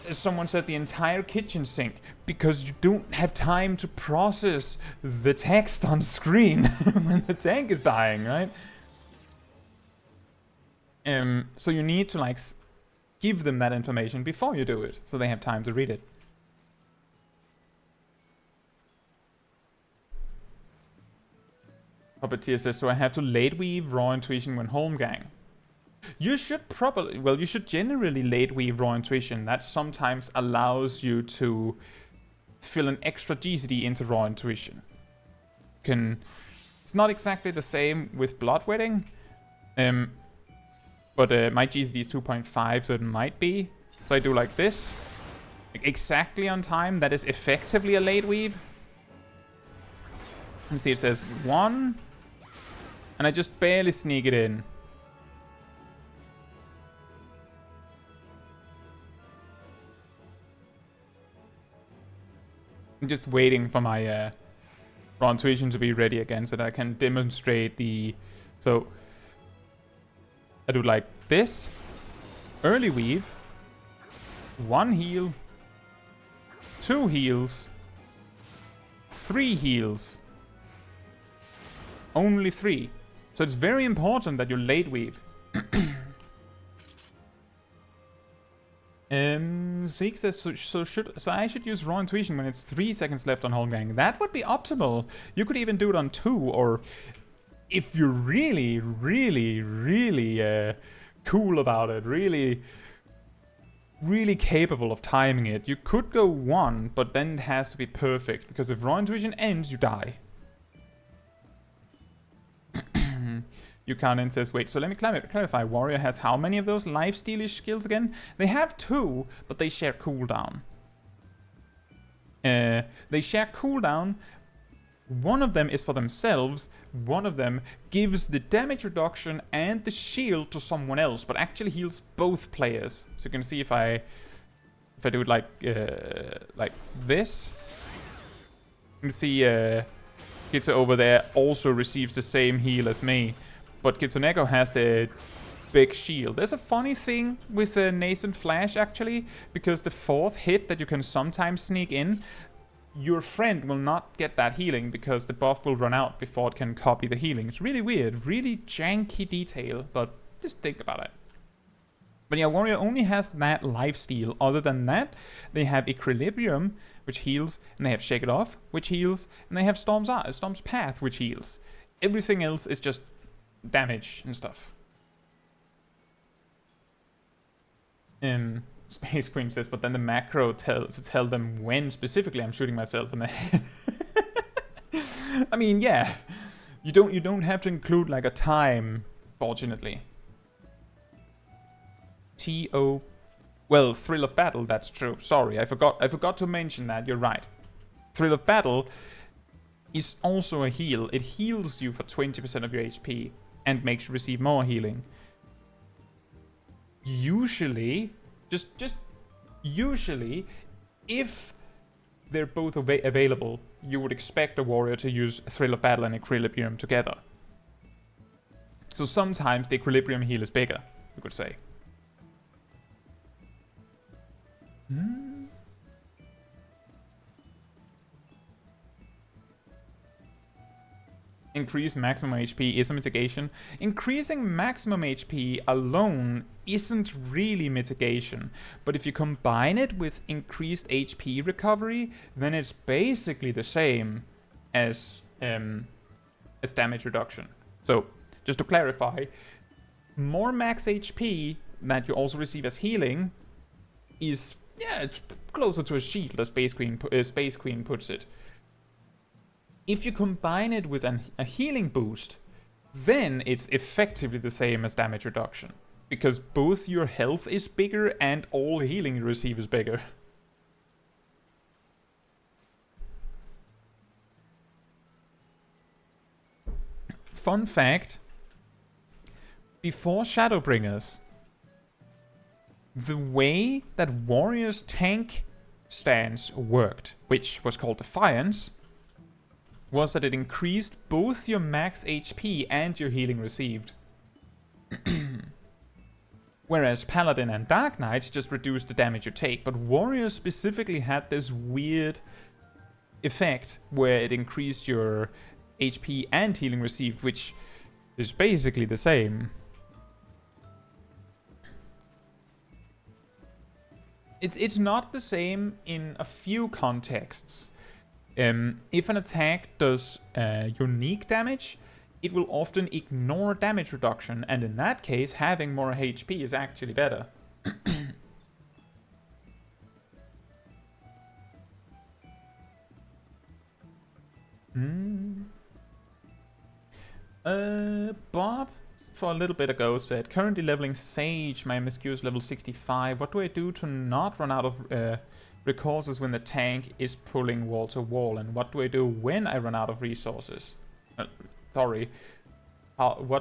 as someone said, the entire kitchen sink, because you don't have time to process the text on screen when the tank is dying, right? So you need to like give them that information before you do it, so they have time to read it. Puppeteer says, so I have to late weave Raw Intuition when Holmgang. You should generally late weave Raw Intuition. That sometimes allows you to fill an extra GCD into Raw Intuition. It's not exactly the same with Bloodwedding. But my GCD is 2.5, so it might be. So I do like this. Like exactly on time. That is effectively a late weave. Let me see, it says 1. And I just barely sneak it in. I'm just waiting for my Raw Intuition to be ready again so that I can demonstrate the... So... I do like this, early weave, 1 heal, 2 heals, 3 heals, only 3. So it's very important that you late weave. Zeke says, so I should use Raw Intuition when it's 3 seconds left on Holmgang. That would be optimal. You could even do it on 2, or... if you're really, really, really cool about it, really, really capable of timing it, you could go 1, but then it has to be perfect, because if Raw Intuition ends, you die. Yukanin says, wait, so let me clarify. Warrior has how many of those lifestealish skills again? They have 2, but they share cooldown. They share cooldown. One of them is for themselves, one of them gives the damage reduction and the shield to someone else, but actually heals both players. So you can see if I do it like this, you can see Kitsu over there also receives the same heal as me, but Kitsuneko has the big shield. There's a funny thing with Nascent Flash actually, because the 4th hit that you can sometimes sneak in, your friend will not get that healing because the buff will run out before it can copy the healing. It's really weird, really janky detail, but just think about it. But yeah, Warrior only has that lifesteal. Other than that, they have Equilibrium, which heals, and they have Shake It Off, which heals, and they have Storm's Path, which heals. Everything else is just damage and stuff. Space Queen says, but then the macro to tell them when specifically I'm shooting myself in the head. I mean, yeah, you don't have to include like a time, fortunately. T-O, well, Thrill of Battle, that's true. Sorry, I forgot to mention that. You're right. Thrill of Battle is also a heal. It heals you for 20% of your HP and makes you receive more healing. Usually, just usually, if they're both available, you would expect a warrior to use Thrill of Battle and Equilibrium together. So sometimes the Equilibrium heal is bigger, you could say. Increase maximum HP is a mitigation. Increasing maximum HP alone isn't really mitigation, but if you combine it with increased HP recovery, then it's basically the same as damage reduction. So, just to clarify, more max HP that you also receive as healing is, yeah, it's closer to a shield, as Space Queen puts it. If you combine it with a healing boost, then it's effectively the same as damage reduction. Because both your health is bigger and all healing you receive is bigger. Fun fact, before Shadowbringers, the way that Warrior's tank stance worked, which was called Defiance, was that it increased both your max HP and your healing received. Whereas Paladin and Dark Knights just reduced the damage you take, but Warrior specifically had this weird effect where it increased your HP and healing received, which is basically the same. It's not the same in a few contexts. If an attack does unique damage, it will often ignore damage reduction, and in that case, having more HP is actually better. Bob, for a little bit ago, said, currently leveling Sage, my MSQ is level 65. What do I do to not run out of resources when the tank is pulling wall to wall, and what do I do when I run out of resources? What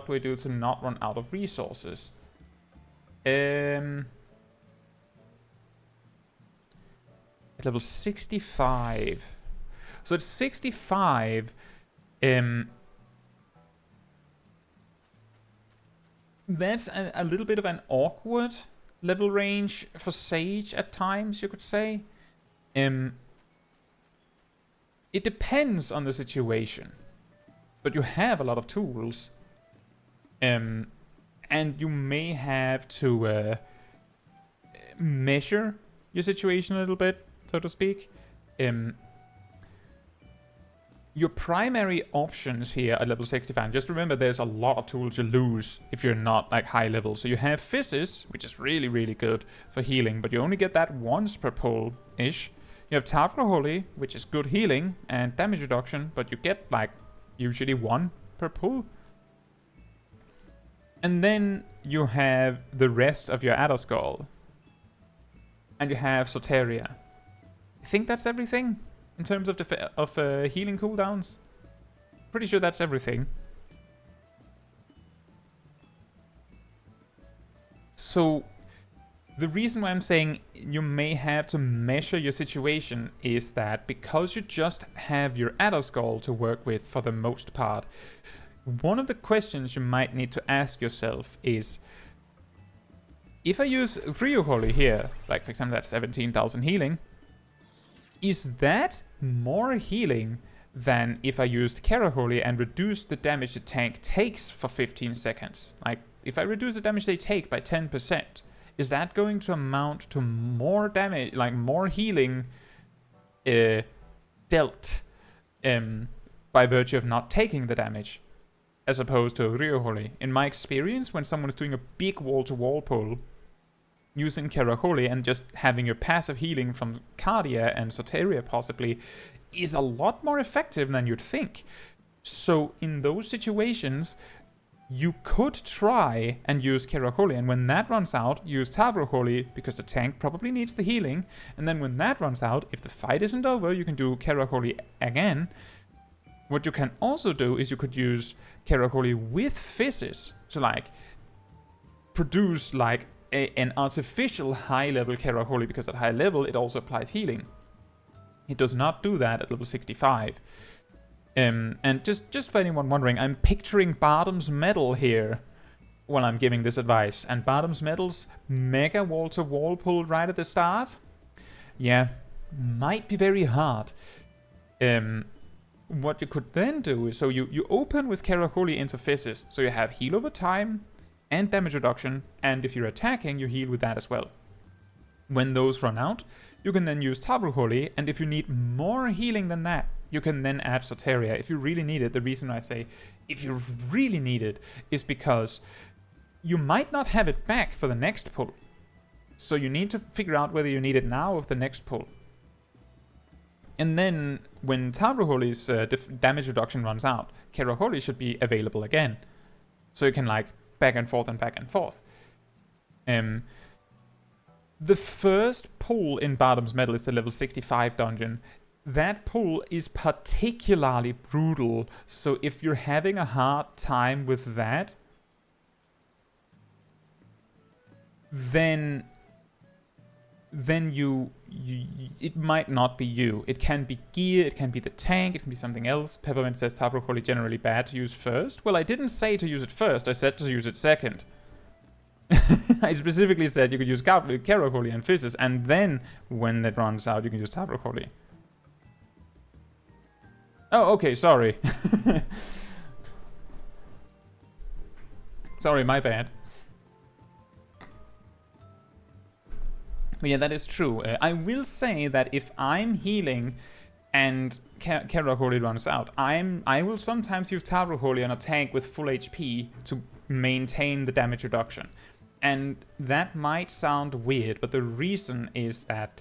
do I do to not run out of resources? At level 65. So at 65, that's a little bit of an awkward level range for Sage at times, you could say. It depends on the situation, but you have a lot of tools, and you may have to measure your situation a little bit, so to speak. Your primary options here at level 65, just remember there's a lot of tools you lose if you're not like high level. So you have Physis, which is really, really good for healing, but you only get that once per pull-ish. You have Tavro Holy, which is good healing and damage reduction, but you get like usually one per pull. And then you have the rest of your Adder Skull. And you have Soteria. I think that's everything in terms of healing cooldowns. Pretty sure that's everything. So the reason why I'm saying you may have to measure your situation is that because you just have your Adder Skull to work with for the most part, one of the questions you might need to ask yourself is, if I use Ryu Holy here, like for example that's 17,000 healing, is that more healing than if I used Kara Holy and reduced the damage the tank takes for 15 seconds? Like, if I reduce the damage they take by 10%, is that going to amount to more damage, like more healing dealt by virtue of not taking the damage, as opposed to Ryu Holy? In my experience, when someone is doing a big wall-to-wall pull, using Keraholi and just having your passive healing from Cardia and Soteria possibly is a lot more effective than you'd think. So in those situations, you could try and use Keraholi, and when that runs out, use Tavraholi, because the tank probably needs the healing, and then when that runs out, if the fight isn't over, you can do Keraholi again. What you can also do is you could use Keraholi with Fizzes to, like, produce, like, an artificial high-level Keraholi, because at high level, it also applies healing. It does not do that at level 65. And just for anyone wondering, I'm picturing Bottom's Medal here when I'm giving this advice. And Bottom's Medal's mega wall-to-wall pull right at the start, yeah, might be very hard. What you could then do is, so you open with Keraholi into Fizzes, so you have heal over time and damage reduction, and if you're attacking, you heal with that as well. When those run out, you can then use Tavraholi, and if you need more healing than that, you can then add Soteria if you really need it. The reason I say if you really need it is because you might not have it back for the next pull. So you need to figure out whether you need it now or the next pull. And then when Tavraholi's damage reduction runs out, Keraholi should be available again. So you can, like, back and forth and back and forth. The first pull in Bottom's Medal is the level 65 dungeon. That pull is particularly brutal, so if you're having a hard time with that, then you it might not be you. It can be gear, it can be the tank, it can be something else. Peppermint says Tavraholi generally bad to use first. Well, I didn't say to use it first, I said to use it second. I specifically said you could use Keraholi and Fizzes, and then when it runs out, you can use Tavraholi. Oh, okay, sorry. Sorry, my bad. But yeah, that is true. I will say that if I'm healing and Keraholi runs out, I will sometimes use Tavraholi on a tank with full HP to maintain the damage reduction. And that might sound weird, but the reason is that,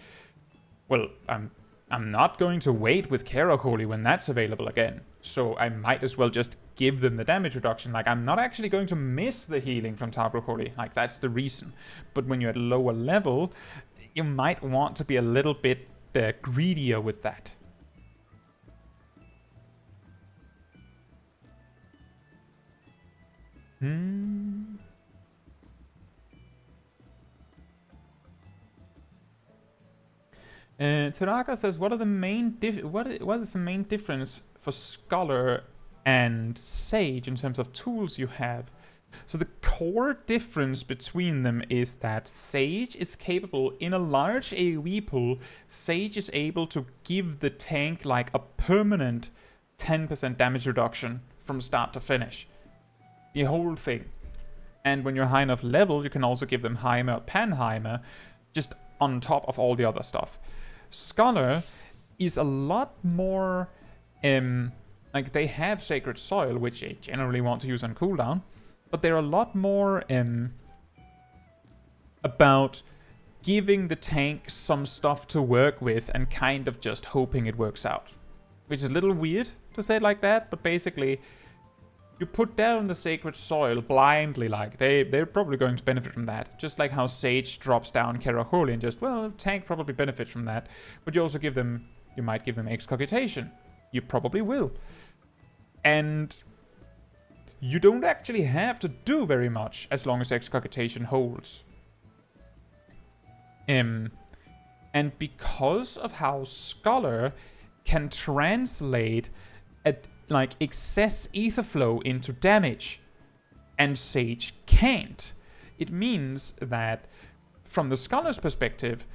well, I'm not going to wait with Keraholi when that's available again. So I might as well just give them the damage reduction. Like, I'm not actually going to miss the healing from Tavraholi. Like, that's the reason. But when you're at lower level, you might want to be a little bit greedier with that. Taraka says, what is the main difference for Scholar and Sage in terms of tools you have? So the core difference between them is that Sage is capable, in a large AoE pool, Sage is able to give the tank like a permanent 10% damage reduction from start to finish. The whole thing. And when you're high enough level, you can also give them Heimer or Panheimer, just on top of all the other stuff. Scholar is a lot more, like, they have Sacred Soil, which they generally want to use on cooldown, but they're a lot more about giving the tank some stuff to work with and kind of just hoping it works out. Which is a little weird to say it like that, but basically, you put down the Sacred Soil blindly, like, they're probably going to benefit from that. Just like how Sage drops down Keraholi and just, well, tank probably benefits from that. But you also give them, you might give them Excogitation. You probably will. And you don't actually have to do very much as long as Excogitation holds. And because of how Scholar can translate like excess ether flow into damage, and Sage can't, it means that from the Scholar's perspective,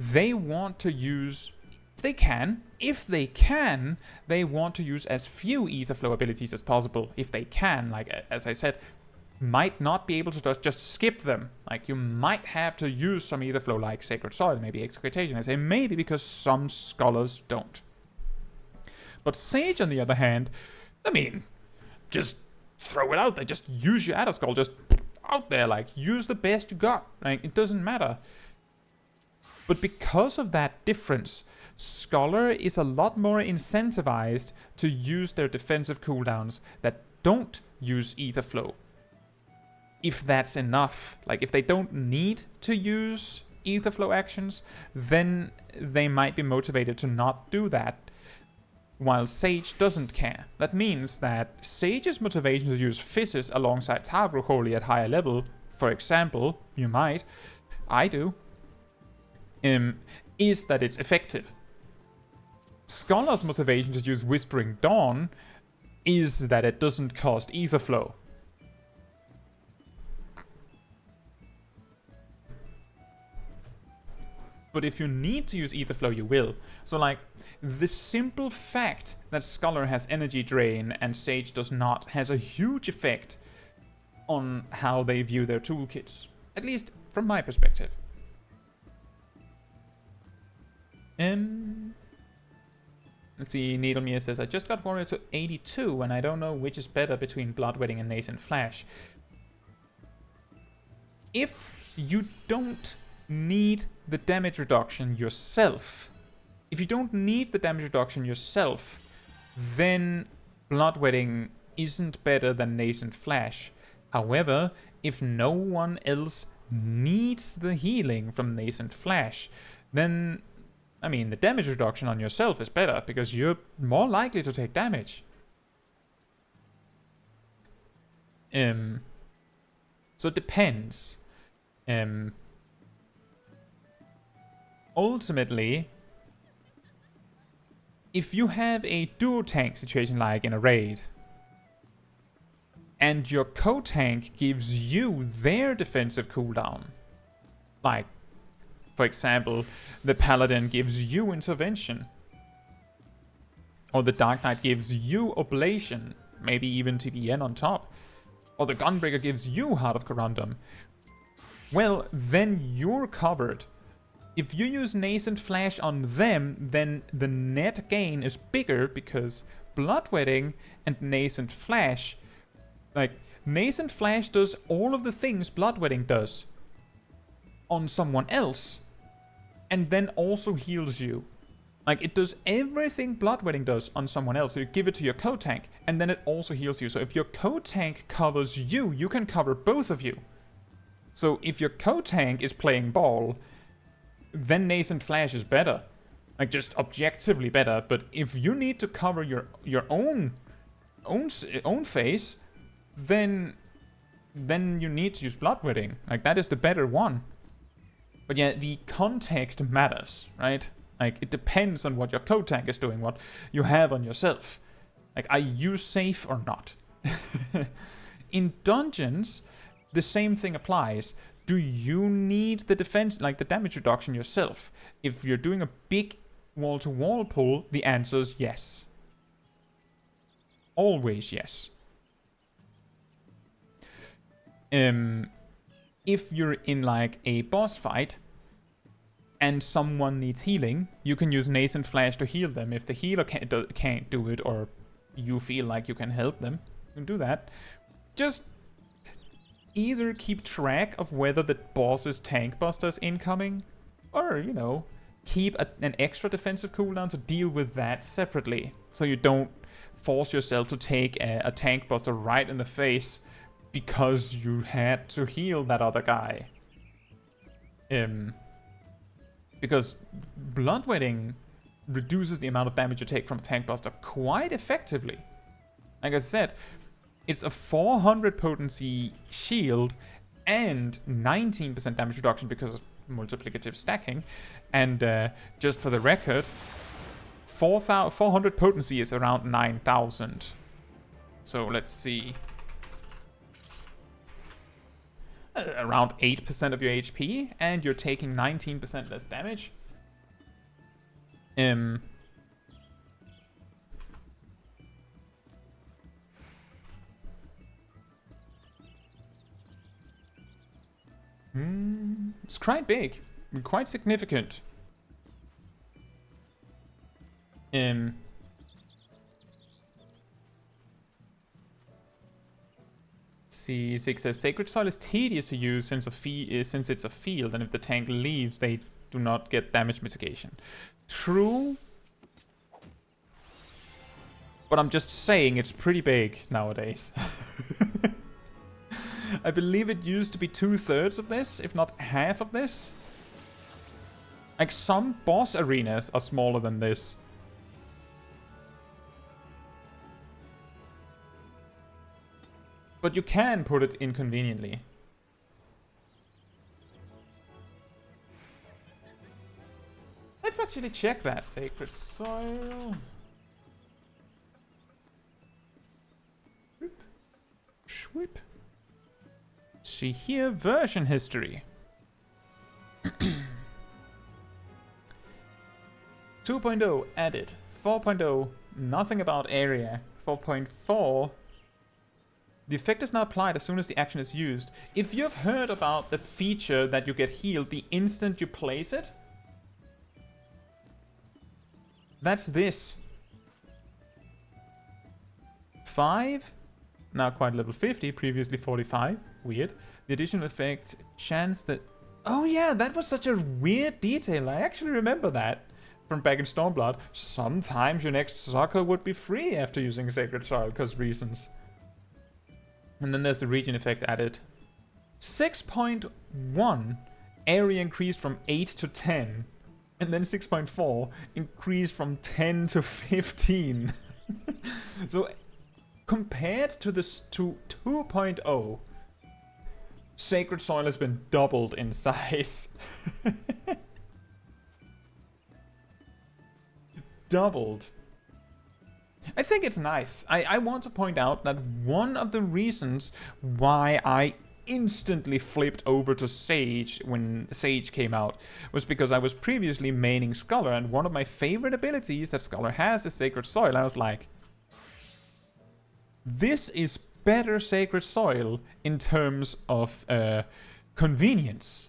they want to use, if they can, they want to use as few ether flow abilities as possible. If they can, like, as I said, might not be able to just skip them. Like, you might have to use some ether flow like Sacred Soil, maybe Excogitation. I say maybe because some Scholars don't. But Sage, on the other hand, I mean, just throw it out there. Just use your Adder Skull. Just out there. Like, use the best you got. Like, it doesn't matter. But because of that difference, Scholar is a lot more incentivized to use their defensive cooldowns that don't use Ether Flow. If that's enough, like if they don't need to use Ether Flow actions, then they might be motivated to not do that, while Sage doesn't care. That means that Sage's motivation to use Fizzes alongside Tarvruk Holy at higher level, for example, you might, I do, is that it's effective. Scholar's motivation to use Whispering Dawn is that it doesn't cost Ether Flow. But if you need to use Ether Flow, you will. So, like, the simple fact that Scholar has energy drain and Sage does not has a huge effect on how they view their toolkits. At least from my perspective. Let's see, Needlemere says, I just got Warrior to 82 and I don't know which is better between Bloodwedding and Nascent Flash. If you don't need the damage reduction yourself, then Bloodwedding isn't better than Nascent Flash. However, if no one else needs the healing from Nascent Flash, then, I mean, the damage reduction on yourself is better because you're more likely to take damage. So it depends. Ultimately, if you have a duo tank situation like in a raid, and your co-tank gives you their defensive cooldown, like, for example, the Paladin gives you Intervention, or the Dark Knight gives you Oblation, maybe even TPN on top, or the Gunbreaker gives you Heart of Corundum, well, then you're covered. If you use Nascent Flash on them, then the net gain is bigger because Bloodwedding and Nascent Flash, like, Nascent Flash does all of the things Bloodwedding does on someone else, and then also heals you. Like, it does everything Bloodwedding does on someone else. So you give it to your co-tank, and then it also heals you. So if your co-tank covers you, you can cover both of you. So if your co-tank is playing ball, then Nascent Flash is better. Like, just objectively better. But if you need to cover your own face, then you need to use Bloodwedding. Like, that is the better one. But yeah, the context matters, right? Like, it depends on what your co-tank is doing, what you have on yourself. Like, are you safe or not? In dungeons, the same thing applies. Do you need the defense, like the damage reduction yourself? If you're doing a big wall-to-wall pull, the answer is yes. Always yes. If you're in like a boss fight and someone needs healing, you can use Nascent Flash to heal them. If the healer can't do it, or you feel like you can help them, you can do that. Just either keep track of whether the boss's tank buster is incoming, or, you know, keep an extra defensive cooldown to deal with that separately, so you don't force yourself to take a tank buster right in the face because you had to heal that other guy. Because Bloodwedding reduces the amount of damage you take from a tank buster quite effectively. Like I said, it's a 400 potency shield and 19% damage reduction because of multiplicative stacking. And just for the record, 400 potency is around 9,000. So let's see. Around 8% of your HP, and you're taking 19% less damage. It's quite big, quite significant. Let's see, Sig says, Sacred Soil is tedious to use since it's a field, and if the tank leaves, they do not get damage mitigation. True. But I'm just saying it's pretty big nowadays. I believe it used to be 2/3 of this, if not half of this. Like, some boss arenas are smaller than this. But you can put it inconveniently. Let's actually check that. Sacred Soil. Swoop. See here, version history. 2.0 added. 4.0 nothing about area. 4.4 the effect is now applied as soon as the action is used. If you've heard about the feature that you get healed the instant you place it, that's this. 5, now quite level 50, previously 45. Weird. The additional effect, chance that... Oh yeah, that was such a weird detail. I actually remember that from back in Stormblood. Sometimes your next sucker would be free after using Sacred Soil, because reasons. And then there's the region effect added. 6.1, area increased from 8 to 10. And then 6.4, increased from 10 to 15. So, compared to this to 2.0, Sacred Soil has been doubled in size. Doubled. I think it's nice. I want to point out that one of the reasons why I instantly flipped over to Sage when Sage came out was because I was previously maining Scholar, and one of my favorite abilities that Scholar has is Sacred Soil. I was like, this is better Sacred Soil in terms of convenience.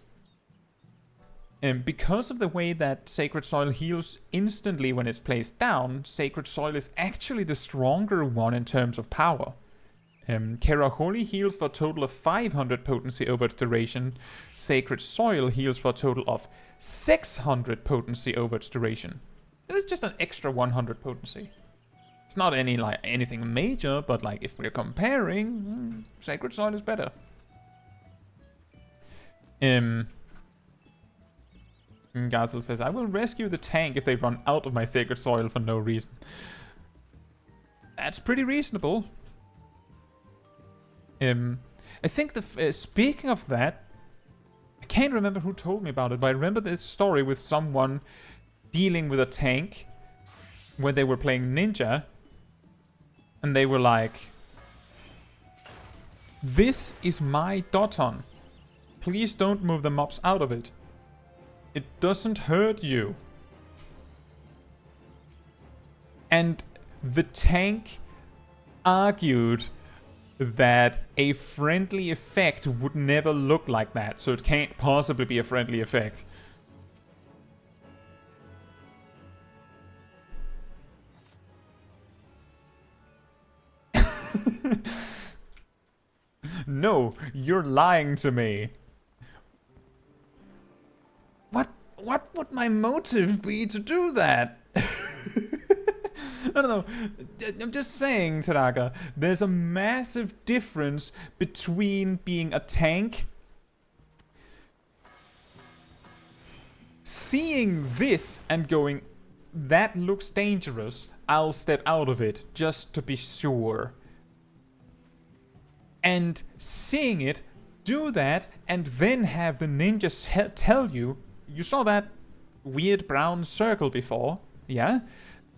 And because of the way that Sacred Soil heals instantly when it's placed down, Sacred Soil is actually the stronger one in terms of power. Keraholi heals for a total of 500 potency over its duration. Sacred Soil heals for a total of 600 potency over its duration. It's just an extra 100 potency. It's not anything major, but like if we're comparing, Sacred Soil is better. Gazel says, I will rescue the tank if they run out of my Sacred Soil for no reason. That's pretty reasonable. I think speaking of that, I can't remember who told me about it, but I remember this story with someone dealing with a tank where they were playing ninja, and they were like, this is my Doton. Please don't move the mobs out of it. It doesn't hurt you. And the tank argued that a friendly effect would never look like that, so it can't possibly be a friendly effect. No, you're lying to me. What would my motive be to do that? I don't know. I'm just saying, Taraka, there's a massive difference between being a tank, seeing this and going, that looks dangerous, I'll step out of it just to be sure. And seeing it, do that, and then have the ninja tell you, you saw that weird brown circle before, yeah?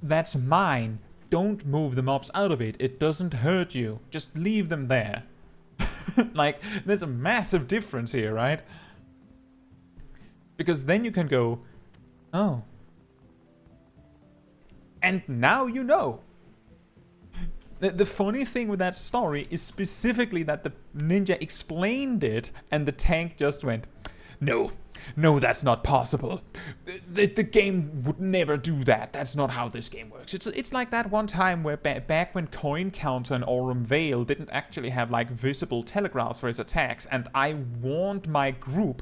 That's mine. Don't move the mobs out of it. It doesn't hurt you. Just leave them there. Like, there's a massive difference here, right? Because then you can go, oh. And now you know. The funny thing with that story is specifically that the ninja explained it and the tank just went, No, no, that's not possible. The game would never do that. That's not how this game works. It's like that one time where back when Coin Counter and Aurum Vale didn't actually have like visible telegraphs for his attacks, and I warned my group,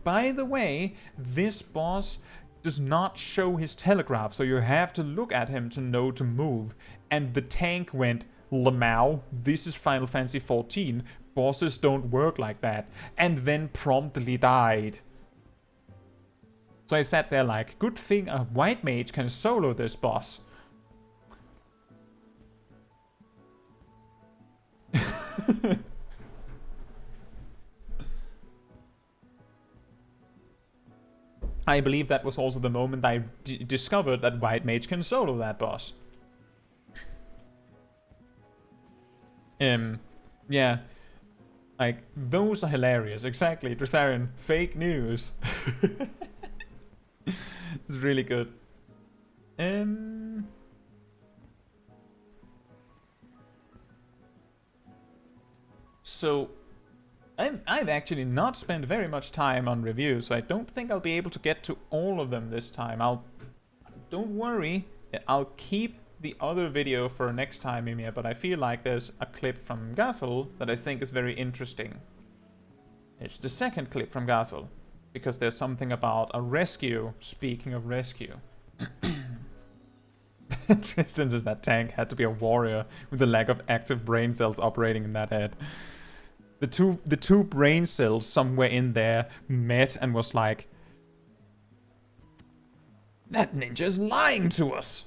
by the way, this boss does not show his telegraph, so you have to look at him to know to move. And the tank went, Lamau, this is Final Fantasy XIV. Bosses don't work like that. And then promptly died. So I sat there like, good thing a white mage can solo this boss. I believe that was also the moment I discovered that white mage can solo that boss. Yeah. Like, those are hilarious. Exactly, Dretharian. Fake news. It's really good. So, I've actually not spent very much time on reviews, so I don't think I'll be able to get to all of them this time. Don't worry, I'll keep the other video for next time, Mimir, but I feel like there's a clip from Gazel that I think is very interesting. It's the second clip from Gazel, because there's something about a rescue, speaking of rescue. Tristan says that tank had to be a warrior with a lack of active brain cells operating in that head. The two brain cells somewhere in there met and was like, that ninja's lying to us.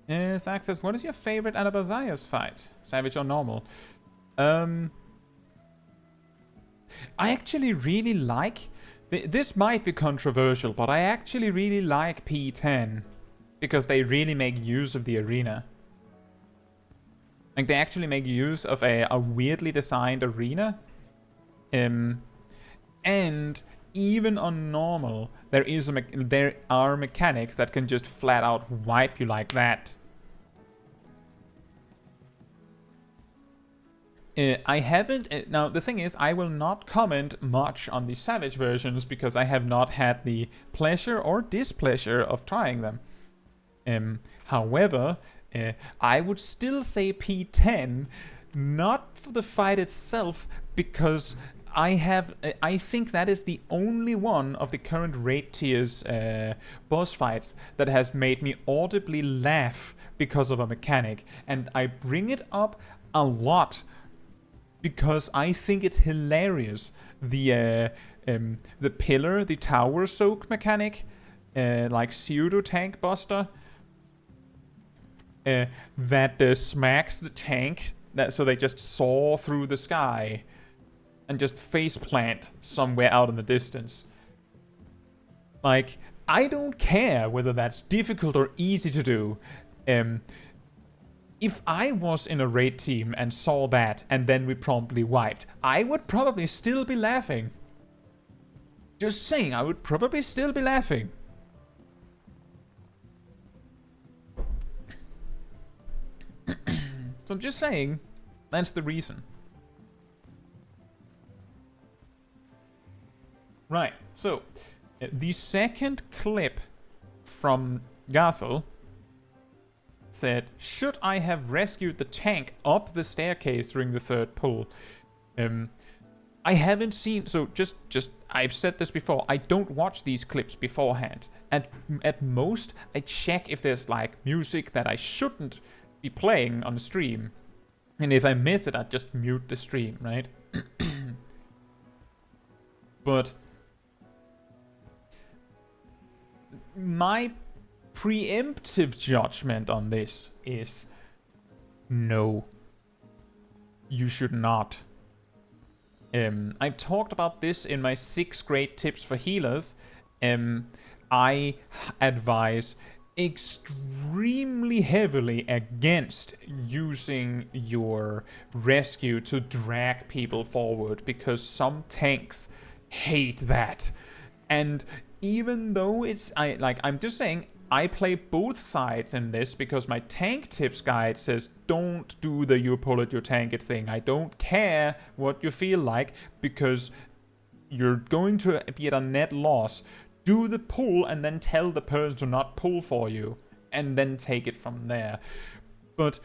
Yes, Access, what is your favorite Anabazias fight? Savage or normal? I actually really like... This might be controversial, but I actually really like P10. Because they really make use of the arena. Like, they actually make use of a weirdly designed arena. And even on normal, there are mechanics that can just flat out wipe you like that. I haven't... now, the thing is, I will not comment much on the Savage versions because I have not had the pleasure or displeasure of trying them. However, I would still say P10, not for the fight itself, because I think that is the only one of the current raid tiers boss fights that has made me audibly laugh because of a mechanic. And I bring it up a lot because I think it's hilarious. The pillar, the tower soak mechanic, like pseudo tank buster, that smacks the tank, so they just soar through the sky and just faceplant somewhere out in the distance. Like, I don't care whether that's difficult or easy to do. If I was in a raid team and saw that and then we promptly wiped, I would probably still be laughing. Just saying, I would probably still be laughing. So I'm just saying, that's the reason. Right, so the second clip from Gazel said, should I have rescued the tank up the staircase during the third pull? I haven't seen, so just I've said this before, I don't watch these clips beforehand. At most, I check if there's like music that I shouldn't be playing on the stream. And if I miss it, I just mute the stream, right? But my preemptive judgment on this is no, you should not. I've talked about this in my 6 great tips for healers. I advise extremely heavily against using your rescue to drag people forward, because some tanks hate that. And even though I'm just saying, I play both sides in this because my tank tips guide says don't do the you pull it, you tank it thing. I don't care what you feel like because you're going to be at a net loss. Do the pull and then tell the person to not pull for you and then take it from there. But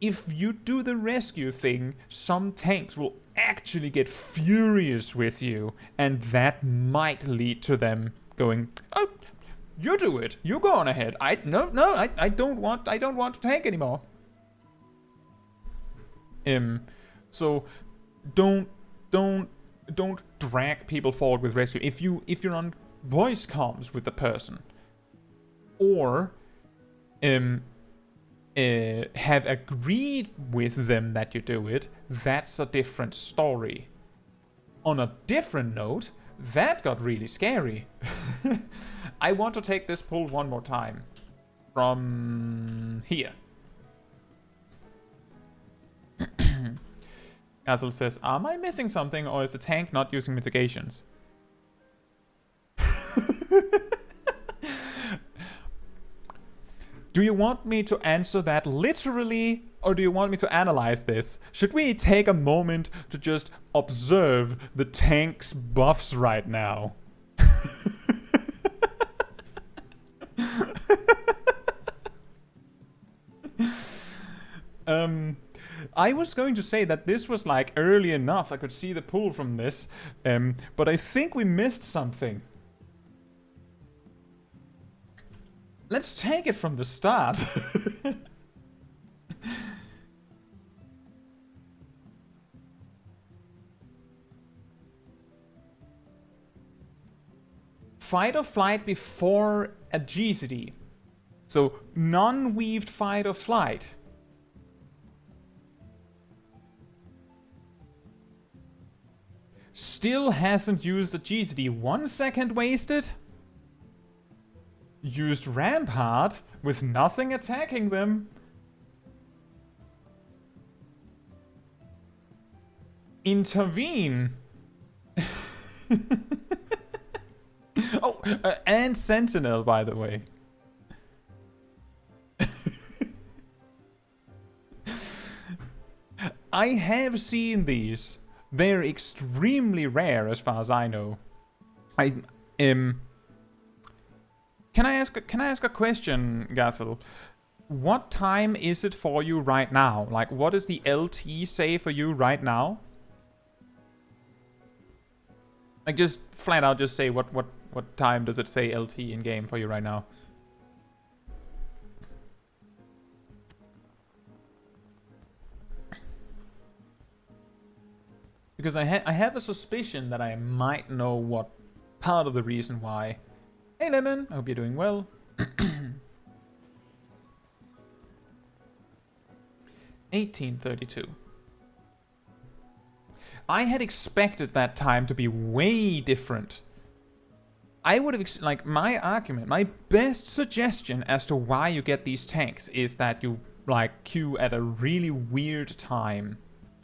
if you do the rescue thing, some tanks will actually get furious with you, and that might lead to them going, oh, you do it. You go on ahead. I don't want to tank anymore. So don't drag people forward with rescue. If you're on voice comms with the person, or have agreed with them that you do it, that's a different story. On a different note, that got really scary. I want to take this pull one more time. From here. Azel says, am I missing something or is the tank not using mitigations? Do you want me to answer that literally, or do you want me to analyze this? Should we take a moment to just observe the tank's buffs right now? I was going to say that this was like early enough. I could see the pull from this, but I think we missed something. Let's take it from the start. Fight or flight before agility. So non-weaved fight or flight. Still hasn't used agility. 1 second wasted. Used Rampart with nothing attacking them. Intervene. Oh, and Sentinel, by the way. I have seen these. They're extremely rare as far as I know. Can I ask a question, Gassel? What time is it for you right now? Like, what does the LT say for you right now? Like, just flat out, just say what time does it say LT in game for you right now? Because I have a suspicion that I might know what part of the reason why. Hey Lemon, I hope you're doing well. 1832. I had expected that time to be way different. I would have, like, my argument, my best suggestion as to why you get these tanks is that you, like, queue at a really weird time.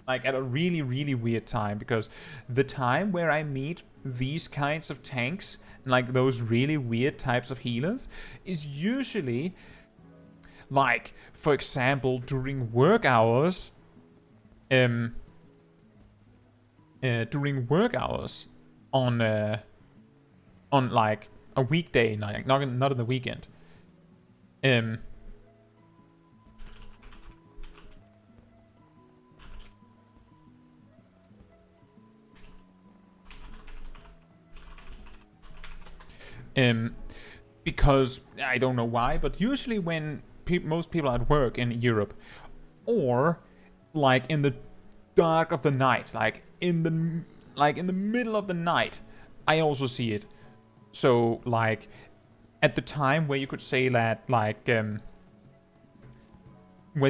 Like, at a really, really weird time. Because the time where I meet these kinds of tanks, like those really weird types of healers, is usually, like, for example, during work hours. During work hours on like a weekday night, not on the weekend. Because I don't know why, but usually when most people are at work in Europe, or like in the dark of the night, like in the middle of the night, I also see it. So like at the time where you could say that, like where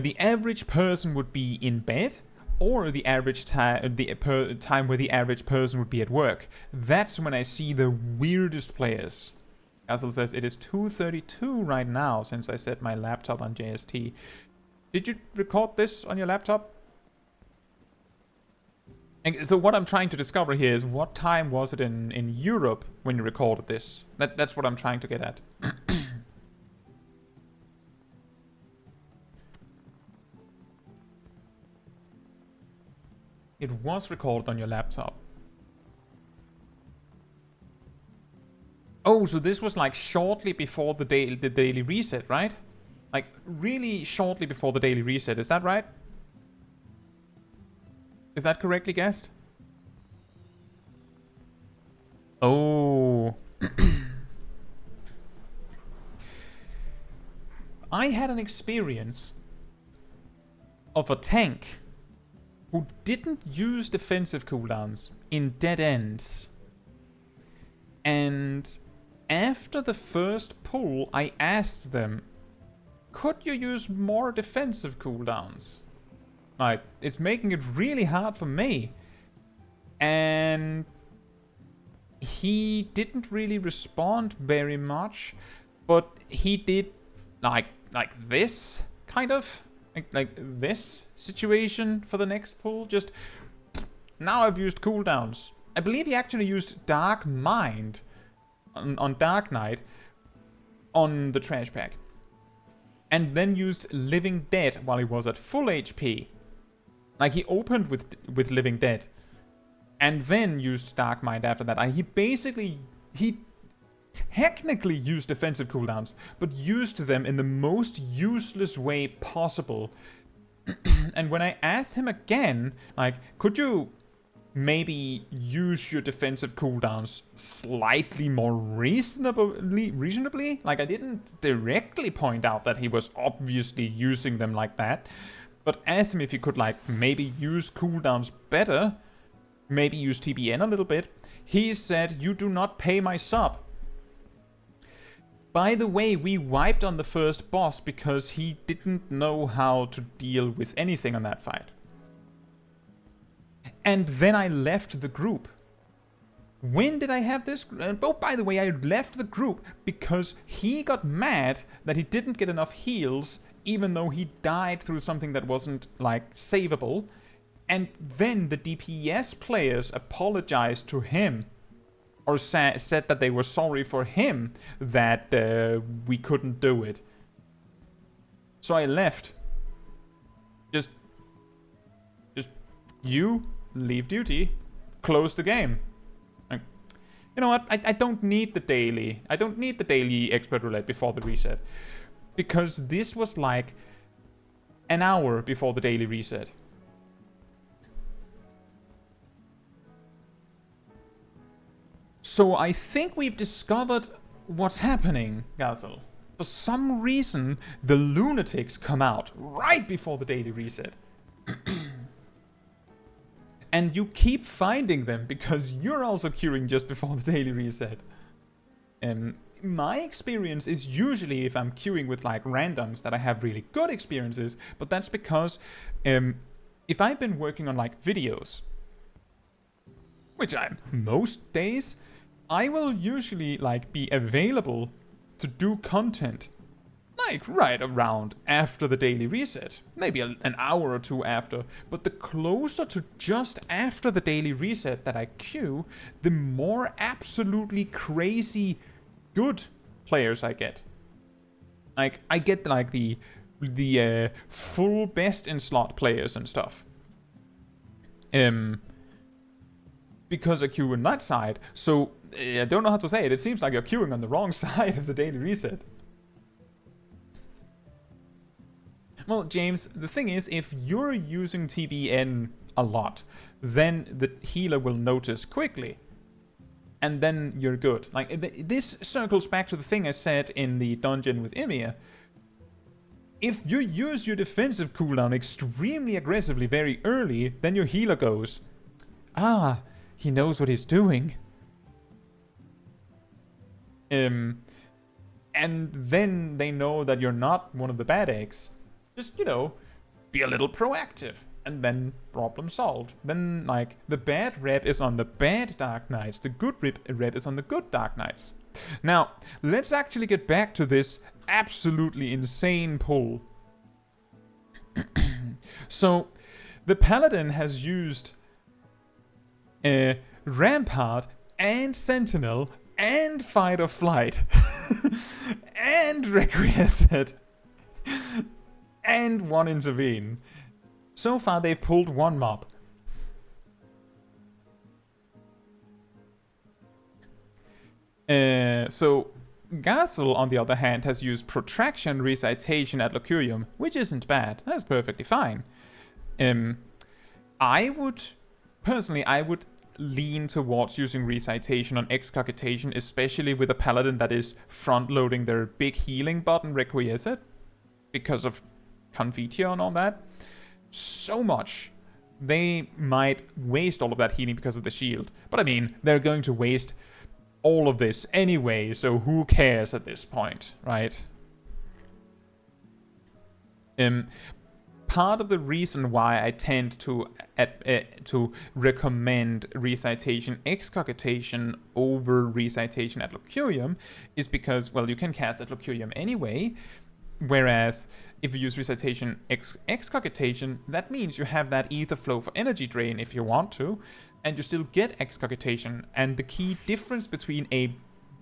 the average person would be in bed, or the average time where the average person would be at work, that's when I see the weirdest players. Azel says it is 2:32 right now since I set my laptop on JST. Did you record this on your laptop? And so what I'm trying to discover here is what time was it in Europe when you recorded this? That's what I'm trying to get at. It was recorded on your laptop. Oh, so this was like shortly before the daily reset, right? Like really shortly before the daily reset, is that right? Is that correctly guessed? Oh. I had an experience of a tank who didn't use defensive cooldowns in dead ends. And after the first pull, I asked them, could you use more defensive cooldowns? Like, it's making it really hard for me. And he didn't really respond very much, but he did like this, kind of. Like this situation for the next pull. Just, now I've used cooldowns. I believe he actually used Dark Mind on Dark Knight on the trash pack. And then used Living Dead while he was at full HP. Like, he opened with Living Dead. And then used Dark Mind after that. And he technically used defensive cooldowns, but used them in the most useless way possible. And when I asked him again, like, could you maybe use your defensive cooldowns slightly more reasonably? Like, I didn't directly point out that he was obviously using them like that, but asked him if he could, like, maybe use cooldowns better, maybe use TBN a little bit. He said, you do not pay my sub. By the way, we wiped on the first boss because he didn't know how to deal with anything on that fight. And then I left the group. When did I have this? Oh, by the way, I left the group because he got mad that he didn't get enough heals, even though he died through something that wasn't, like, savable. And then the DPS players apologized to him. Or said that they were sorry for him that we couldn't do it. So I left. Just you leave duty, close the game. Like, you know what? I don't need the daily. I don't need the daily expert roulette before the reset, because this was like an hour before the daily reset. So I think we've discovered what's happening, Gazel. For some reason, the lunatics come out right before the daily reset. And you keep finding them because you're also queuing just before the daily reset. My experience is usually if I'm queuing with like randoms that I have really good experiences, but that's because if I've been working on like videos, which I'm most days, I will usually like be available to do content like right around after the daily reset, maybe an hour or two after. But the closer to just after the daily reset that I queue, the more absolutely crazy good players I get. Like, I get like the full best in slot players and stuff. Because I queue on that side, so I don't know how to say it. It seems like you're queuing on the wrong side of the daily reset. Well, James, the thing is, if you're using TBN a lot, then the healer will notice quickly. And then you're good. Like, this circles back to the thing I said in the dungeon with Ymir. If you use your defensive cooldown extremely aggressively very early, then your healer goes, ah, he knows what he's doing. And then they know that you're not one of the bad eggs. Just, you know, be a little proactive. And then problem solved. Then, like, the bad rep is on the bad Dark Knights. The good rep is on the good Dark Knights. Now, let's actually get back to this absolutely insane pull. So, the Paladin has used Rampart and Sentinel and Fight or Flight and Requiescent and one Intervene. So far they've pulled one mob. So Gazel, on the other hand, has used protraction recitation ad locurium, which isn't bad. That's perfectly fine. I would lean towards using recitation on excogitation, especially with a paladin that is front-loading their big healing button Requiescat because of Confiteor and all that. So much. They might waste all of that healing because of the shield. But I mean, they're going to waste all of this anyway, so who cares at this point, right? Part of the reason why I tend to recommend recitation excogitation over recitation ad locurium is because, well, you can cast ad locurium anyway, whereas if you use recitation excogitation, that means you have that ether flow for energy drain if you want to, and you still get excogitation. And the key difference between a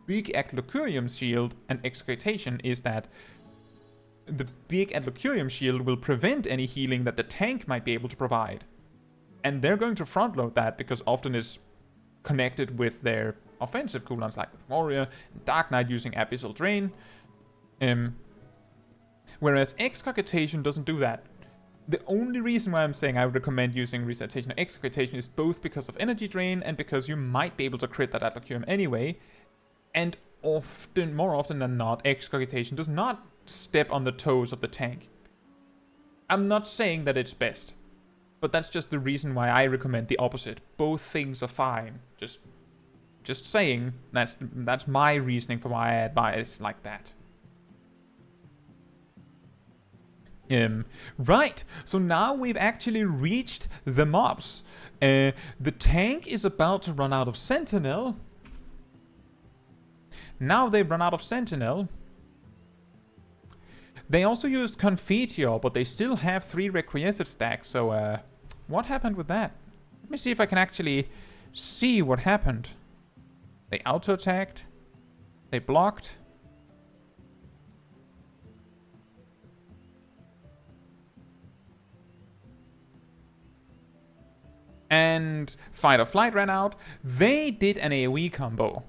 big ad locurium shield and excogitation is that the big ad locurium shield will prevent any healing that the tank might be able to provide. And they're going to front load that because often it's connected with their offensive cooldowns, like with Warrior and Dark Knight using Abyssal Drain. Whereas excogitation doesn't do that. The only reason why I'm saying I would recommend using recitation or excogitation is both because of energy drain and because you might be able to crit that ad locurium anyway. And more often than not, excogitation does not step on the toes of the tank. I'm not saying that it's best, but that's just the reason why I recommend the opposite. Both things are fine. Just saying, that's my reasoning for why I advise like that. Right, so now we've actually reached the mobs. The tank is about to run out of Sentinel. Now they've run out of Sentinel. They also used Confiteor, but they still have 3 Requiescat stacks, so what happened with that? Let me see if I can actually see what happened. They auto-attacked. They blocked. And Fight or Flight ran out. They did an AoE combo.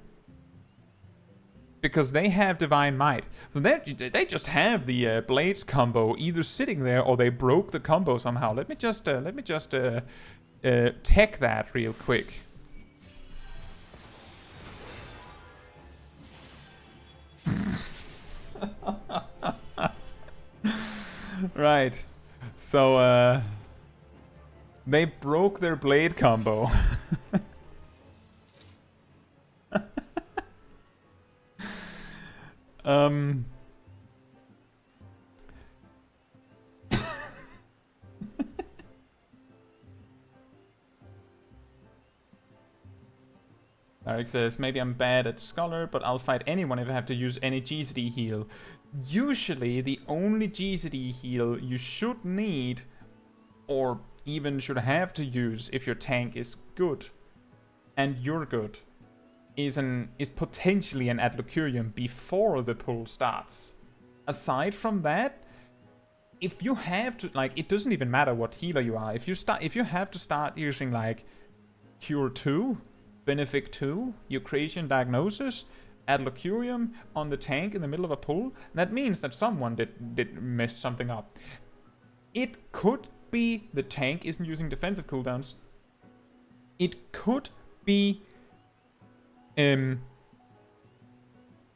Because they have Divine Might. So they just have the Blades combo either sitting there or they broke the combo somehow. Let me just tech that real quick. Right. So, they broke their blade combo. Eric says, maybe I'm bad at Scholar, but I'll fight anyone if I have to use any GZD heal. Usually, the only GZD heal you should need, or even should have to use if your tank is good, and you're good, is potentially an ad locurium before the pull starts. Aside from that, if you have to, like, it doesn't even matter what healer you are. If you have to start using like Cure 2, Benefic 2, Eucratian Diagnosis, ad locurium on the tank in the middle of a pull, that means that someone did mess something up. It could be the tank isn't using defensive cooldowns. It could be the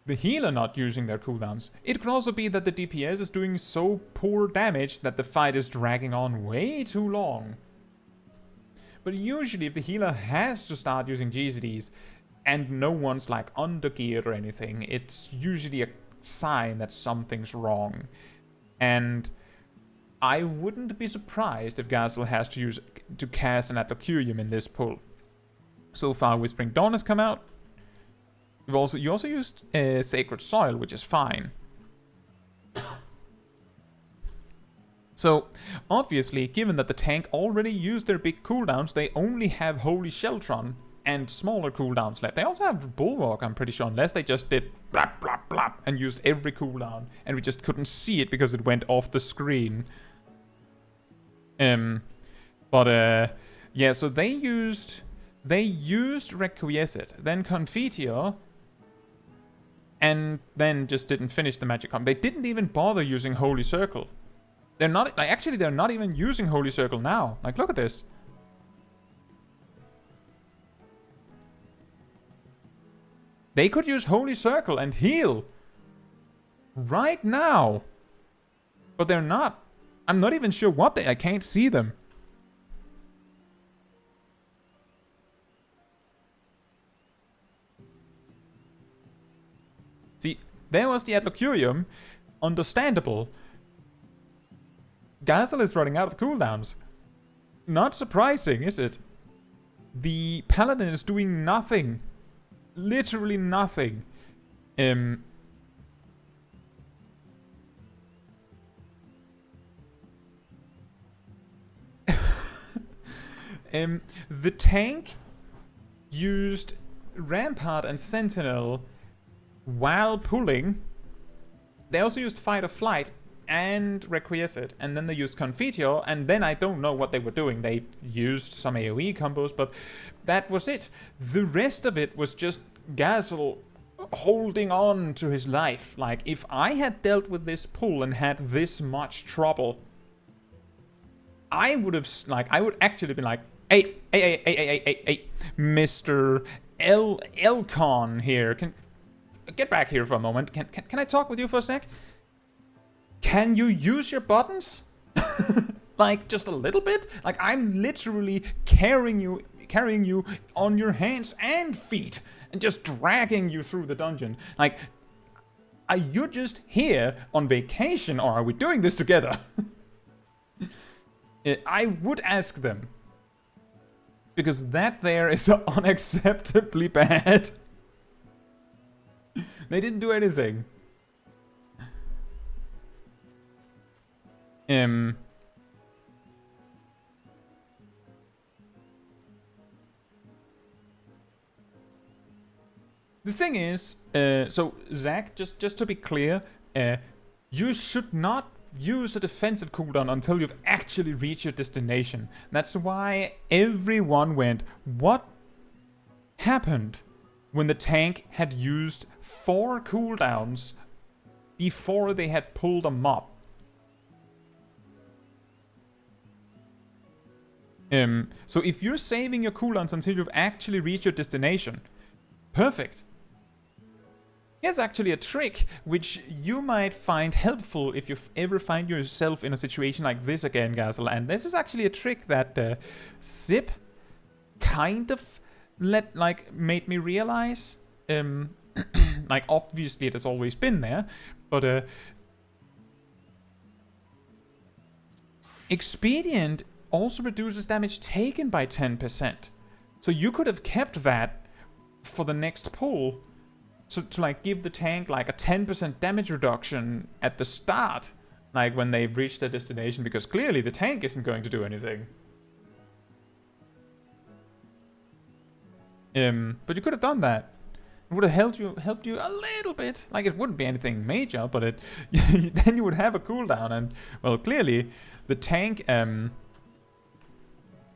healer not using their cooldowns. It could also be that the DPS is doing so poor damage that the fight is dragging on way too long. But usually if the healer has to start using GZDs and no one's like undergeared or anything, it's usually a sign that something's wrong. And I wouldn't be surprised if Gazel has to cast an ad locurium in this pull. So far, Whispering Dawn has come out. You also used Sacred Soil, which is fine. So, obviously, given that the tank already used their big cooldowns, they only have Holy Sheltron and smaller cooldowns left. They also have Bulwark, I'm pretty sure, unless they just did blap, blap, blap, and used every cooldown, and we just couldn't see it because it went off the screen. Yeah, so they used Requiescat. Then Confiteor and then just didn't finish the magic combo. They didn't even bother using Holy Circle. They're not, like, actually they're not even using Holy Circle now. Like, look at this. They could use Holy Circle and heal right now. But they're not. I'm not even sure what I can't see them. See, there was the Adlocurium. Understandable. Gazel is running out of cooldowns. Not surprising, is it? The Paladin is doing nothing. Literally nothing. The tank used Rampart and Sentinel while pulling. They also used Fight or Flight and Requiescate, and then they used Confiteor, and then I don't know what they were doing. They used some AoE combos, but that was it. The rest of it was just Gazel holding on to his life. Like, if I had dealt with this pull and had this much trouble, I would have, like, I would actually been like, hey, Mr. Elcon here, can get back here for a moment. Can I talk with you for a sec? Can you use your buttons? Like, just a little bit? Like, I'm literally carrying you on your hands and feet and just dragging you through the dungeon. Like, are you just here on vacation, or are we doing this together? I would ask them. Because that there is unacceptably bad. They didn't do anything. The thing is, so Zach, just to be clear, you should not use a defensive cooldown until you've actually reached your destination. That's why everyone went, what happened when the tank had used 4 cooldowns before they had pulled a mob? So if you're saving your cooldowns until you've actually reached your destination, perfect. Here's actually a trick which you might find helpful if you ever find yourself in a situation like this again, Gazel. And this is actually a trick that Zip kind of made me realize. Like, obviously it has always been there, but Expedient also reduces damage taken by 10%. So you could have kept that for the next pull. So to like give the tank like a 10% damage reduction at the start, like when they've reached their destination, because clearly the tank isn't going to do anything. But you could have done that. It would have helped you a little bit. Like, it wouldn't be anything major, but it then you would have a cooldown. And well, clearly the tank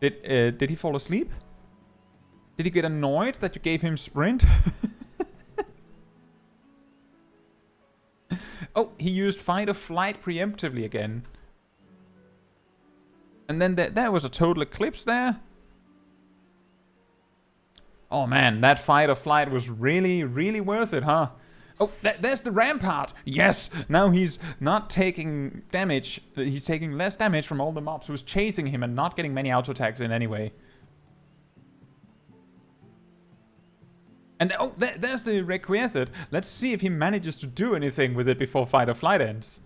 did he fall asleep? Did he get annoyed that you gave him sprint? Oh, he used Fight or Flight preemptively again. And then there was a total eclipse there. Oh man, that Fight or Flight was really, really worth it, huh? Oh, there's the Rampart! Yes! Now he's not taking damage. He's taking less damage from all the mobs who's chasing him and not getting many auto attacks in anyway. And oh, there's the Requiescate. Let's see if he manages to do anything with it before Fight or Flight ends.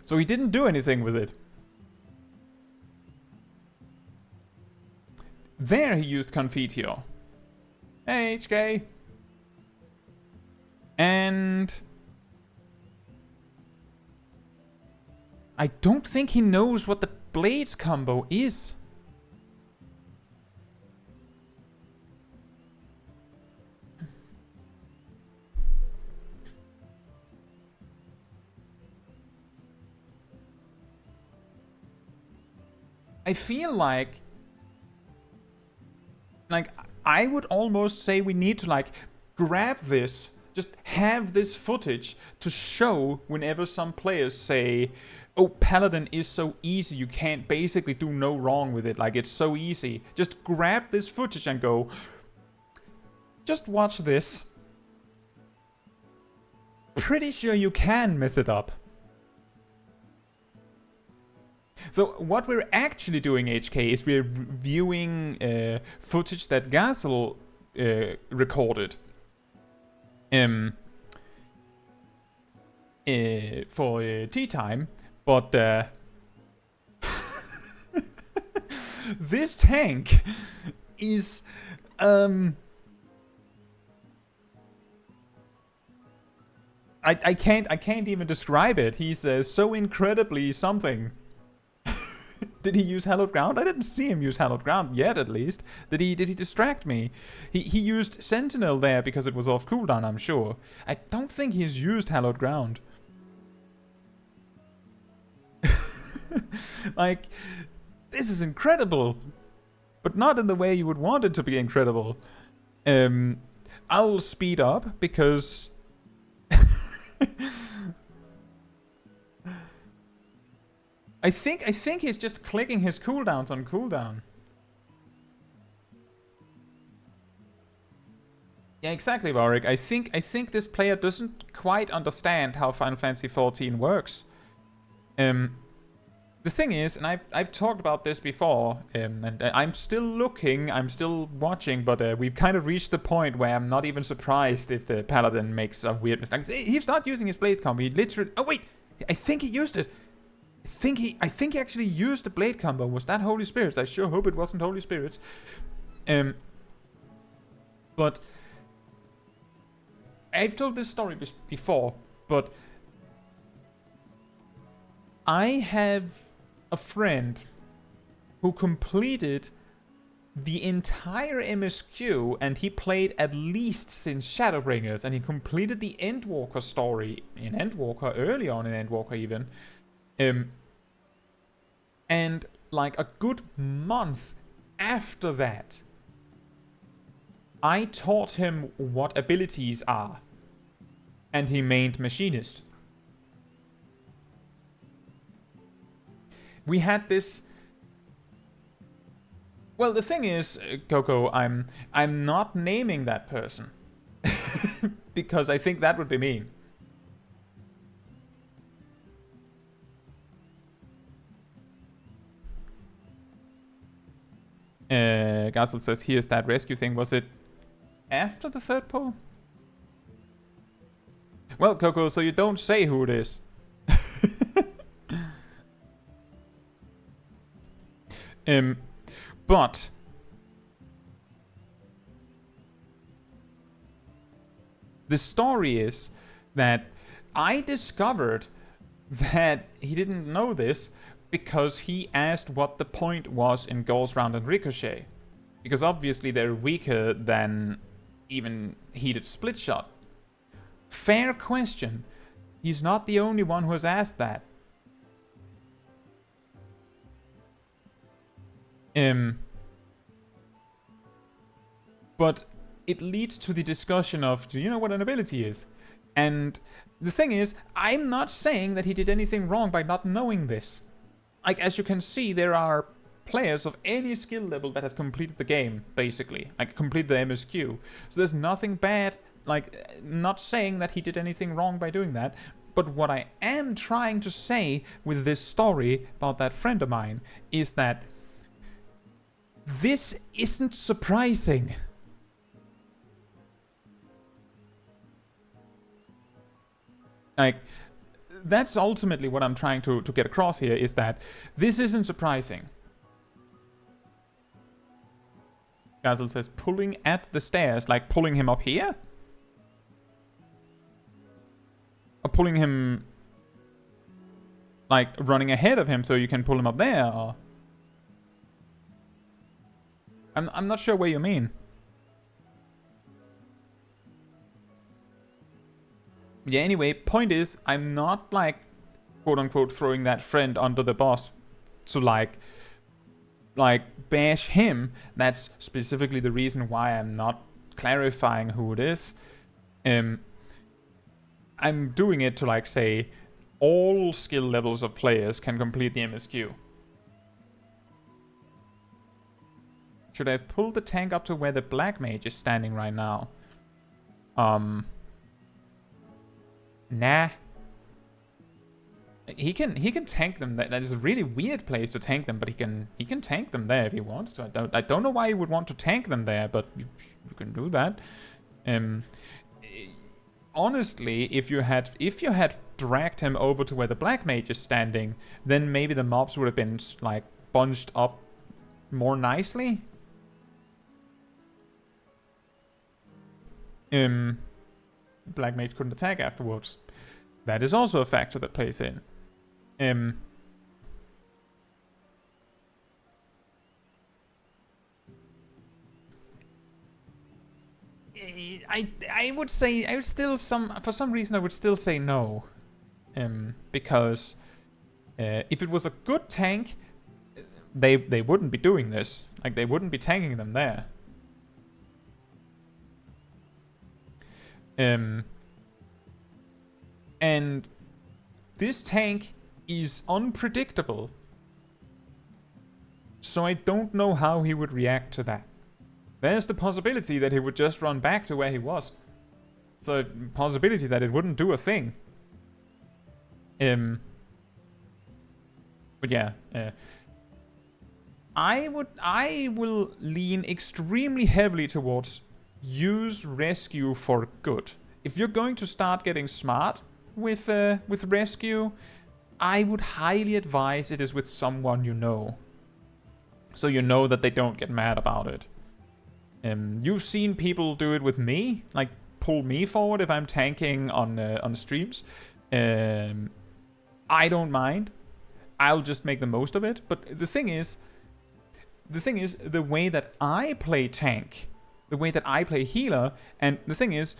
So he didn't do anything with it. There he used Confiteor. Hey, HK. And I don't think he knows what the Blades combo is. I I feel like I would almost say we need to like grab this, just have this footage to show whenever some players say, oh, Paladin is so easy, you can't basically do no wrong with it, like it's so easy. Just grab this footage and go, just watch this. Pretty sure you can mess it up. So what we're actually doing, HK, is we're viewing footage that Gazel recorded for tea time, but this tank is I can't even describe it. He's so incredibly something. Did he use Hallowed Ground? I didn't see him use Hallowed Ground yet, at least. Did he distract me? He used Sentinel there because it was off cooldown, I'm sure. I don't think he's used Hallowed Ground. Like, this is incredible. But not in the way you would want it to be incredible. I'll speed up because... I think he's just clicking his cooldowns on cooldown. Yeah, exactly, Warwick. I think this player doesn't quite understand how Final Fantasy XIV works. The thing is, and I've talked about this before, and I'm still looking, I'm still watching, but we've kind of reached the point where I'm not even surprised if the Paladin makes a weird mistake. He's not using his blade combo. He literally... Oh wait, I think he used it. I think he actually used the blade combo. Was that Holy Spirits? I sure hope it wasn't Holy Spirits. But I've told this story before, but I have a friend who completed the entire MSQ, and he played at least since Shadowbringers, and he completed the Endwalker story in Endwalker, early on in Endwalker even. And like a good month after that, I taught him what abilities are, and he mained Machinist. We had this... Well, the thing is, Coco, I'm not naming that person. Because I think that would be mean. Gazel says, here's that rescue thing. Was it after the third poll? Well, Coco, so you don't say who it is. But the story is that I discovered that he didn't know this because he asked what the point was in Ghost Round and Ricochet. Because obviously they're weaker than even Heated Split Shot. Fair question. He's not the only one who has asked that. But it leads to the discussion of, do you know what an ability is? And the thing is, I'm not saying that he did anything wrong by not knowing this. Like, as you can see, there are players of any skill level that has completed the game, basically. Like, completed the MSQ. So there's nothing bad, like, not saying that he did anything wrong by doing that. But what I am trying to say with this story about that friend of mine is that this isn't surprising. Like, that's ultimately what I'm trying to get across here, is that this isn't surprising. Gazel says, pulling at the stairs, like pulling him up here? Or pulling him, like, running ahead of him so you can pull him up there, or... I'm not sure what you mean. Yeah, anyway, point is, I'm not, like, quote-unquote throwing that friend under the bus to, like, like bash him. That's specifically the reason why I'm not clarifying who it is. I'm doing it to like say all skill levels of players can complete the MSQ. Should I pull the tank up to where the black mage is standing right now? Nah. He can tank them. That is a really weird place to tank them, but he can tank them there if he wants to. I don't know why he would want to tank them there, but you can do that. Honestly, if you had dragged him over to where the black mage is standing, then maybe the mobs would have been like bunched up more nicely. Black mage couldn't attack afterwards. That is also a factor that plays in. I would say I would still for some reason I would still say no, because if it was a good tank, they wouldn't be doing this. Like they wouldn't be tanking them there. And this tank is unpredictable, so I don't know how he would react to that. There's the possibility that he would just run back to where he was. It's a possibility that it wouldn't do a thing. But yeah, I will lean extremely heavily towards use rescue for good. If you're going to start getting smart with rescue, I would highly advise it is with someone you know, so you know that they don't get mad about it. You've seen people do it with me, like pull me forward if I'm tanking on streams. I don't mind. I'll just make the most of it. But the thing is, the way that I play tank, the way that I play healer, and the thing is,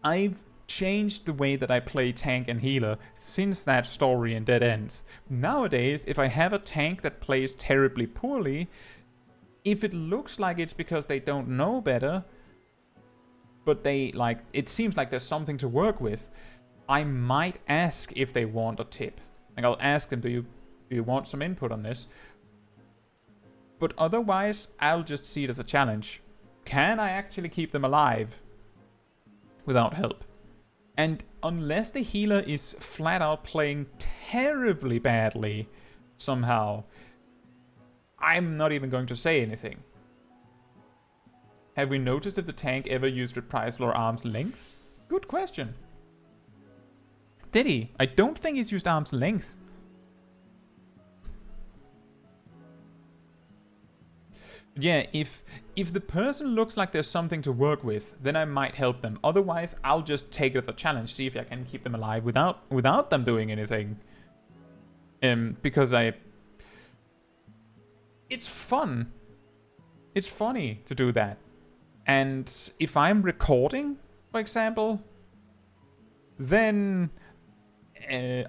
I've changed the way that I play tank and healer since that story in Dead Ends. Nowadays, if I have a tank that plays terribly poorly, if it looks like it's because they don't know better, but it seems like there's something to work with, I might ask if they want a tip. Like I'll ask them, do you want some input on this? But otherwise, I'll just see it as a challenge. Can I actually keep them alive without help? And unless the healer is flat out playing terribly badly somehow, I'm not even going to say anything. Have we noticed if the tank ever used reprisal or arm's length? Good question. Did he? I don't think he's used arm's length. Yeah, if the person looks like there's something to work with, then I might help them. Otherwise, I'll just take it as a challenge, see if I can keep them alive without them doing anything. Because it's fun. It's funny to do that. And if I'm recording, for example, then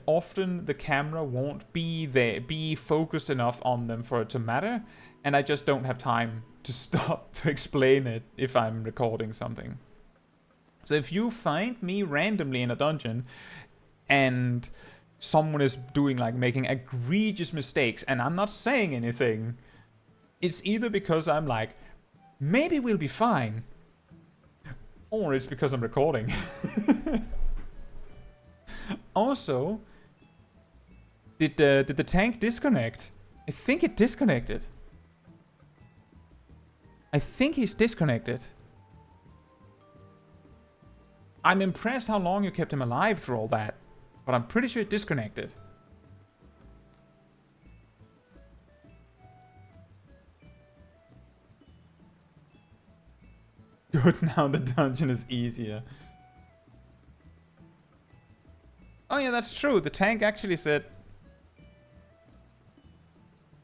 often the camera won't be focused enough on them for it to matter, and I just don't have time to stop to explain it if I'm recording something. So if you find me randomly in a dungeon and someone is doing making egregious mistakes and I'm not saying anything, it's either because I'm like, maybe we'll be fine, or it's because I'm recording. Also, did the tank disconnect? I think it disconnected. I think he's disconnected. I'm impressed how long you kept him alive through all that, but I'm pretty sure it disconnected. Good, now the dungeon is easier. Oh yeah, that's true. The tank actually said...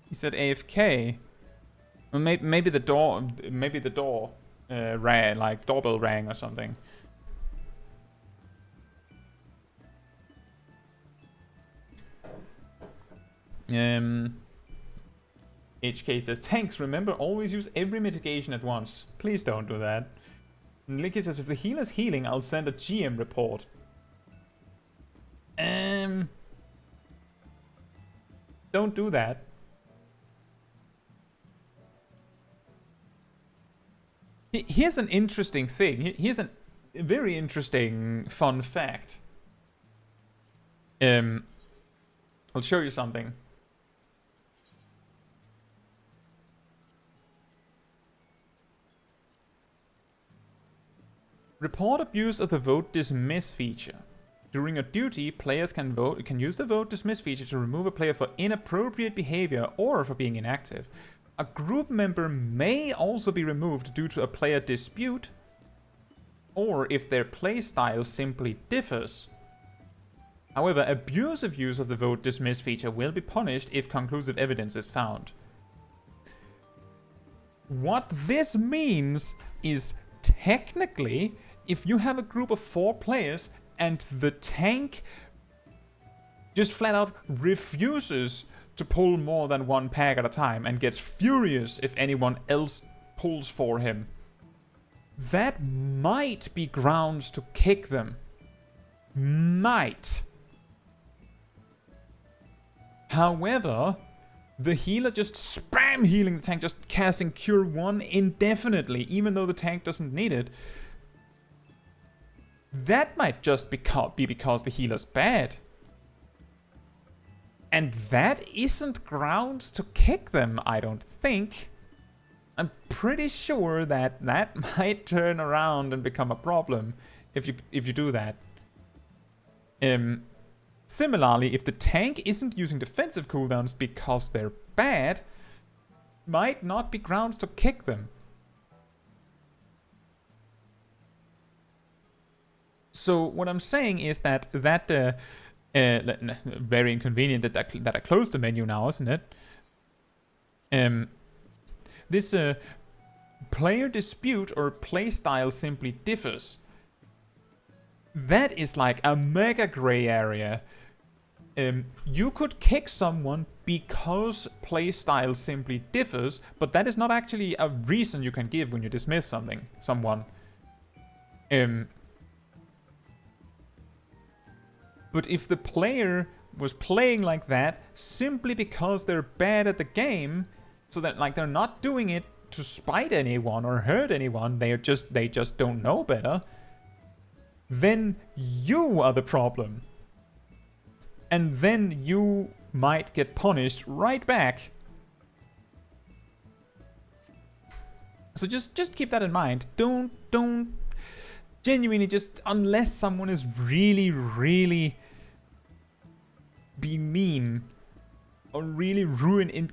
He said AFK. Well, maybe the door... Maybe the door rang, like doorbell rang or something. HK says, thanks, remember, always use every mitigation at once. Please don't do that. And Licky says, if the healer's healing, I'll send a GM report. Don't do that. Here's an interesting thing. Here's a very interesting fun fact. I'll show you something. Report abuse of the vote dismiss feature. During a duty, players can use the vote dismiss feature to remove a player for inappropriate behavior or for being inactive. A group member may also be removed due to a player dispute, or if their playstyle simply differs. However, abusive use of the vote dismiss feature will be punished if conclusive evidence is found. What this means is, technically, if you have a group of 4 players and the tank just flat out refuses to pull more than 1 pack at a time and gets furious if anyone else pulls for him, that might be grounds to kick them. Might. However, the healer just spam healing the tank, just casting Cure 1 indefinitely, even though the tank doesn't need it, that might just be because the healer's bad. And that isn't grounds to kick them, I don't think. I'm pretty sure that that might turn around and become a problem if you do that. Similarly, if the tank isn't using defensive cooldowns because they're bad, might not be grounds to kick them. So what I'm saying is that very inconvenient that I closed the menu now, isn't it? This player dispute or playstyle simply differs. That is like a mega gray area. You could kick someone because playstyle simply differs, but that is not actually a reason you can give when you dismiss someone. But if the player was playing like that simply because they're bad at the game, so that like they're not doing it to spite anyone or hurt anyone, they just don't know better, then you are the problem. And then you might get punished right back. So just keep that in mind. Don't genuinely, just unless someone is really being mean or really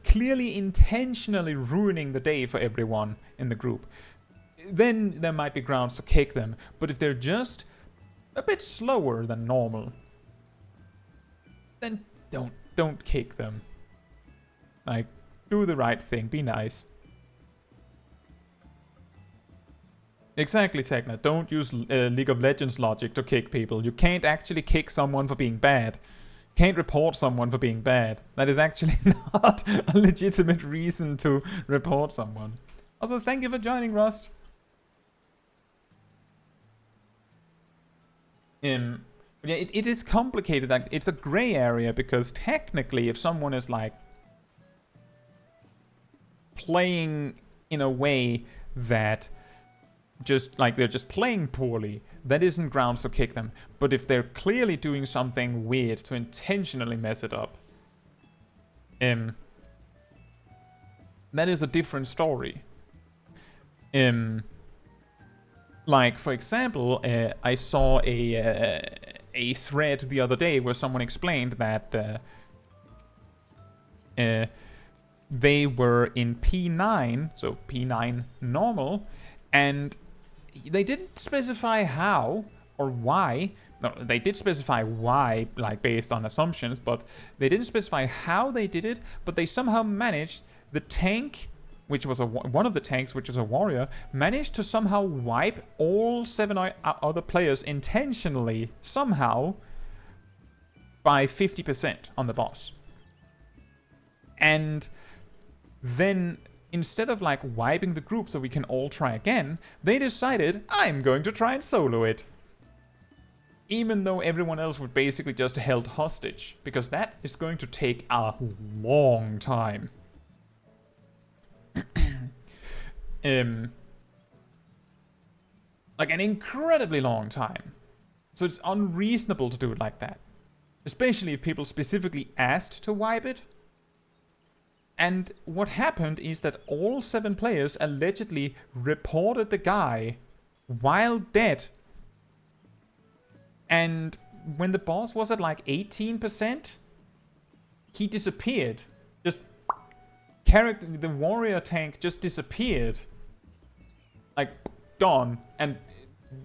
clearly intentionally ruining the day for everyone in the group, then there might be grounds to kick them. But if they're just a bit slower than normal, then don't kick them. Like, do the right thing, be nice. Exactly, Tekna. Don't use League of Legends logic to kick people. You can't actually kick someone for being bad. Can't report someone for being bad. That is actually not a legitimate reason to report someone. Also, thank you for joining, Rust. Yeah, it is complicated. Like, it's a gray area because technically, if someone is like playing in a way that just like they're just playing poorly, that isn't grounds to kick them. But if they're clearly doing something weird to intentionally mess it up, that is a different story. Like, for example, I saw a thread the other day where someone explained that they were in P9, so P9 normal, and they didn't specify how or why. No, they did specify why, like based on assumptions, but they didn't specify how they did it. But they somehow managed, the tank, which was one of the tanks, which is a warrior, managed to somehow wipe all 7 other players intentionally, somehow, by 50% on the boss. And then instead of like wiping the group so we can all try again, they decided, I'm going to try and solo it. Even though everyone else would basically just held hostage, because that is going to take a long time. Like an incredibly long time. So it's unreasonable to do it like that. Especially if people specifically asked to wipe it. And what happened is that all 7 players allegedly reported the guy while dead. And when the boss was at like 18%, he disappeared. Just the warrior tank just disappeared. Like, gone. And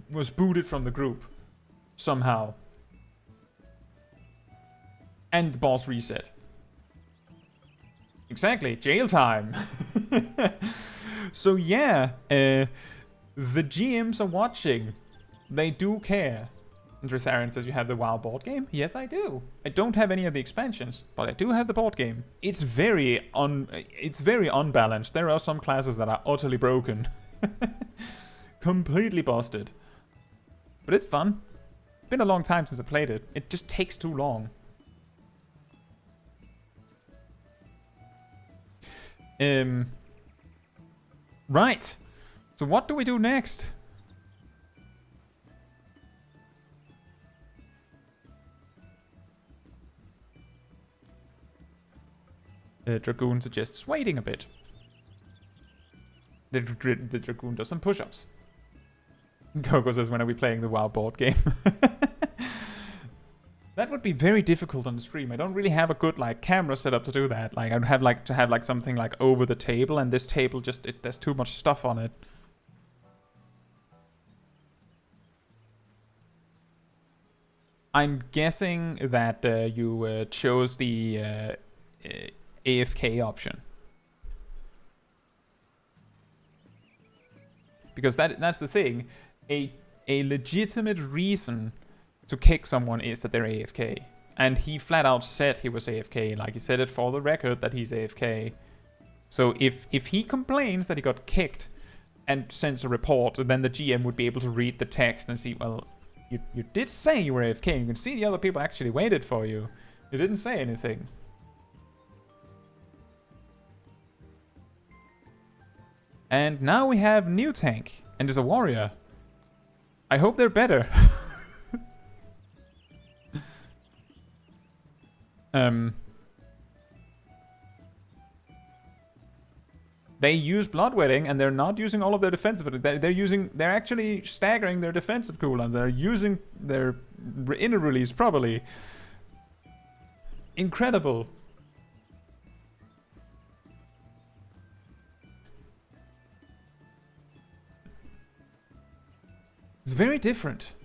was booted from the group. Somehow. And the boss reset. Exactly, jail time. So yeah, the GMs are watching. They do care. And Dritharian says you have the WoW board game? Yes, I do. I don't have any of the expansions, but I do have the board game. It's very unbalanced. There are some classes that are utterly broken. Completely busted. But it's fun. It's been a long time since I played it. It just takes too long. Right. So what do we do next? The Dragoon suggests waiting a bit. The Dragoon does some push-ups. Gogo says, when are we playing the WoW board game? That would be very difficult on the stream. I don't really have a good like camera setup to do that. Like I'd have like to have like something like over the table, and this table just there's too much stuff on it. I'm guessing that you chose the AFK option. Because that's the thing. A legitimate reason to kick someone is that they're AFK. And he flat out said he was AFK. Like, he said it for the record that he's AFK. So if he complains that he got kicked and sends a report, then the GM would be able to read the text and see, well, you did say you were AFK. You can see the other people actually waited for you. You didn't say anything. And now we have new tank. And there's a warrior. I hope they're better. They use bloodwetting, and they're not using all of their defensive. They're actually staggering their defensive cooldowns. They're using their inner release properly. Incredible. It's very different.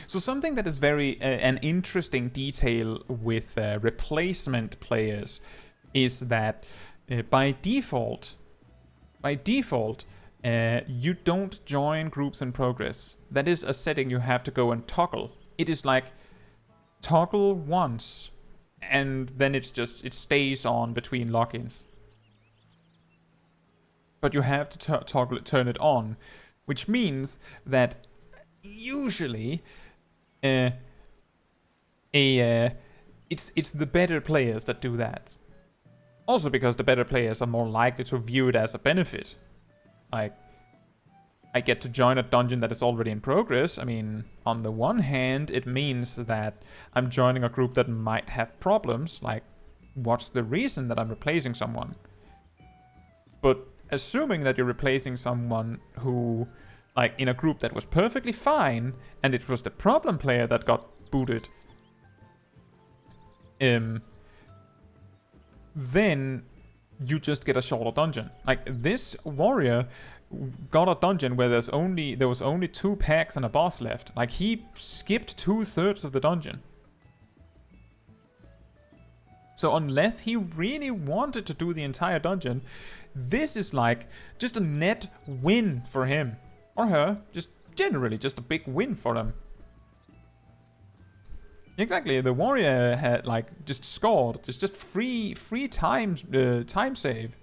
So something that is very an interesting detail with replacement players is that by default, you don't join groups in progress. That is a setting you have to go and toggle. It is like toggle once, and then it stays on between logins. But you have to turn it on, which means that usually it's the better players that do that. Also because the better players are more likely to view it as a benefit. Like, I get to join a dungeon that is already in progress. I mean, on the one hand, it means that I'm joining a group that might have problems. Like, what's the reason that I'm replacing someone? But assuming that you're replacing someone who, like, in a group that was perfectly fine, and it was the problem player that got booted, then you just get a shorter dungeon. Like, this warrior got a dungeon where there was only 2 packs and a boss left. Like, he skipped 2/3 of the dungeon. So unless he really wanted to do the entire dungeon, this is like just a net win for him or her. Just generally just a big win for them. Exactly, the warrior had like just scored. It's just free time save.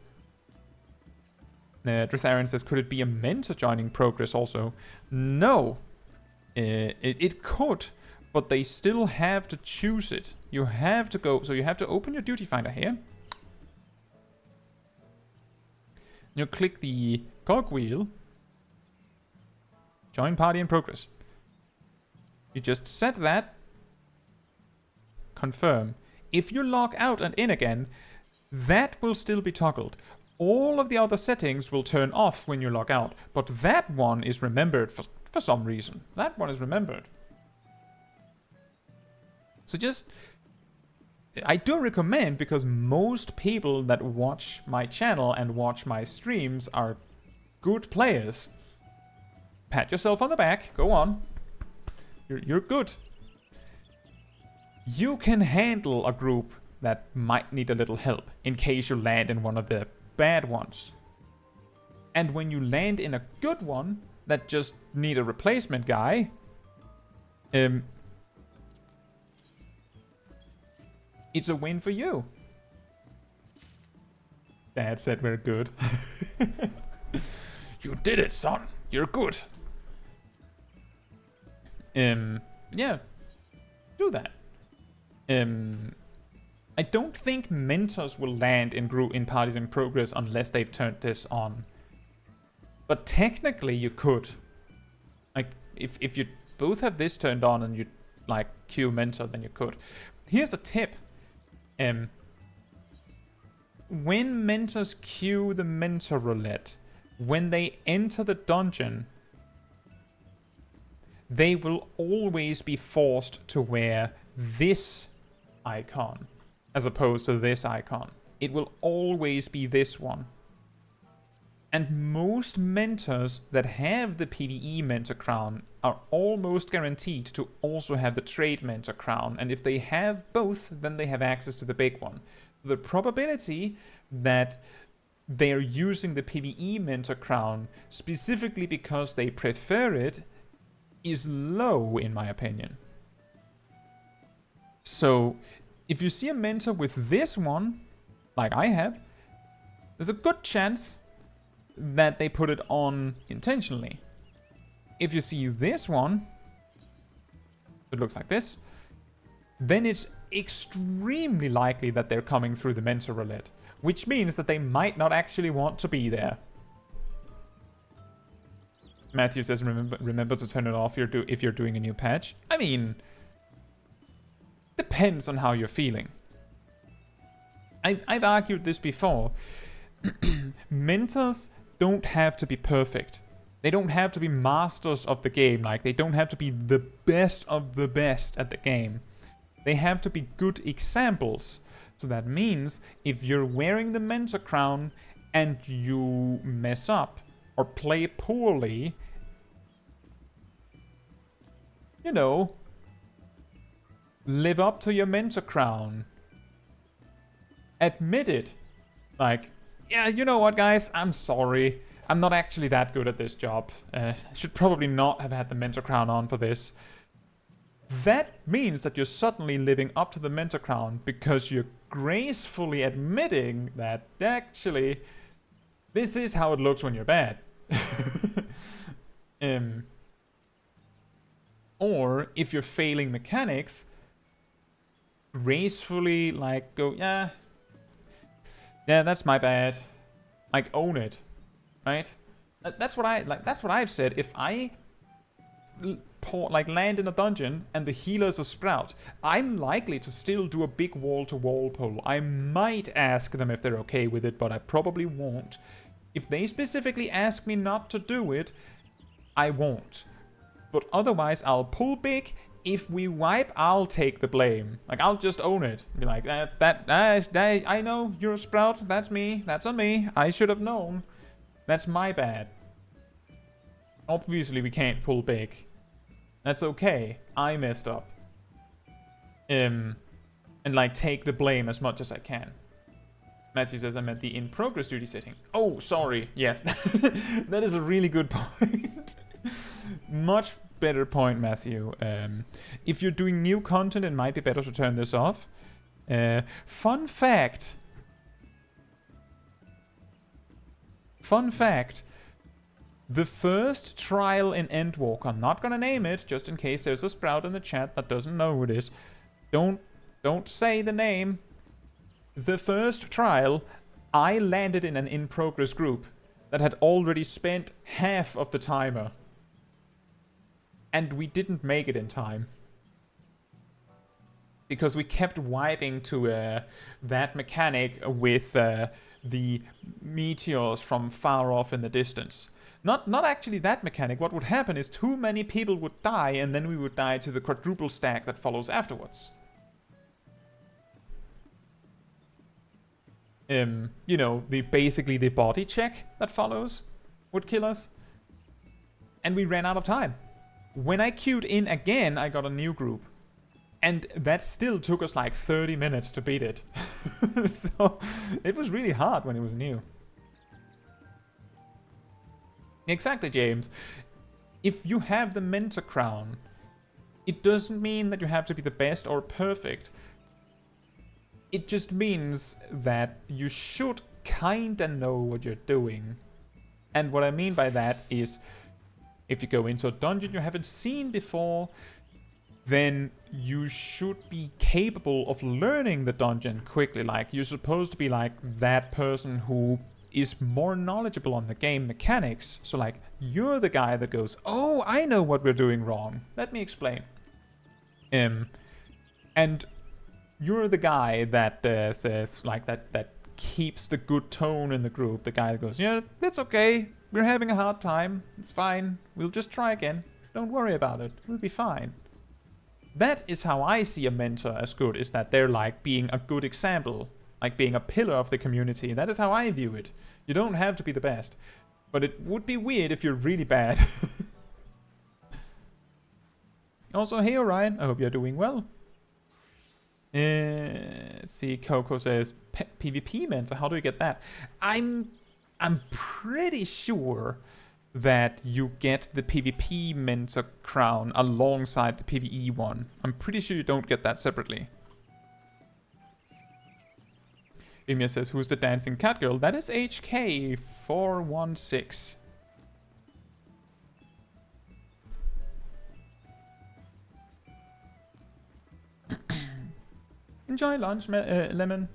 Dritharion says, could it be a mentor joining progress also? No. It could, but they still have to choose it. You have to go, so you have to open your duty finder here. You click the cogwheel. Join party in progress. You just set that. Confirm. If you log out and in again, that will still be toggled. All of the other settings will turn off when you log out, but that one is remembered for some reason. That one is remembered. So just... I do recommend, because most people that watch my channel and watch my streams are good players. Pat yourself on the back. Go on. You're good. You can handle a group that might need a little help in case you land in one of the bad ones. And when you land in a good one that just need a replacement guy, it's a win for you. Dad said we're good. You did it, son. You're good. Yeah. Do that. I don't think mentors will land in parties in progress unless they've turned this on. But technically you could. Like, if you both have this turned on and you, like, queue mentor, then you could. Here's a tip. When mentors queue the mentor roulette, when they enter the dungeon, they will always be forced to wear this icon as opposed to this icon. It will always be this one. And most mentors that have the PvE mentor crown are almost guaranteed to also have the trade mentor crown. And if they have both, then they have access to the big one. The probability that they're using the PvE mentor crown specifically because they prefer it is low, in my opinion. So if you see a mentor with this one, like I have, there's a good chance that they put it on intentionally. If you see this one, it looks like this, then it's extremely likely that they're coming through the mentor roulette, which means that they might not actually want to be there. Matthew says, remember to turn it off if you're doing a new patch. I mean, depends on how you're feeling. I've argued this before. Mentors don't have to be perfect. They don't have to be masters of the game. Like, they don't have to be the best of the best at the game. They have to be good examples. So that means if you're wearing the mentor crown and you mess up or play poorly, you know, live up to your mentor crown. Admit it. Like, yeah, you know what, guys? I'm sorry. I'm not actually that good at this job. I should probably not have had the mentor crown on for this. That means that you're suddenly living up to the mentor crown because you're gracefully admitting that actually this is how it looks when you're bad. Or if you're failing mechanics, gracefully like go, yeah, that's my bad. Like, own it, right? That's what I've said. If I land in a dungeon and the healer's a sprout, I'm likely to still do a big wall-to-wall pull. I might ask them if they're okay with it, but I probably won't. If they specifically ask me not to do it, I won't. But otherwise, I'll pull big. If we wipe, I'll take the blame. Like, I'll just own it. Be like, I know you're a sprout. That's me. That's on me. I should have known. That's my bad. Obviously, we can't pull big. That's okay. I messed up. And like, take the blame as much as I can. Matthew says I meant the in-progress duty setting. Oh, sorry. Yes. That is a really good point. Much better point, Matthew. If you're doing new content, it might be better to turn this off. Fun fact. The first trial in Endwalker, I'm not gonna name it, just in case there's a sprout in the chat that doesn't know who it is. Don't say the name. The first trial, I landed in an in-progress group that had already spent half of the timer. And we didn't make it in time. Because we kept wiping to that mechanic with the meteors from far off in the distance. Not actually that mechanic. What would happen is too many people would die, and then we would die to the quadruple stack that follows afterwards. You know, basically the body check that follows would kill us. And we ran out of time. When I queued in again, I got a new group. And that still took us like 30 minutes to beat it. So it was really hard when it was new. Exactly, James. If you have the Mentor Crown, it doesn't mean that you have to be the best or perfect. It just means that you should kinda know what you're doing. And what I mean by that is, if you go into a dungeon you haven't seen before, then you should be capable of learning the dungeon quickly. Like, you're supposed to be like that person who is more knowledgeable on the game mechanics. So like, you're the guy that goes, oh, I know what we're doing wrong. Let me explain. And you're the guy that says, like, that keeps the good tone in the group. The guy that goes, yeah, it's okay. We're having a hard time. It's fine. We'll just try again. Don't worry about it. We'll be fine. That is how I see a mentor as good, is that they're like being a good example, like being a pillar of the community. That is how I view it. You don't have to be the best, but it would be weird if you're really bad. Also, hey Orion, I hope you're doing well. See, Coco says, PvP mentor, how do you get that? I'm pretty sure that you get the PvP Mentor Crown alongside the PvE one. I'm pretty sure you don't get that separately. Emia says, who's the dancing cat girl? That is HK416. Enjoy lunch, Lemon.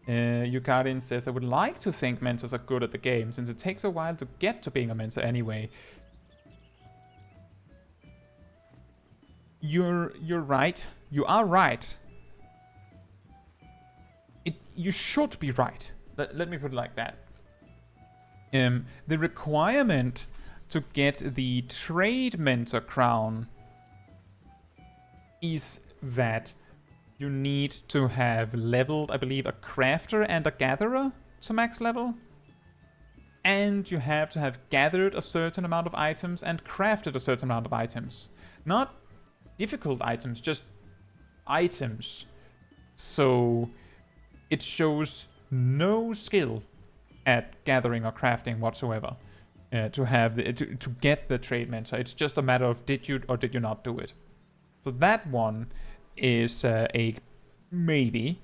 Yukadin says, I would like to think mentors are good at the game, since it takes a while to get to being a mentor anyway. You're right. You are right. You should be right. Let me put it like that. The requirement to get the Trade Mentor Crown is that you need to have leveled, I believe, a crafter and a gatherer to max level. And you have to have gathered a certain amount of items and crafted a certain amount of items. Not difficult items, just items. So it shows no skill at gathering or crafting whatsoever to get the trade mentor. It's just a matter of did you or did you not do it. So that one is a maybe.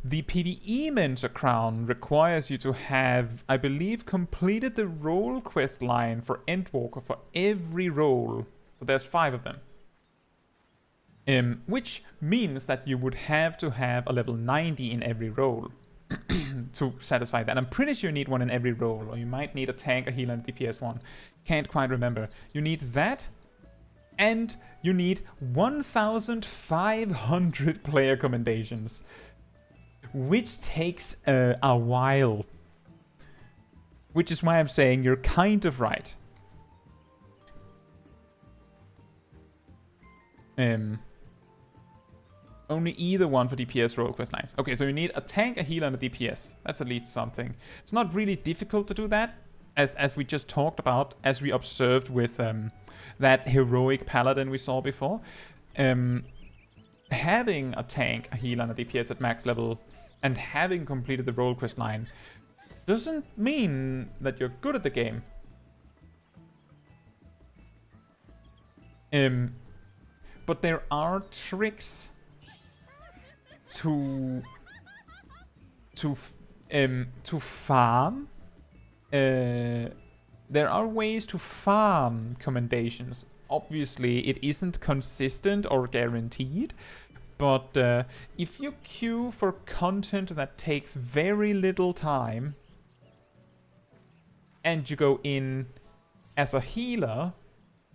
The PvE Mentor Crown requires you to have, I believe, completed the role quest line for Endwalker for every role. So there's 5 of them. Which means that you would have to have a level 90 in every role to satisfy that. I'm pretty sure you need one in every role, or you might need a tank, a healer, and a DPS one. Can't quite remember. You need that, and you need 1,500 player commendations, which takes a while. Which is why I'm saying you're kind of right. Only either one for DPS role quest lines. Okay, so you need a tank, a healer, and a DPS. That's at least something. It's not really difficult to do that, as we just talked about, as we observed with that heroic paladin we saw before. Having a tank, a healer, and a DPS at max level, and having completed the role quest line doesn't mean that you're good at the game. But there are tricks to farm. There are ways to farm commendations. Obviously, it isn't consistent or guaranteed, but if you queue for content that takes very little time, and you go in as a healer,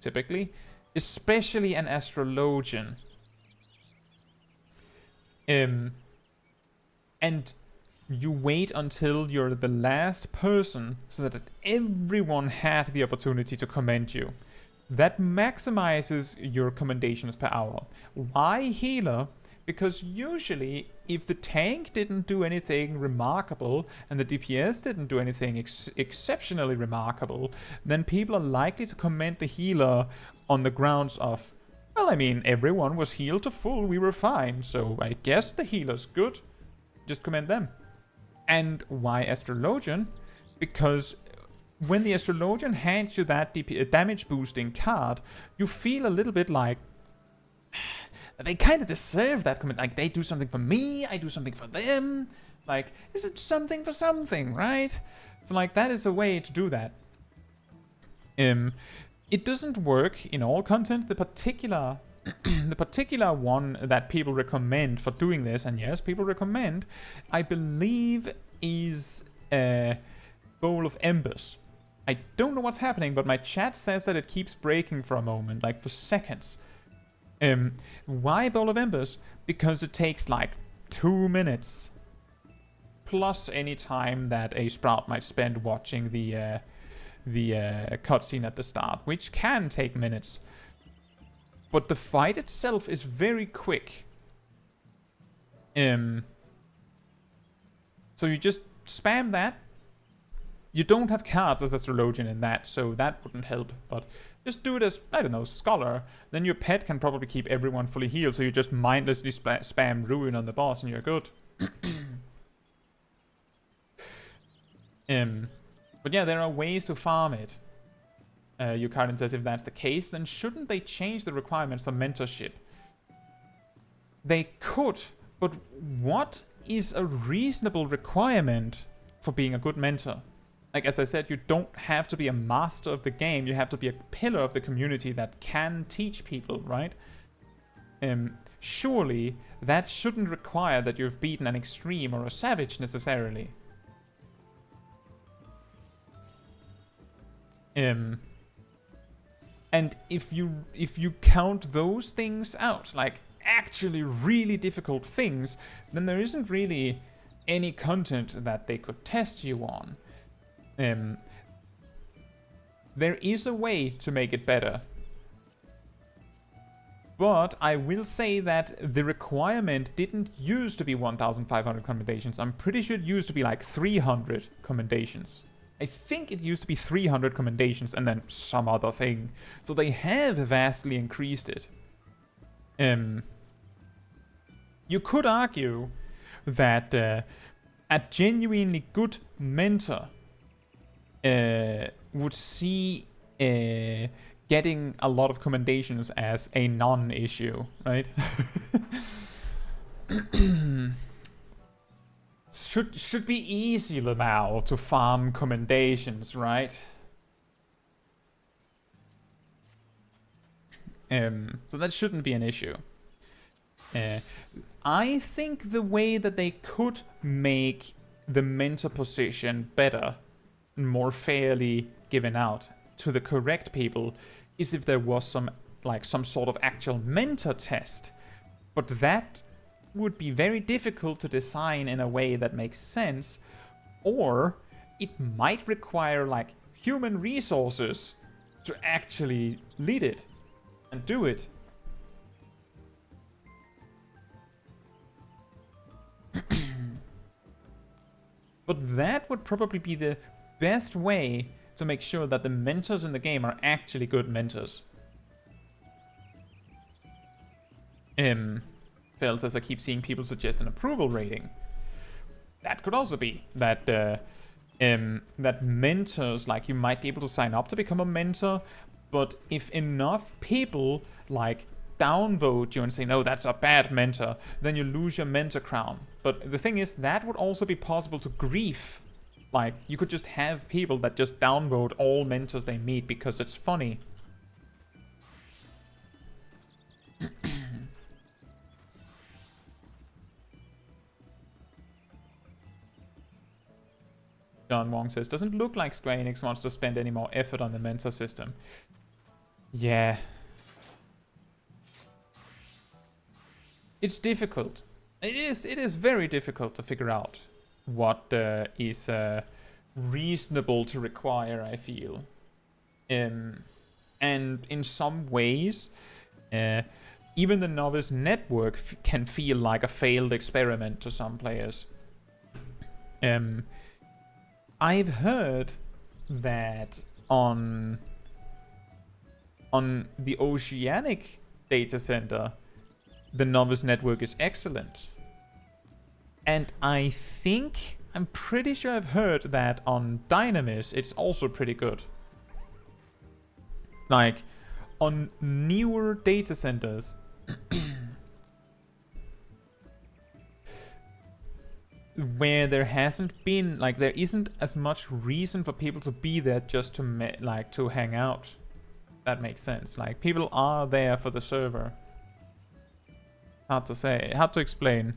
typically, especially an astrologian, and you wait until you're the last person so that everyone had the opportunity to commend you. That maximizes your commendations per hour. Why healer? Because usually, if the tank didn't do anything remarkable and the DPS didn't do anything exceptionally remarkable, then people are likely to commend the healer on the grounds of, well, I mean, everyone was healed to full, we were fine, so I guess the healer's good. Just commend them. And why astrologian? Because when the astrologian hands you that damage boosting card, you feel a little bit like they kind of deserve that comment. Like, they do something for me, I do something for them. Like, is it something for something, right? It's like, that is a way to do that. It doesn't work in all content. The particular the particular one that people recommend for doing this, and yes, people recommend, I believe, is Bowl of Embers. I don't know what's happening, but my chat says that it keeps breaking for a moment, like for seconds. Why Bowl of Embers? Because it takes like 2 minutes, plus any time that a Sprout might spend watching the cutscene at the start, which can take minutes. But the fight itself is very quick. So you just spam that. You don't have cards as Astrologian in that, so that wouldn't help. But just do it as, I don't know, Scholar. Then your pet can probably keep everyone fully healed, so you just mindlessly spam Ruin on the boss and you're good. But yeah, there are ways to farm it. Yukarin says, if that's the case, then shouldn't they change the requirements for mentorship? They could, but what is a reasonable requirement for being a good mentor? Like, as I said, you don't have to be a master of the game. You have to be a pillar of the community that can teach people, right? Surely, that shouldn't require that you've beaten an extreme or a savage necessarily. And if you count those things out, like actually really difficult things, then there isn't really any content that they could test you on. There is a way to make it better. But I will say that the requirement didn't used to be 1,500 commendations. I'm pretty sure it used to be like 300 commendations. I think it used to be 300 commendations and then some other thing. So they have vastly increased it. You could argue that a genuinely good mentor would see getting a lot of commendations as a non-issue, right? Should be easy, Lamau, to farm commendations, right? So that shouldn't be an issue. I think the way that they could make the mentor position better, more fairly given out to the correct people, is if there was some sort of actual mentor test. But that would be very difficult to design in a way that makes sense, or it might require like human resources to actually lead it and do it. But that would probably be the best way to make sure that the mentors in the game are actually good mentors. Phil says, I keep seeing people suggest an approval rating. That could also be that that mentors, like, you might be able to sign up to become a mentor, but if enough people like downvote you and say, no, that's a bad mentor, then you lose your mentor crown. But the thing is, that would also be possible to grief. Like, you could just have people that just downvote all mentors they meet because it's funny. John Wong says, doesn't look like Square Enix wants to spend any more effort on the mentor system. Yeah. It's difficult. It is very difficult to figure out what is reasonable to require, I feel. And in some ways, even the novice network can feel like a failed experiment to some players. I've heard that on the Oceanic data center, the novice network is excellent. And I'm pretty sure I've heard that on Dynamis, it's also pretty good. Like, on newer data centers, where there hasn't been, like, there isn't as much reason for people to be there just to to hang out. That makes sense. Like, people are there for the server. Hard to say, hard to explain.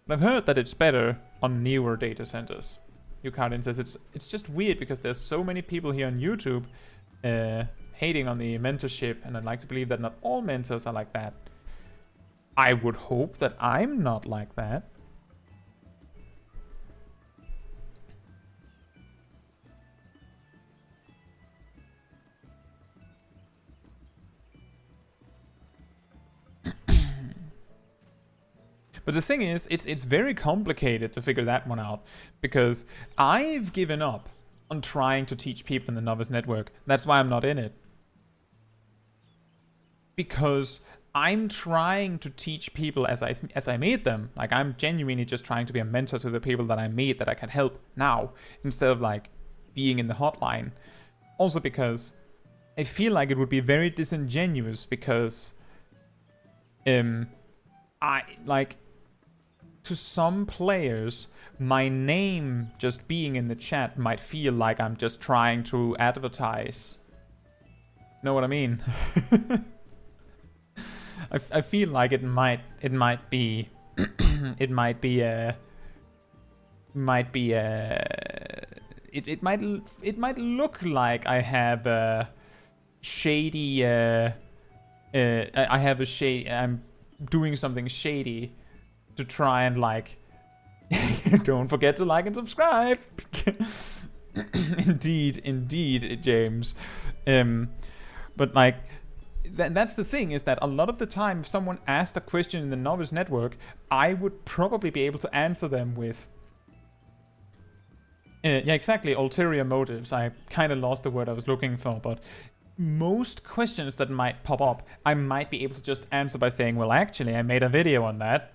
But I've heard that it's better on newer data centers. Yukardin says it's just weird because there's so many people here on YouTube hating on the mentorship, and I'd like to believe that not all mentors are like that. I would hope that I'm not like that. But the thing is, it's very complicated to figure that one out, because I've given up on trying to teach people in the novice network. That's why I'm not in it. Because I'm trying to teach people as I meet them. Like, I'm genuinely just trying to be a mentor to the people that I meet that I can help now, instead of like being in the hotline. Also because I feel like it would be very disingenuous, because to some players, my name just being in the chat might feel like I'm just trying to advertise. Know what I mean? I feel like it might be it might look like I have a shady I'm doing something shady to try and, like, don't forget to like and subscribe. Indeed, James. But like, that's the thing, is that a lot of the time, if someone asked a question in the novice network, I would probably be able to answer them with yeah, exactly, ulterior motives. I kind of lost the word I was looking for, but most questions that might pop up, I might be able to just answer by saying, well, actually, I made a video on that.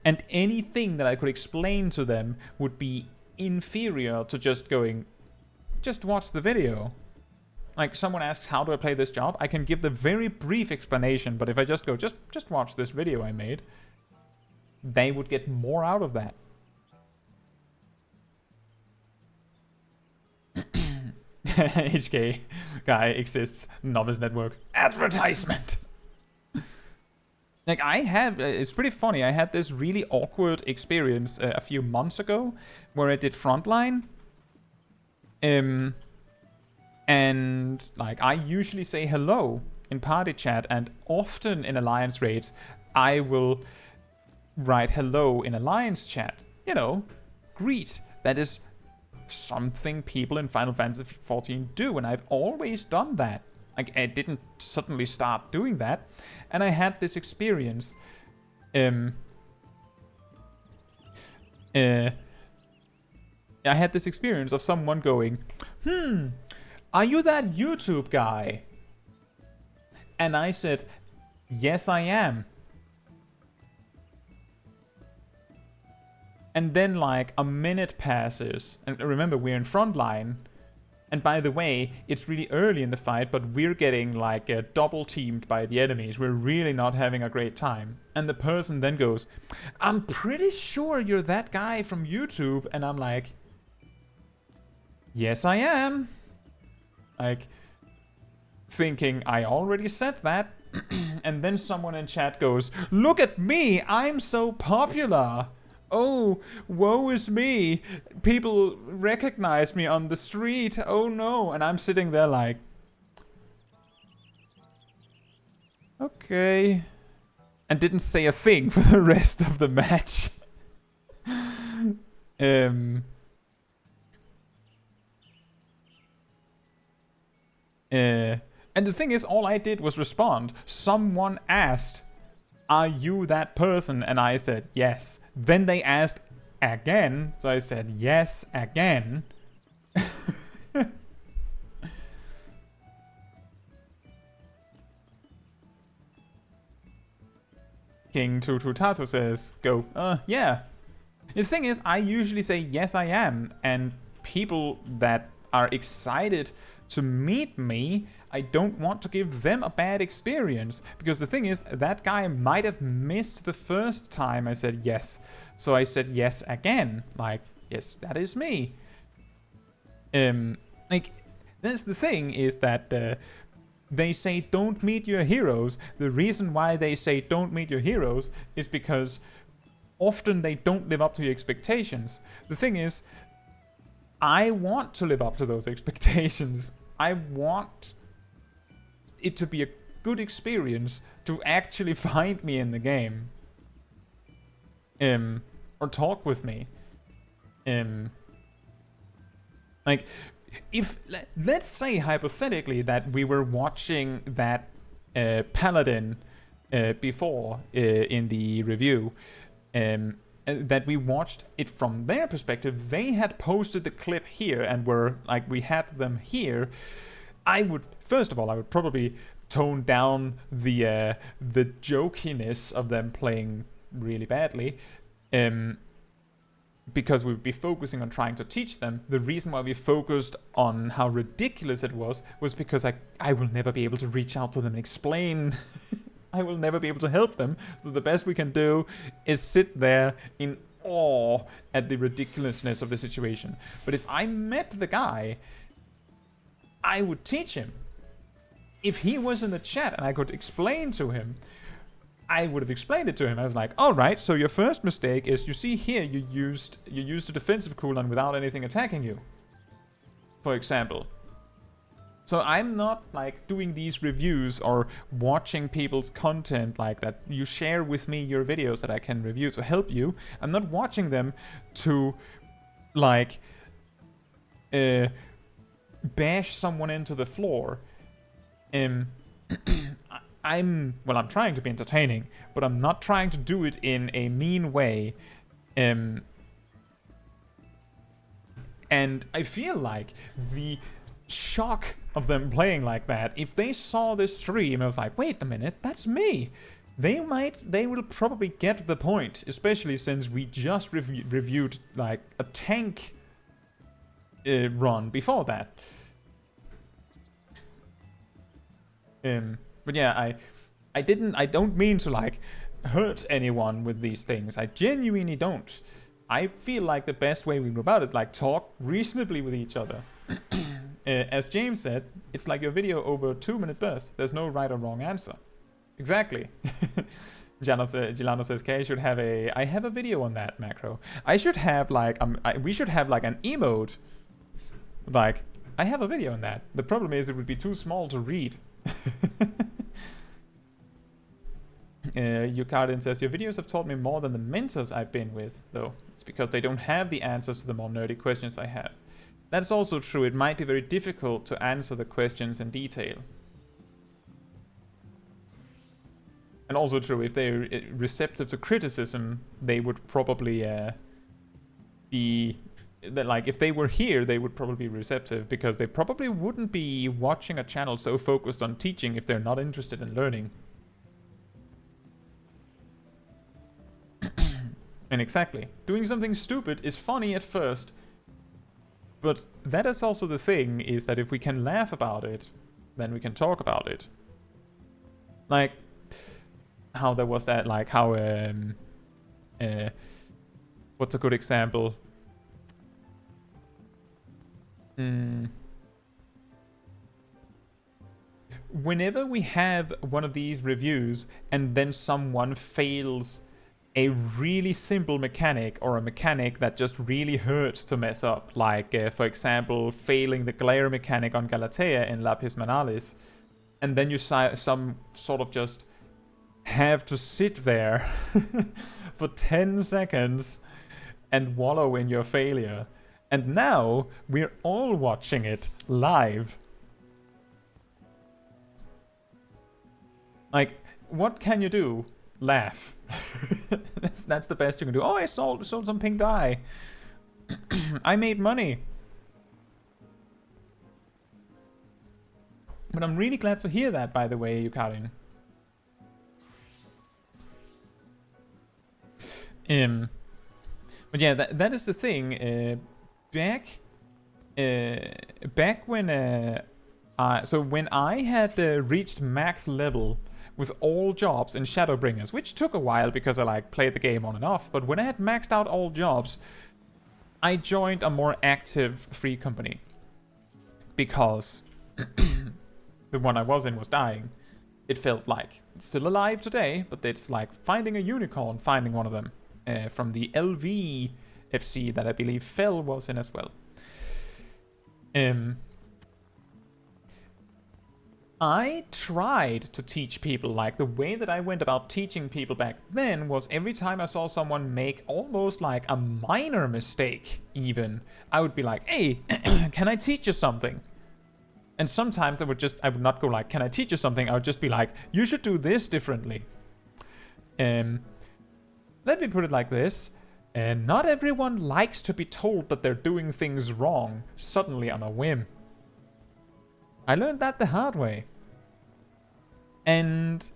And anything that I could explain to them would be inferior to just going, just watch the video. Like, someone asks, how do I play this job? I can give the very brief explanation, but if I just go, just watch this video I made, they would get more out of that. HK guy exists, novice network, advertisement. Like, it's pretty funny, I had this really awkward experience a few months ago where I did Frontline. And, like, I usually say hello in party chat, and often in Alliance raids, I will write hello in Alliance chat. You know, greet. That is something people in Final Fantasy XIV do, and I've always done that. Like, I didn't suddenly start doing that. And I had this experience. I had this experience of someone going, are you that YouTube guy? And I said, yes, I am. And then like a minute passes, and remember we're in front line. And by the way, it's really early in the fight, but we're getting like double teamed by the enemies. We're really not having a great time. And the person then goes, "I'm pretty sure you're that guy from YouTube." And I'm like, "Yes, I am." Like, thinking I already said that. And then someone in chat goes, "Look at me, I'm so popular. Oh, woe is me. People recognize me on the street. Oh no." And I'm sitting there like, okay. And didn't say a thing for the rest of the match. And the thing is, all I did was respond. Someone asked, "Are you that person?" And I said, "Yes." Then they asked again, so I said, "Yes," again. King Tututato says, "Go, yeah." The thing is, I usually say, "Yes, I am." And people that are excited to meet me, I don't want to give them a bad experience. Because the thing is, that guy might have missed the first time I said yes. So I said yes again. Like, yes, that is me. Like, that's the thing is that they say don't meet your heroes. The reason why they say don't meet your heroes is because often they don't live up to your expectations. The thing is, I want to live up to those expectations. I want it to be a good experience to actually find me in the game. Or talk with me. Like, if, let's say hypothetically that we were watching that Paladin before in the review, that we watched it from their perspective. They had posted the clip here and were like, we had them here. I would, first of all, I would probably tone down the jokiness of them playing really badly, because we would be focusing on trying to teach them. The reason why we focused on how ridiculous it was because I will never be able to reach out to them and explain. I will never be able to help them. So the best we can do is sit there in awe at the ridiculousness of the situation. But if I met the guy, I would teach him. If he was in the chat and I could explain to him, I would have explained it to him. I was like, all right, so your first mistake is, you see here, you used a defensive cooldown without anything attacking you, for example. So I'm not like doing these reviews or watching people's content like that. You share with me your videos that I can review to help you. I'm not watching them to like bash someone into the floor. I'm trying to be entertaining, but I'm not trying to do it in a mean way. And I feel like the shock of them playing like that, if they saw this stream, I was like, wait a minute, that's me. They will probably get the point, especially since we just reviewed like a tank run before that. But yeah, I don't mean to like hurt anyone with these things. I genuinely don't. I feel like the best way we go about it is like talk reasonably with each other. As James said, it's like your video over a 2-minute burst. There's no right or wrong answer. Exactly. Gilano says, "Okay, I have a video on that, Macro. I should have like, we should have like an emote. Like, I have a video on that. The problem is it would be too small to read." Yukardin says, "Your videos have taught me more than the mentors I've been with, though. It's because they don't have the answers to the more nerdy questions I have." That's also true. It might be very difficult to answer the questions in detail. And also true, if they're receptive to criticism, they would probably be... Like, if they were here, they would probably be receptive, because they probably wouldn't be watching a channel so focused on teaching if they're not interested in learning. And exactly. Doing something stupid is funny at first. But that is also the thing, is that if we can laugh about it, then we can talk about it. Like, how there was that, like, how, what's a good example? Whenever we have one of these reviews and then someone fails a really simple mechanic, or a mechanic that just really hurts to mess up, like for example failing the glare mechanic on Galatea in Lapis Manalis, and then you some sort of just have to sit there for 10 seconds and wallow in your failure, and now we're all watching it live. Like, what can you do? Laugh. that's the best you can do. Oh, I sold some pink dye. I made money. But I'm really glad to hear that, by the way, Yukarin. But yeah, that is the thing. Back when so when I had reached max level with all jobs in Shadowbringers, which took a while because I like played the game on and off, but when I had maxed out all jobs, I joined a more active free company because the one I was in was dying. It felt like it's still alive today, but it's like finding a unicorn, finding one of them from the LVFC that I believe Fel was in as well. I tried to teach people, like the way that I went about teaching people back then was every time I saw someone make almost like a minor mistake even, I would be like, hey, can I teach you something? And sometimes I would not go like, can I teach you something? I would just be like, you should do this differently. Let me put it like this. Not everyone likes to be told that they're doing things wrong suddenly on a whim. I learned that the hard way. And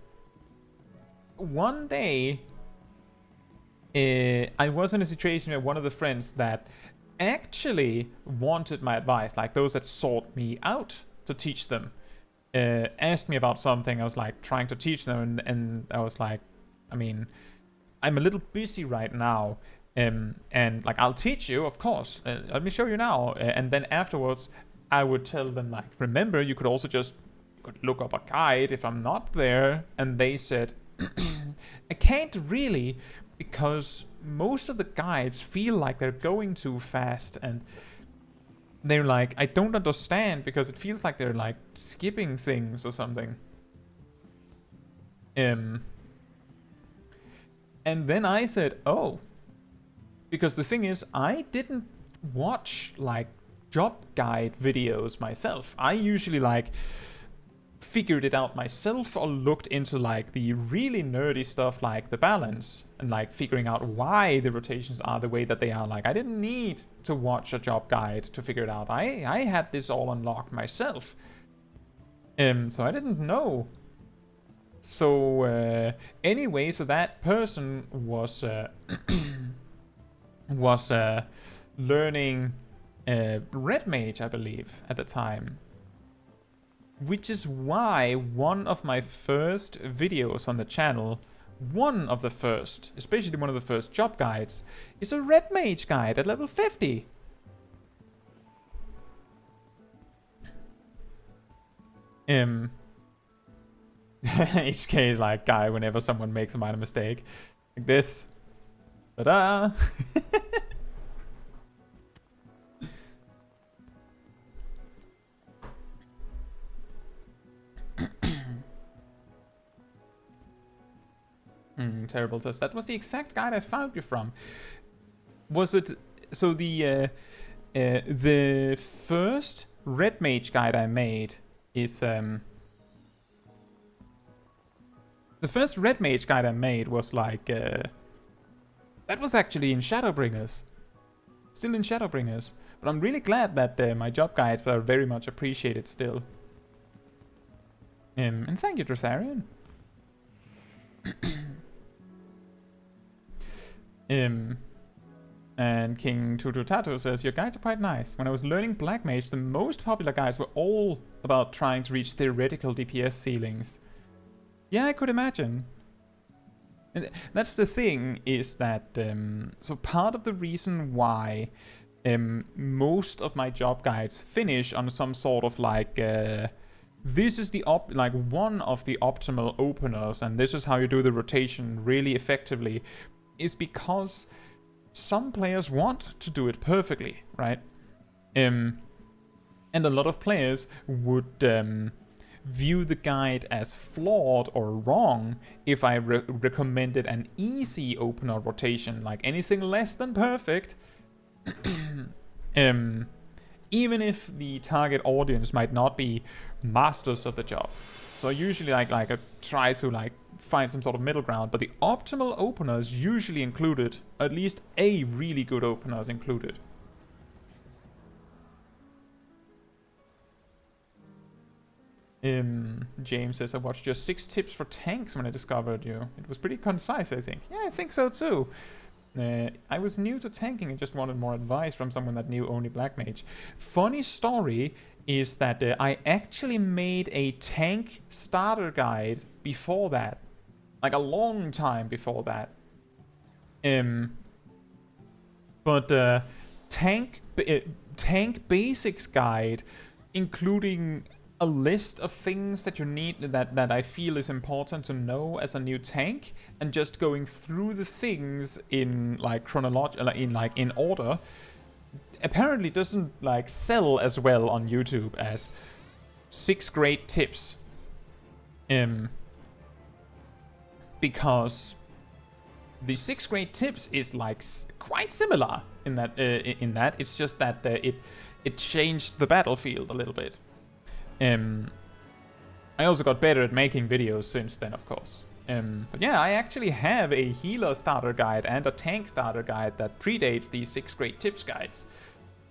one day, I was in a situation where one of the friends that actually wanted my advice, like those that sought me out to teach them, asked me about something. I was like trying to teach them, and I was like, I mean, I'm a little busy right now, and like I'll teach you, of course. Let me show you now, and then afterwards I would tell them like, remember, you could also just look up a guide if I'm not there. And they said, I can't really, because most of the guides feel like they're going too fast, and they're like, I don't understand, because it feels like they're like skipping things or something. And then I said, oh, because the thing is, I didn't watch like job guide videos myself. I usually like figured it out myself, or looked into like the really nerdy stuff like the balance, and like figuring out why the rotations are the way that they are. Like, I didn't need to watch a job guide to figure it out. I had this all unlocked myself. So I didn't know. So anyway, so that person was learning Red Mage, I believe, at the time. Which is why one of my first videos on the channel, one of the first, especially one of the first job guides, is a Red Mage guide at level 50. HK is like, guy, whenever someone makes a minor mistake. Like this. Ta-da! Terrible says, that was the exact guide I found you from. Was it... So the first Red Mage guide I made is... The first Red Mage guide I made was like... that was actually in Shadowbringers. Still in Shadowbringers. But I'm really glad that my job guides are very much appreciated still. And thank you, Dressarian. And King Tututato says, your guides are quite nice. When I was learning Black Mage, the most popular guides were all about trying to reach theoretical DPS ceilings. Yeah, I could imagine. And that's the thing, is that... so part of the reason why most of my job guides finish on some sort of like... this is the one of the optimal openers, and this is how you do the rotation really effectively, is because some players want to do it perfectly, right? And a lot of players would view the guide as flawed or wrong if I recommended an easy opener rotation, like anything less than perfect. Even if the target audience might not be masters of the job. So I usually I try to find some sort of middle ground, but the optimal opener is usually included. At least a really good opener is included. James says, I watched your 6 tips for tanks when I discovered you. It was pretty concise, I think. Yeah, I think so too. I was new to tanking and just wanted more advice from someone that knew only Black Mage. Funny story is that I actually made a tank starter guide before that. Like a long time before that. But tank basics guide, including a list of things that you need, that I feel is important to know as a new tank, and just going through the things in in order, apparently doesn't sell as well on YouTube as 6 great tips. Because the 6 great tips is quite similar in that it's just that it changed the battlefield a little bit. I also got better at making videos since then, of course. But yeah, I actually have a healer starter guide and a tank starter guide that predates these 6 great tips guides.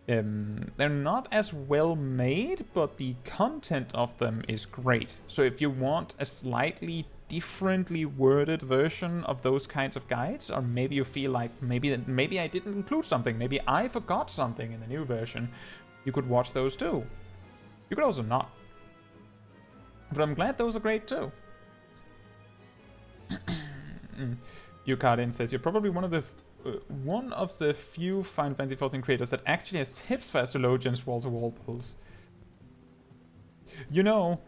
They're not as well made, but the content of them is great. So if you want a slightly differently worded version of those kinds of guides, or maybe you feel like maybe I didn't include something, maybe I forgot something in the new version, you could watch those too. You could also not. But I'm glad those are great too. Yukardin says, you're probably one of the few Final Fantasy XIV creators that actually has tips for astrologians wall-to-wall pulls. You know,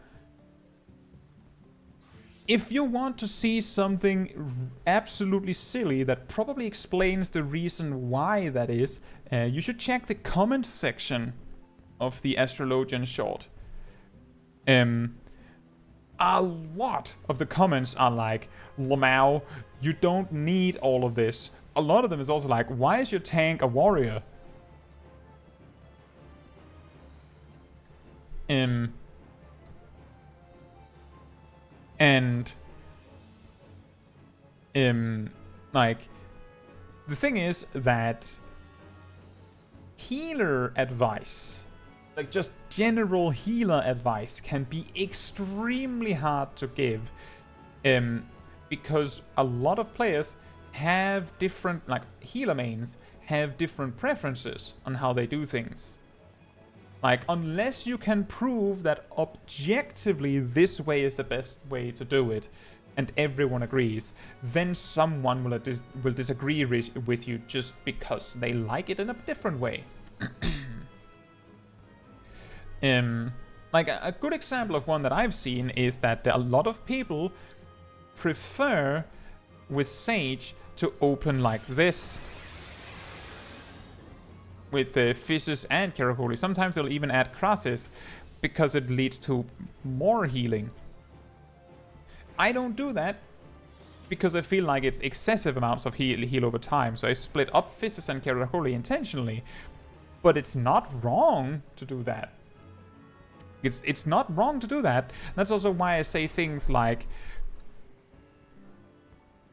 if you want to see something absolutely silly that probably explains the reason why that is, you should check the comment section of the Astrologian short. A lot of the comments are like, Lamau, you don't need all of this. A lot of them is also like, why is your tank a warrior? The thing is that healer advice, just general healer advice, can be extremely hard to give, because a lot of players have different, healer mains have different preferences on how they do things. Unless you can prove that objectively this way is the best way to do it, and everyone agrees, then someone will disagree with you just because they like it in a different way. A good example of one that I've seen is that a lot of people prefer with Sage to open like this with Physis and Karakuri. Sometimes they'll even add Krasis because it leads to more healing. I don't do that because I feel like it's excessive amounts of heal over time, so I split up Physis and Karakuri intentionally. But it's not wrong to do that. It's not wrong to do that. That's also why I say things like,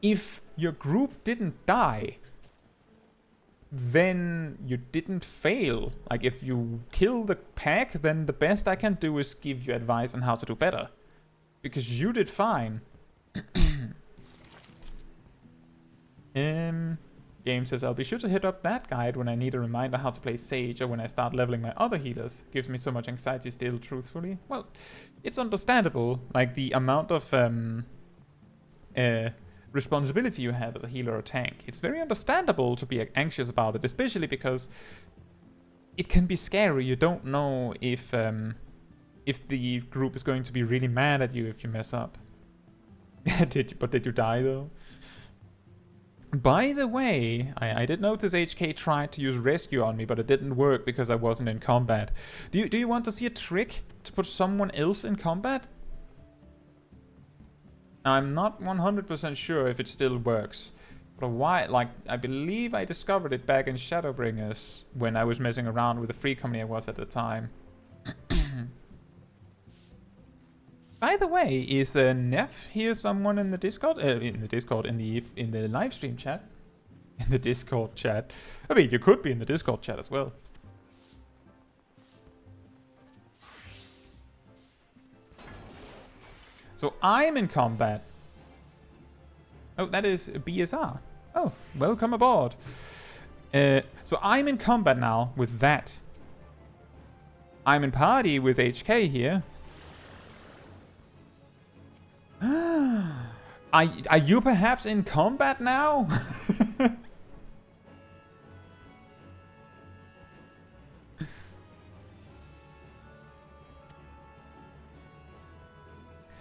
if your group didn't die, then you didn't fail. If you kill the pack, then the best I can do is give you advice on how to do better. Because you did fine. Game says, I'll be sure to hit up that guide when I need a reminder how to play Sage or when I start leveling my other healers. Gives me so much anxiety still, truthfully. Well, it's understandable. Like, the amount of responsibility you have as a healer or tank. It's very understandable to be anxious about it, especially because it can be scary. You don't know if the group is going to be really mad at you if you mess up. Did you die though? By the way, I did notice HK tried to use rescue on me, but it didn't work because I wasn't in combat. Do you want to see a trick to put someone else in combat? I'm not 100% sure if it still works. But why? Like, I believe I discovered it back in Shadowbringers when I was messing around with the free company I was at the time. By the way, is Neff here someone in the Discord? In the live stream chat? In the Discord chat. I mean, you could be in the Discord chat as well. So I'm in combat. Oh, that is BSR. Oh, welcome aboard. So I'm in combat now with that. I'm in party with HK here. Are you perhaps in combat now?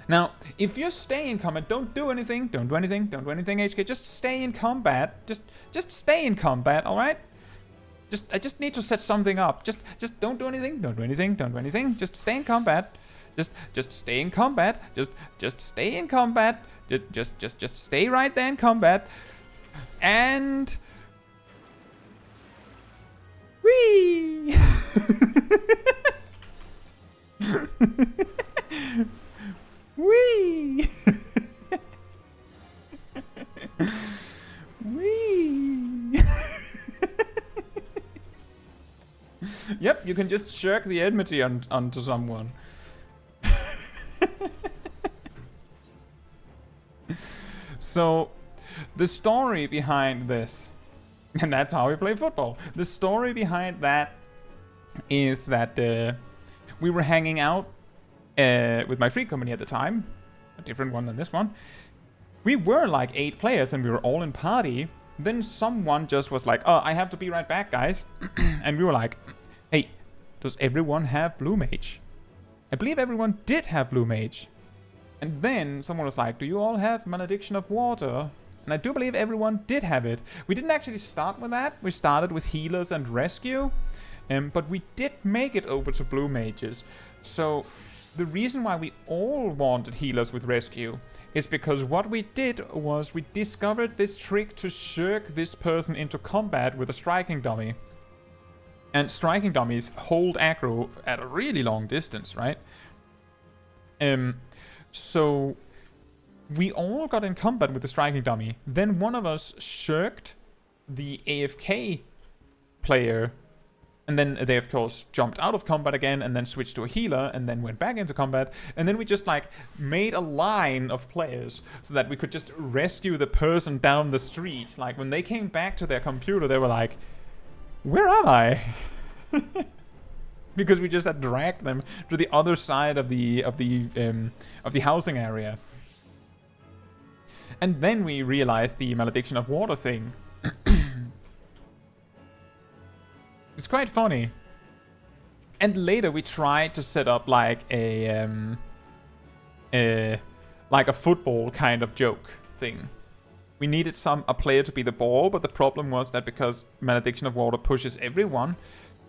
Now, if you stay in combat, don't do anything, HK. Just stay in combat. Just stay in combat, all right? I just need to set something up. Just don't do anything. Just stay in combat. Just stay in combat. Just stay in combat. Just stay right there in combat. And whee! Whee! Whee! Yep, you can just shirk the enmity onto someone. So, the story behind this, and that's how we play football. The story behind that is that we were hanging out with my free company at the time, a different one than this one. We were like 8 players and we were all in party. Then someone just was like, oh, I have to be right back, guys. And we were like, hey, does everyone have Blue Mage? I believe everyone did have Blue Mage. And then someone was like, do you all have Malediction of Water? And I do believe everyone did have it. We didn't actually start with that. We started with healers and rescue. But we did make it over to Blue Mages. So the reason why we all wanted healers with rescue is because what we did was we discovered this trick to shirk this person into combat with a striking dummy. And striking dummies hold aggro at a really long distance, right? So we all got in combat with the striking dummy. Then one of us shirked the AFK player. And then they, of course, jumped out of combat again and then switched to a healer and then went back into combat. And then we just, like, made a line of players so that we could just rescue the person down the street. Like, when they came back to their computer, they were like, where am I? Because we just had dragged them to the other side of the housing area. And then we realized the Malediction of Water thing. It's quite funny. And later we tried to set up like a football kind of joke thing. We needed a player to be the ball, but the problem was that because Malediction of Water pushes everyone,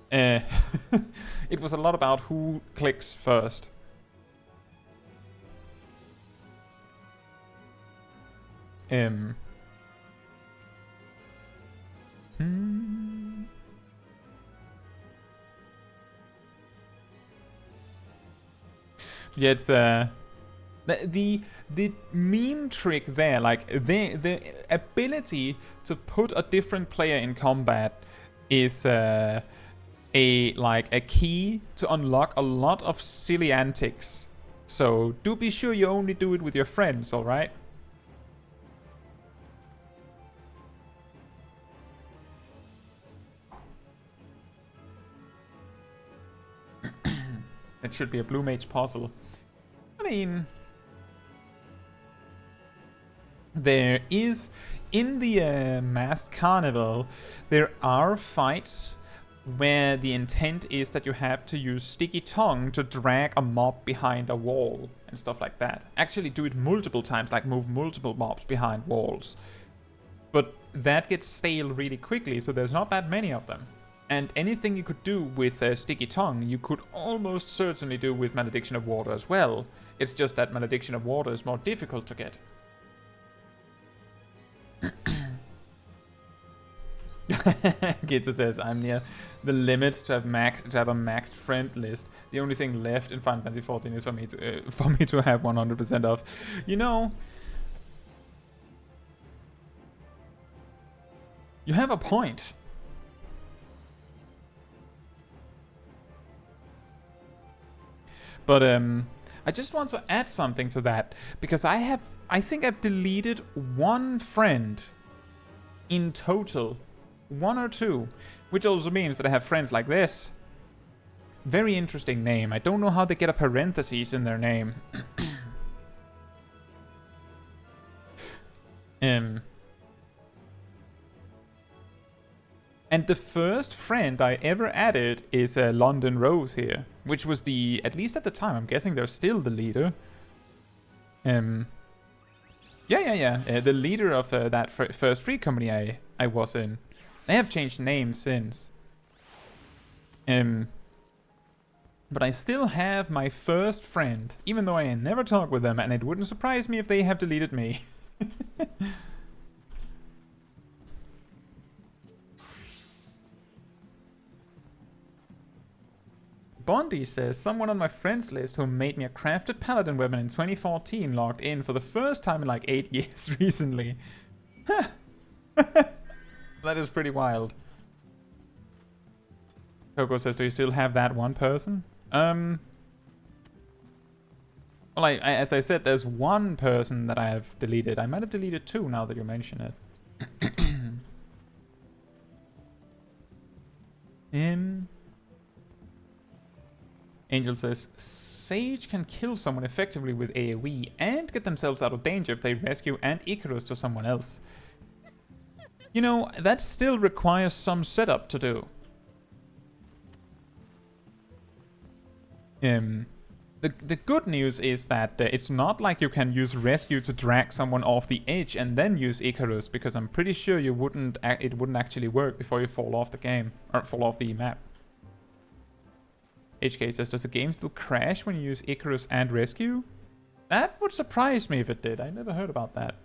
it was a lot about who clicks first. Yeah, it's the meme trick there, like the ability to put a different player in combat is a key to unlock a lot of silly antics. So do be sure you only do it with your friends, all right? That should be a blue mage puzzle. I mean, there is, in the Masked Carnival, there are fights where the intent is that you have to use sticky tongue to drag a mob behind a wall and stuff like that. Actually do it multiple times, like move multiple mobs behind walls. But that gets stale really quickly, so there's not that many of them. And anything you could do with sticky tongue, you could almost certainly do with Malediction of Water as well. It's just that Malediction of Water is more difficult to get. Caetsu says, I'm near the limit to have a maxed friend list. The only thing left in Final Fantasy XIV is for me to have 100% of. You know, you have a point. But I just want to add something to that, because I think I've deleted one friend in total. 1 or 2, which also means that I have friends like this. Very interesting name. I don't know how they get a parentheses in their name. And the first friend I ever added is London Rose here, which was the, at least at the time, I'm guessing they're still the leader. The leader of that first free company I was in. They have changed names since. But I still have my first friend, even though I never talk with them, and it wouldn't surprise me if they have deleted me. Bondi says, someone on my friends list who made me a crafted paladin weapon in 2014 logged in for the first time in like 8 years recently. That is pretty wild. Coco says, do you still have that one person? Well, as I said, there's one person that I have deleted. I might have deleted 2 now that you mention it. Angel says, Sage can kill someone effectively with AoE and get themselves out of danger if they rescue and Icarus to someone else. You know, that still requires some setup to do. The good news is that it's not like you can use rescue to drag someone off the edge and then use Icarus, because I'm pretty sure it wouldn't actually work before you fall off the game, or fall off the map. HK says, does the game still crash when you use Icarus and rescue? That would surprise me if it did. I never heard about that.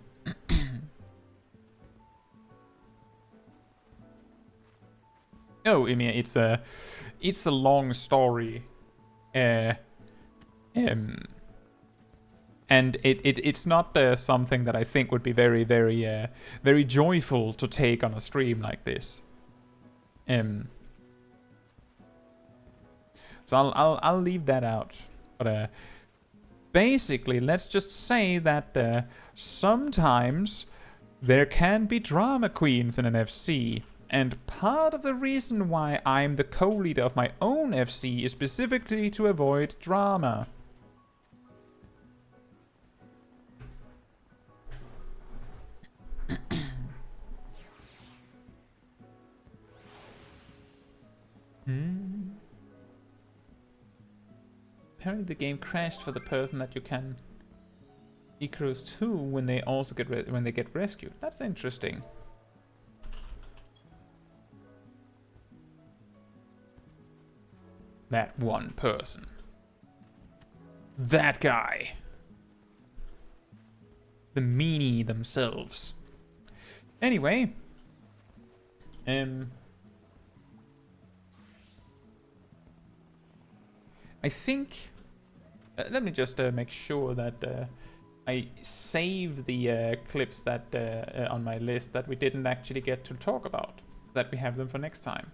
Oh, I mean, it's a long story, and it's not something that I think would be very, very, very joyful to take on a stream like this. So I'll leave that out. But basically, let's just say that sometimes there can be drama queens in an FC. And part of the reason why I'm the co-leader of my own FC is specifically to avoid drama. Apparently the game crashed for the person that you can Icarus to when they also get rescued. That's interesting. That one person. That guy. The meanie themselves. Anyway. I think... let me just make sure that I save the clips that on my list that we didn't actually get to talk about. That we have them for next time.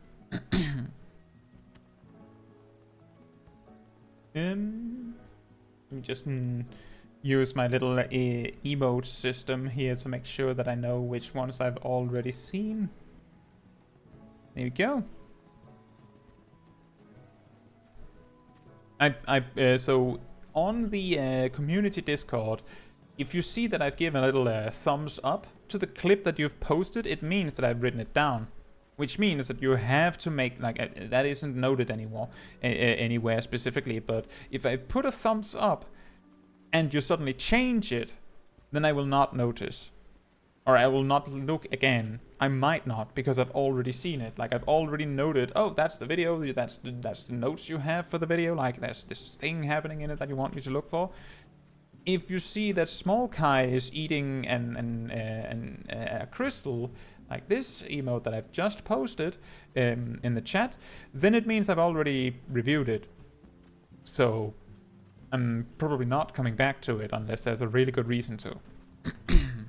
Let me just use my little emote system here to make sure that I know which ones I've already seen. There we go. So on the community Discord, if you see that I've given a little thumbs up to the clip that you've posted, it means that I've written it down. Which means that you have to make, like, that isn't noted anymore, anywhere specifically, but if I put a thumbs up and you suddenly change it, then I will not notice. Or I will not look again. I might not, because I've already seen it. Like, I've already noted, oh, that's the video, that's the notes you have for the video, like, there's this thing happening in it that you want me to look for. If you see that Small Kai is eating a crystal, like this emote that I've just posted in the chat, then it means I've already reviewed it. So I'm probably not coming back to it unless there's a really good reason to. And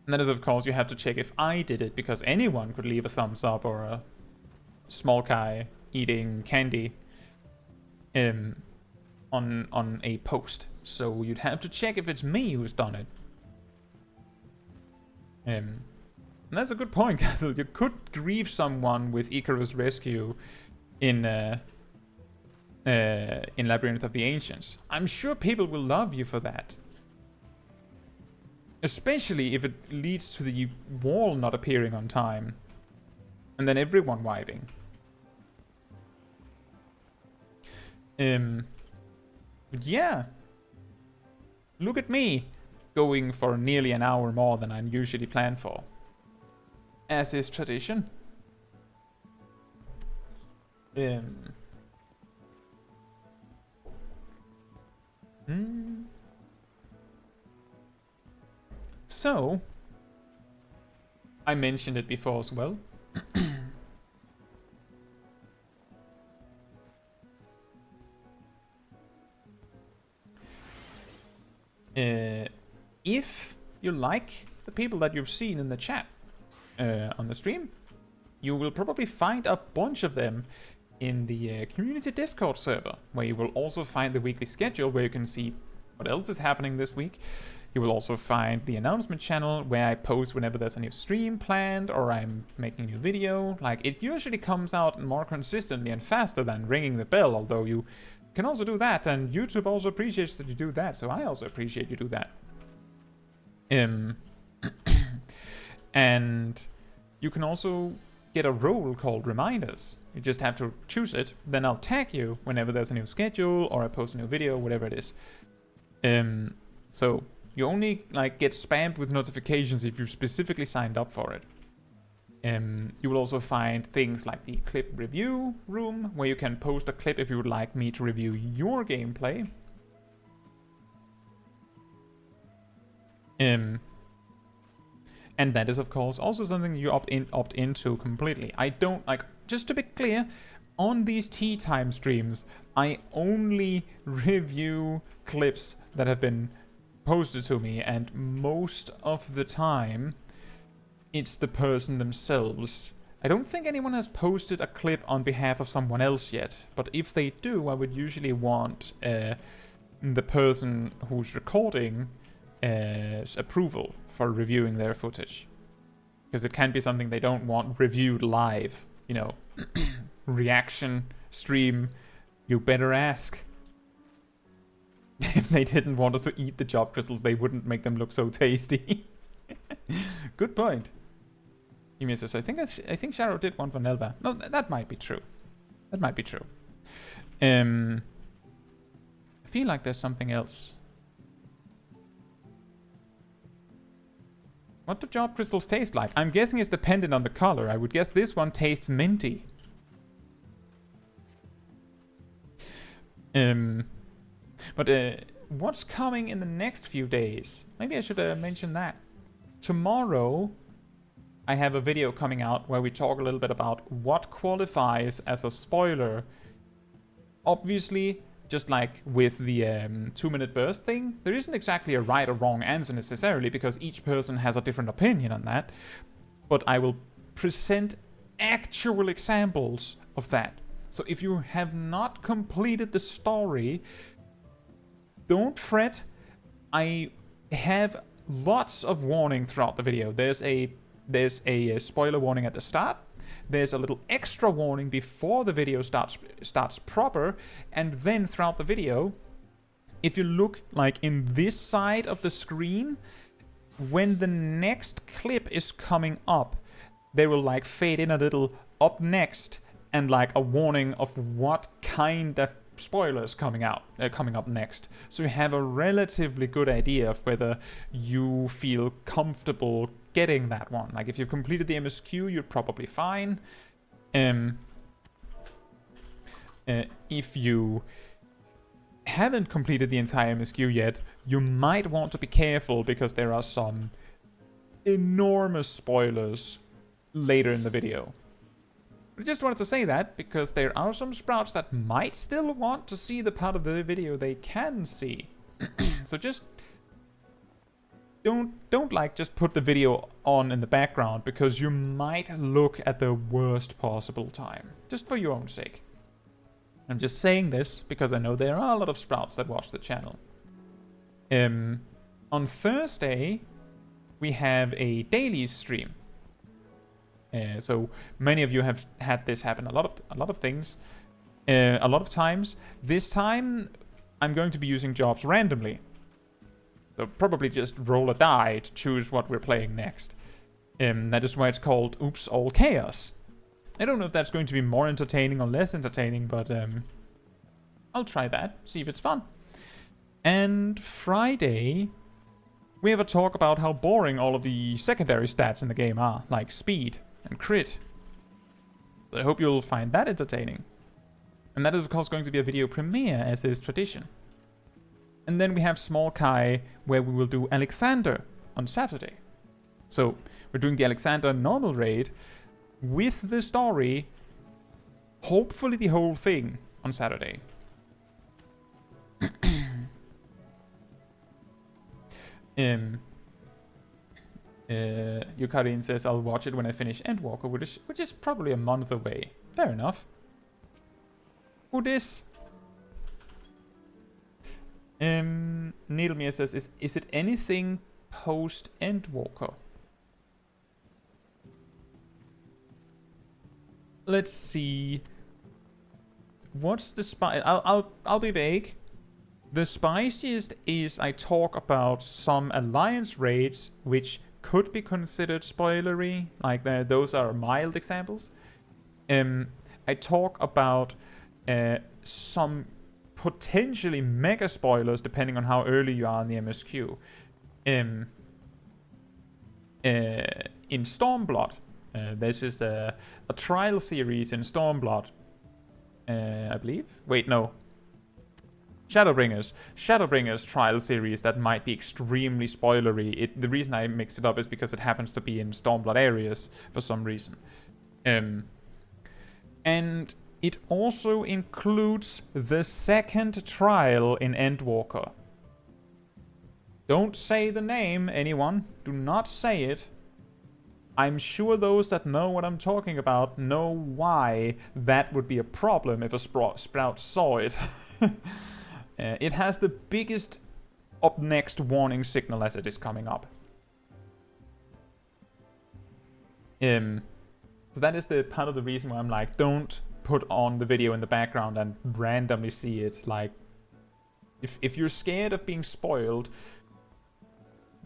that is, of course, you have to check if I did it, because anyone could leave a thumbs up or a Small Kai eating candy on a post. So you'd have to check if it's me who's done it. And that's a good point, Castle. You could grieve someone with Icarus Rescue in Labyrinth of the Ancients. I'm sure people will love you for that. Especially if it leads to the wall not appearing on time. And then everyone wiping. But yeah. Look at me. Going for nearly an hour more than I'm usually planned for. As is tradition. So, I mentioned it before as well. If you like the people that you've seen in the chat on the stream, you will probably find a bunch of them in the community Discord server, where you will also find the weekly schedule where you can see what else is happening this week. You will also find the announcement channel where I post whenever there's a new stream planned or I'm making a new video. Like, it usually comes out more consistently and faster than ringing the bell, although you can also do that, and YouTube also appreciates that you do that, so I also appreciate you do that. And you can also get a role called Reminders. You just have to choose it, then I'll tag you whenever there's a new schedule or I post a new video, whatever it is. So you only get spammed with notifications if you specifically signed up for it. You will also find things like the clip review room, where you can post a clip if you would like me to review your gameplay. And that is, of course, also something you opt into completely. I don't, just to be clear, on these tea time streams, I only review clips that have been posted to me, and most of the time it's the person themselves. I don't think anyone has posted a clip on behalf of someone else yet, but if they do, I would usually want the person who's recording approval for reviewing their footage, because it can be something they don't want reviewed live, you know. Reaction stream, you better ask. If they didn't want us to eat the job crystals, they wouldn't make them look so tasty. Good point. He misses. I think Sharo did one for Nelva. No, that might be true. That might be true. I feel like there's something else. What do job crystals taste like? I'm guessing it's dependent on the color. I would guess this one tastes minty. But what's coming in the next few days? Maybe I should mention that. Tomorrow, I have a video coming out where we talk a little bit about what qualifies as a spoiler. Obviously, just like with the 2-minute burst thing, there isn't exactly a right or wrong answer necessarily, because each person has a different opinion on that. But I will present actual examples of that. So if you have not completed the story, don't fret. I have lots of warning throughout the video. There's a spoiler warning at the start. there's a little extra warning before the video starts proper, and then throughout the video, if you look like in this side of the screen, when the next clip is coming up, they will like fade in a little up next and like a warning of what kind of spoilers coming up next, so you have a relatively good idea of whether you feel comfortable getting that one. Like if you've completed the MSQ, you're probably fine. If you haven't completed the entire MSQ yet, you might want to be careful because there are some enormous spoilers later in the video. I just wanted to say that because there are some sprouts that might still want to see the part of the video they can see. So just don't like just put the video on in the background, because you might look at the worst possible time, just for your own sake. I'm just saying this because I know there are a lot of sprouts that watch the channel. On Thursday, we have a daily stream. So many of you have had this happen a lot of times. This time, I'm going to be using jobs randomly. So probably just roll a die to choose what we're playing next. That is why it's called Oops All Chaos. I don't know if that's going to be more entertaining or less entertaining, but I'll try that, see if it's fun. And Friday, we have a talk about how boring all of the secondary stats in the game are, like speed and crit. So I hope you'll find that entertaining. And that is of course going to be a video premiere, as is tradition. And then we have Small Kai, where we will do Alexander on Saturday. So we're doing the Alexander normal raid with the story, hopefully the whole thing, on Saturday. Yukarin says I'll watch it when I finish Endwalker, which is probably a month away. Fair enough. Who this? Needlemere says, is it anything post Endwalker? Let's see. What's the I'll be vague. The spiciest is I talk about some alliance raids which could be considered spoilery, like those are mild examples. I talk about some potentially mega spoilers depending on how early you are in the MSQ. In Stormblood, this is a trial series in Stormblood, I believe. Wait, no. Shadowbringers trial series that might be extremely spoilery. The reason I mixed it up is because it happens to be in Stormblood areas for some reason. And it also includes the second trial in Endwalker. Don't say the name, anyone. Do not say it. I'm sure those that know what I'm talking about know why that would be a problem if a sprout saw it. It has the biggest up next warning signal as it is coming up. So that is the part of the reason why I'm like, don't put on the video in the background and randomly see it. Like, if you're scared of being spoiled,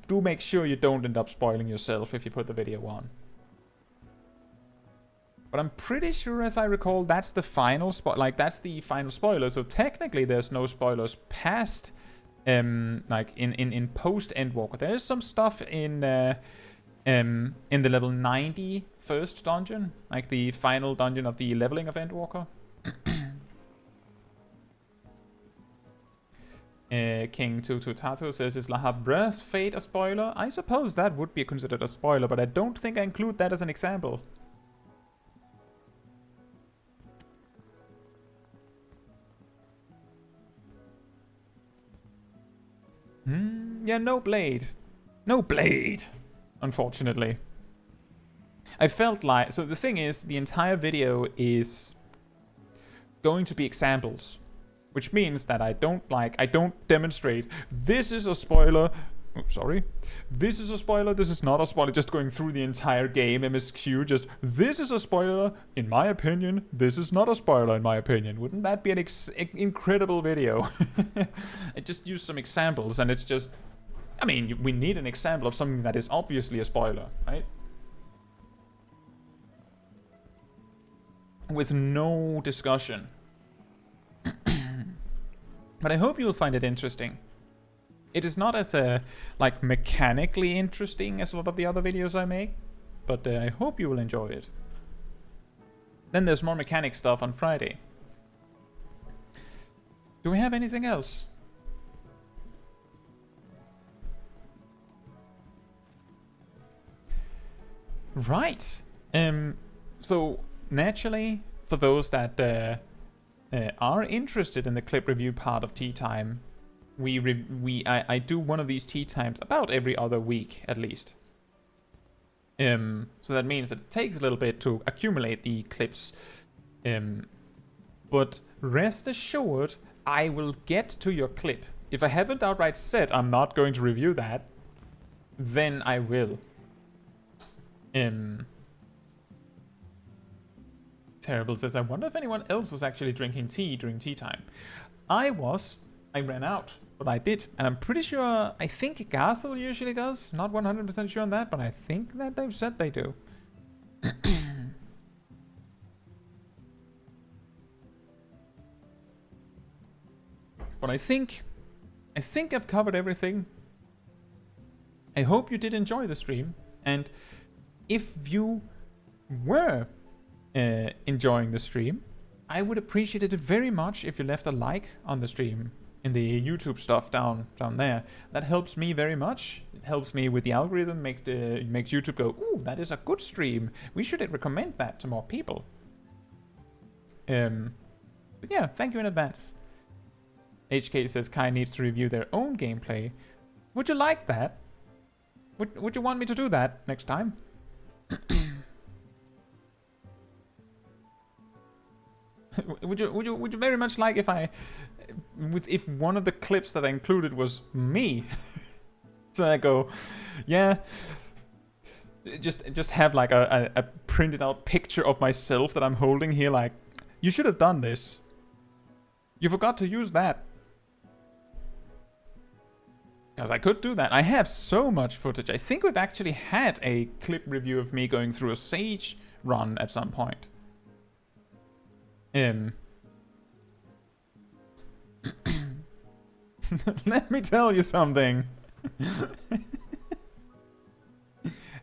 do make sure you don't end up spoiling yourself if you put the video on. But I'm pretty sure, as I recall, that's the final that's the final spoiler. So technically, there's no spoilers past, like in post Endwalker. There is some stuff in the level 90 first dungeon, like the final dungeon of the leveling of Endwalker. King Tututato says, is Lahabre's fate a spoiler? I suppose that would be considered a spoiler, but I don't think I include that as an example. Yeah, no blade. No blade, unfortunately. I felt like... So the thing is, the entire video is going to be examples. Which means that I don't demonstrate, this is a spoiler, Oops, sorry. This is a spoiler, this is not a spoiler, just going through the entire game, MSQ, just, this is a spoiler, in my opinion, this is not a spoiler, in my opinion. Wouldn't that be an incredible video? I just use some examples, and it's just, I mean, we need an example of something that is obviously a spoiler, right? With no discussion. But I hope you'll find it interesting. It is not as like mechanically interesting as a lot of the other videos I make, but I hope you will enjoy it. Then there's more mechanic stuff on Friday. Do we have anything else? Right. So naturally, for those that are interested in the clip review part of Tea Time, I do one of these tea times about every other week at least. So that means that it takes a little bit to accumulate the clips. But rest assured, I will get to your clip. If I haven't outright said I'm not going to review that, then I will. Terrible says, I wonder if anyone else was actually drinking tea during tea time. I ran out. But I did, and I'm pretty sure, I think Gazel usually does. Not 100% sure on that, but I think that they've said they do. But I think I've covered everything. I hope you did enjoy the stream, and if you were enjoying the stream, I would appreciate it very much if you left a like on the stream. In the YouTube stuff down there. That helps me very much. It helps me with the algorithm, makes YouTube go, ooh, that is a good stream. We should recommend that to more people. But yeah, thank you in advance. HK says Kai needs to review their own gameplay. Would you like that? Would you want me to do that next time? Would you very much like if one of the clips that I included was me? So I go, yeah, just have like a printed out picture of myself that I'm holding here, like, you should have done this. You forgot to use that. Because I could do that. I have so much footage. I think we've actually had a clip review of me going through a Sage run at some point. Let me tell you something.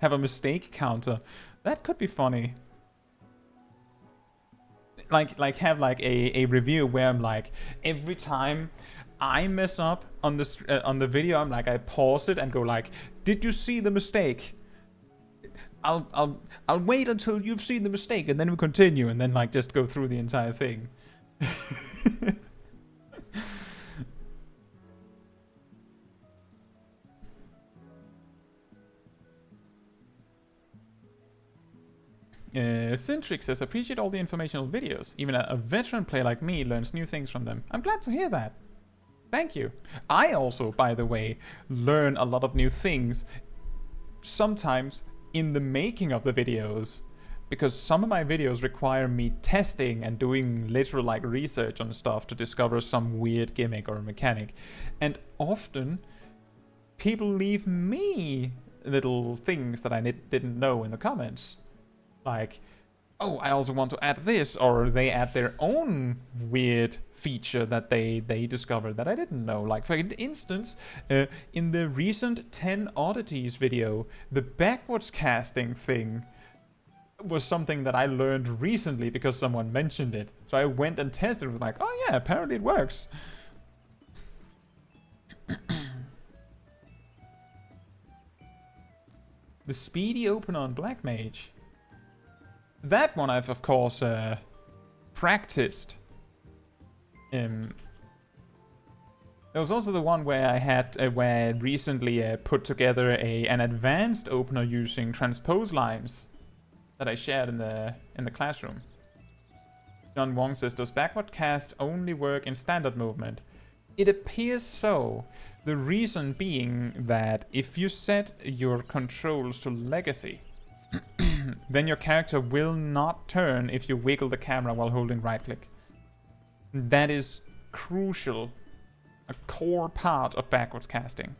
Have a mistake counter. That could be funny. Like have like a review where I'm like, every time I mess up on the video, I'm like, I pause it and go like, did you see the mistake? I'll wait until you've seen the mistake and then we continue, and then like just go through the entire thing. Centric says, appreciate all the informational videos. Even a veteran player like me learns new things from them. I'm glad to hear that. Thank you. I also, by the way, learn a lot of new things, sometimes in the making of the videos, because some of my videos require me testing and doing literal like research on stuff to discover some weird gimmick or mechanic. And often, people leave me little things that I didn't know in the comments. Like, oh, I also want to add this, or they add their own weird feature that they discovered that I didn't know. Like, for instance, in the recent 10 oddities video, the backwards casting thing was something that I learned recently because someone mentioned it. So I went and tested it, was like, oh yeah, apparently it works. The speedy opener on Black Mage. That one I've of course practiced. There was also the one where I had where I recently put together an advanced opener using transpose lines that I shared in the classroom. John Wong says, does backward cast only work in standard movement? It appears so. The reason being that if you set your controls to legacy, then your character will not turn if you wiggle the camera while holding right click. That is crucial, a core part of backwards casting.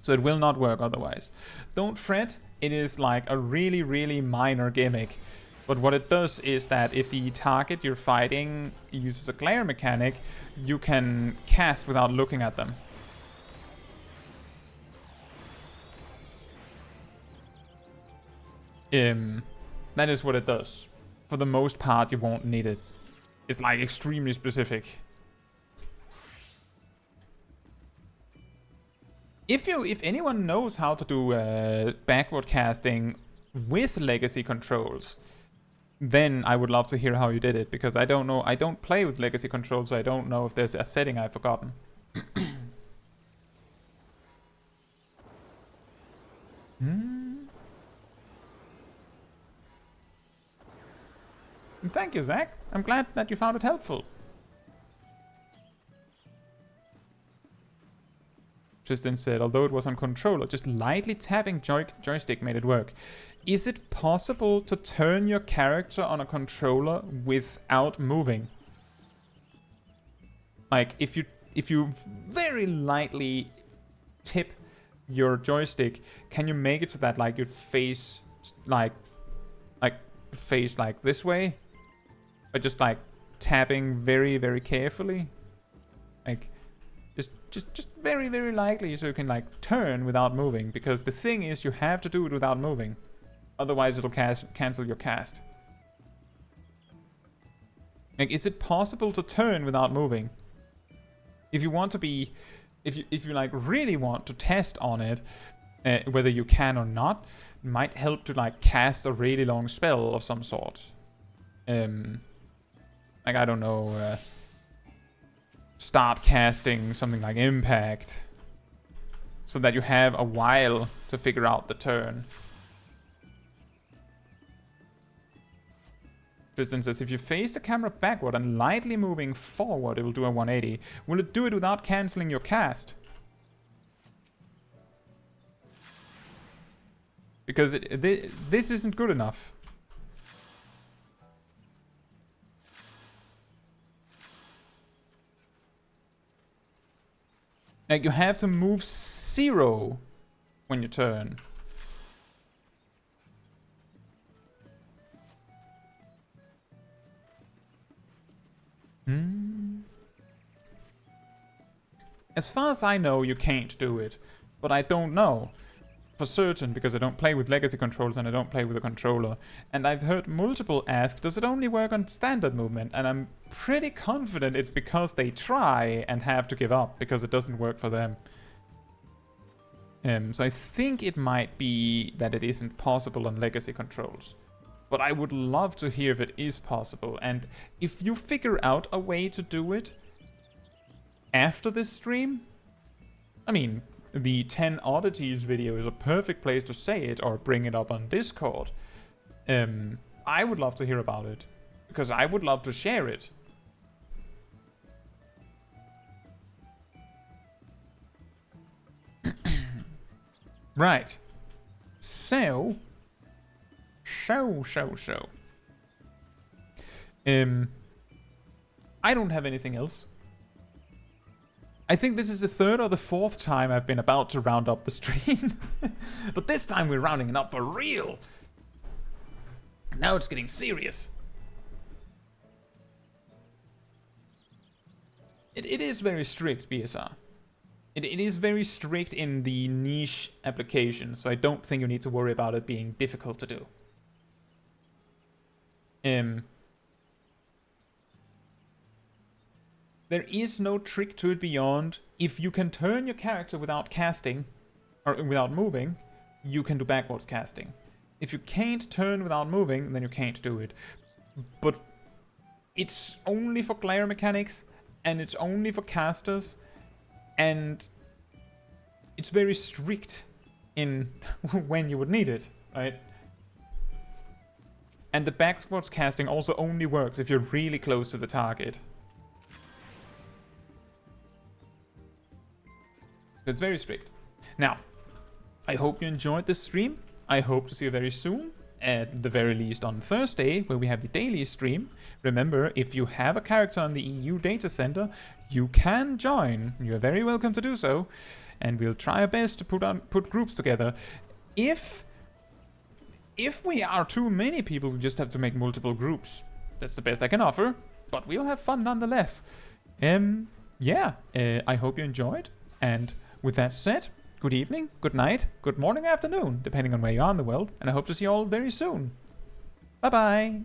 So it will not work otherwise. Don't fret, it is like a really, really minor gimmick. But what it does is that if the target you're fighting uses a glare mechanic, you can cast without looking at them. That is what it does. For the most part, you won't need it. It's like extremely specific. If anyone knows how to do backward casting with legacy controls, then I would love to hear how you did it, because I don't know. I don't play with legacy controls, so I don't know if there's a setting I've forgotten. Thank you, Zach. I'm glad that you found it helpful. Tristan said, although it was on controller, just lightly tapping joystick made it work. Is it possible to turn your character on a controller without moving? Like, if you very lightly tip your joystick, can you make it so that like your face like this way? By just like tapping very, very carefully? Like just very, very lightly, so you can like turn without moving, because the thing is you have to do it without moving. Otherwise it'll cancel your cast. Like, is it possible to turn without moving? If you want to be, if you like really want to test on it, whether you can or not, it might help to like cast a really long spell of some sort. Like, I don't know, start casting something like Impact, so that you have a while to figure out the turn. Tristan says, if you face the camera backward and lightly moving forward, it will do a 180. Will it do it without cancelling your cast? Because this isn't good enough. Like, you have to move 0 when you turn. As far as I know, you can't do it. But I don't know for certain, because I don't play with legacy controls and I don't play with a controller. And I've heard multiple ask, does it only work on standard movement? And I'm pretty confident it's because they try and have to give up because it doesn't work for them. So I think it might be that it isn't possible on legacy controls. But I would love to hear if it is possible. And if you figure out a way to do it after this stream, I mean, the 10 oddities video is a perfect place to say it, or bring it up on Discord. I would love to hear about it, because I would love to share it. Right. So. I don't have anything else. I think this is the 3rd or the 4th time I've been about to round up the stream. But this time we're rounding it up for real. Now it's getting serious. It is very strict, BSR. It is very strict in the niche application, so I don't think you need to worry about it being difficult to do. There is no trick to it beyond, if you can turn your character without casting, or without moving, you can do backwards casting. If you can't turn without moving, then you can't do it. But it's only for glare mechanics, and it's only for casters, and it's very strict in when you would need it, right? And the backwards casting also only works if you're really close to the target. So it's very strict. Now, I hope you enjoyed this stream. I hope to see you very soon, at the very least on Thursday, where we have the daily stream. Remember, if you have a character on the EU data center, you can join. You're very welcome to do so, and we'll try our best to put groups together. If we are too many people, we just have to make multiple groups. That's the best I can offer, but we'll have fun nonetheless. I hope you enjoyed, and with that said, good evening, good night, good morning, afternoon, depending on where you are in the world, and I hope to see you all very soon. Bye-bye!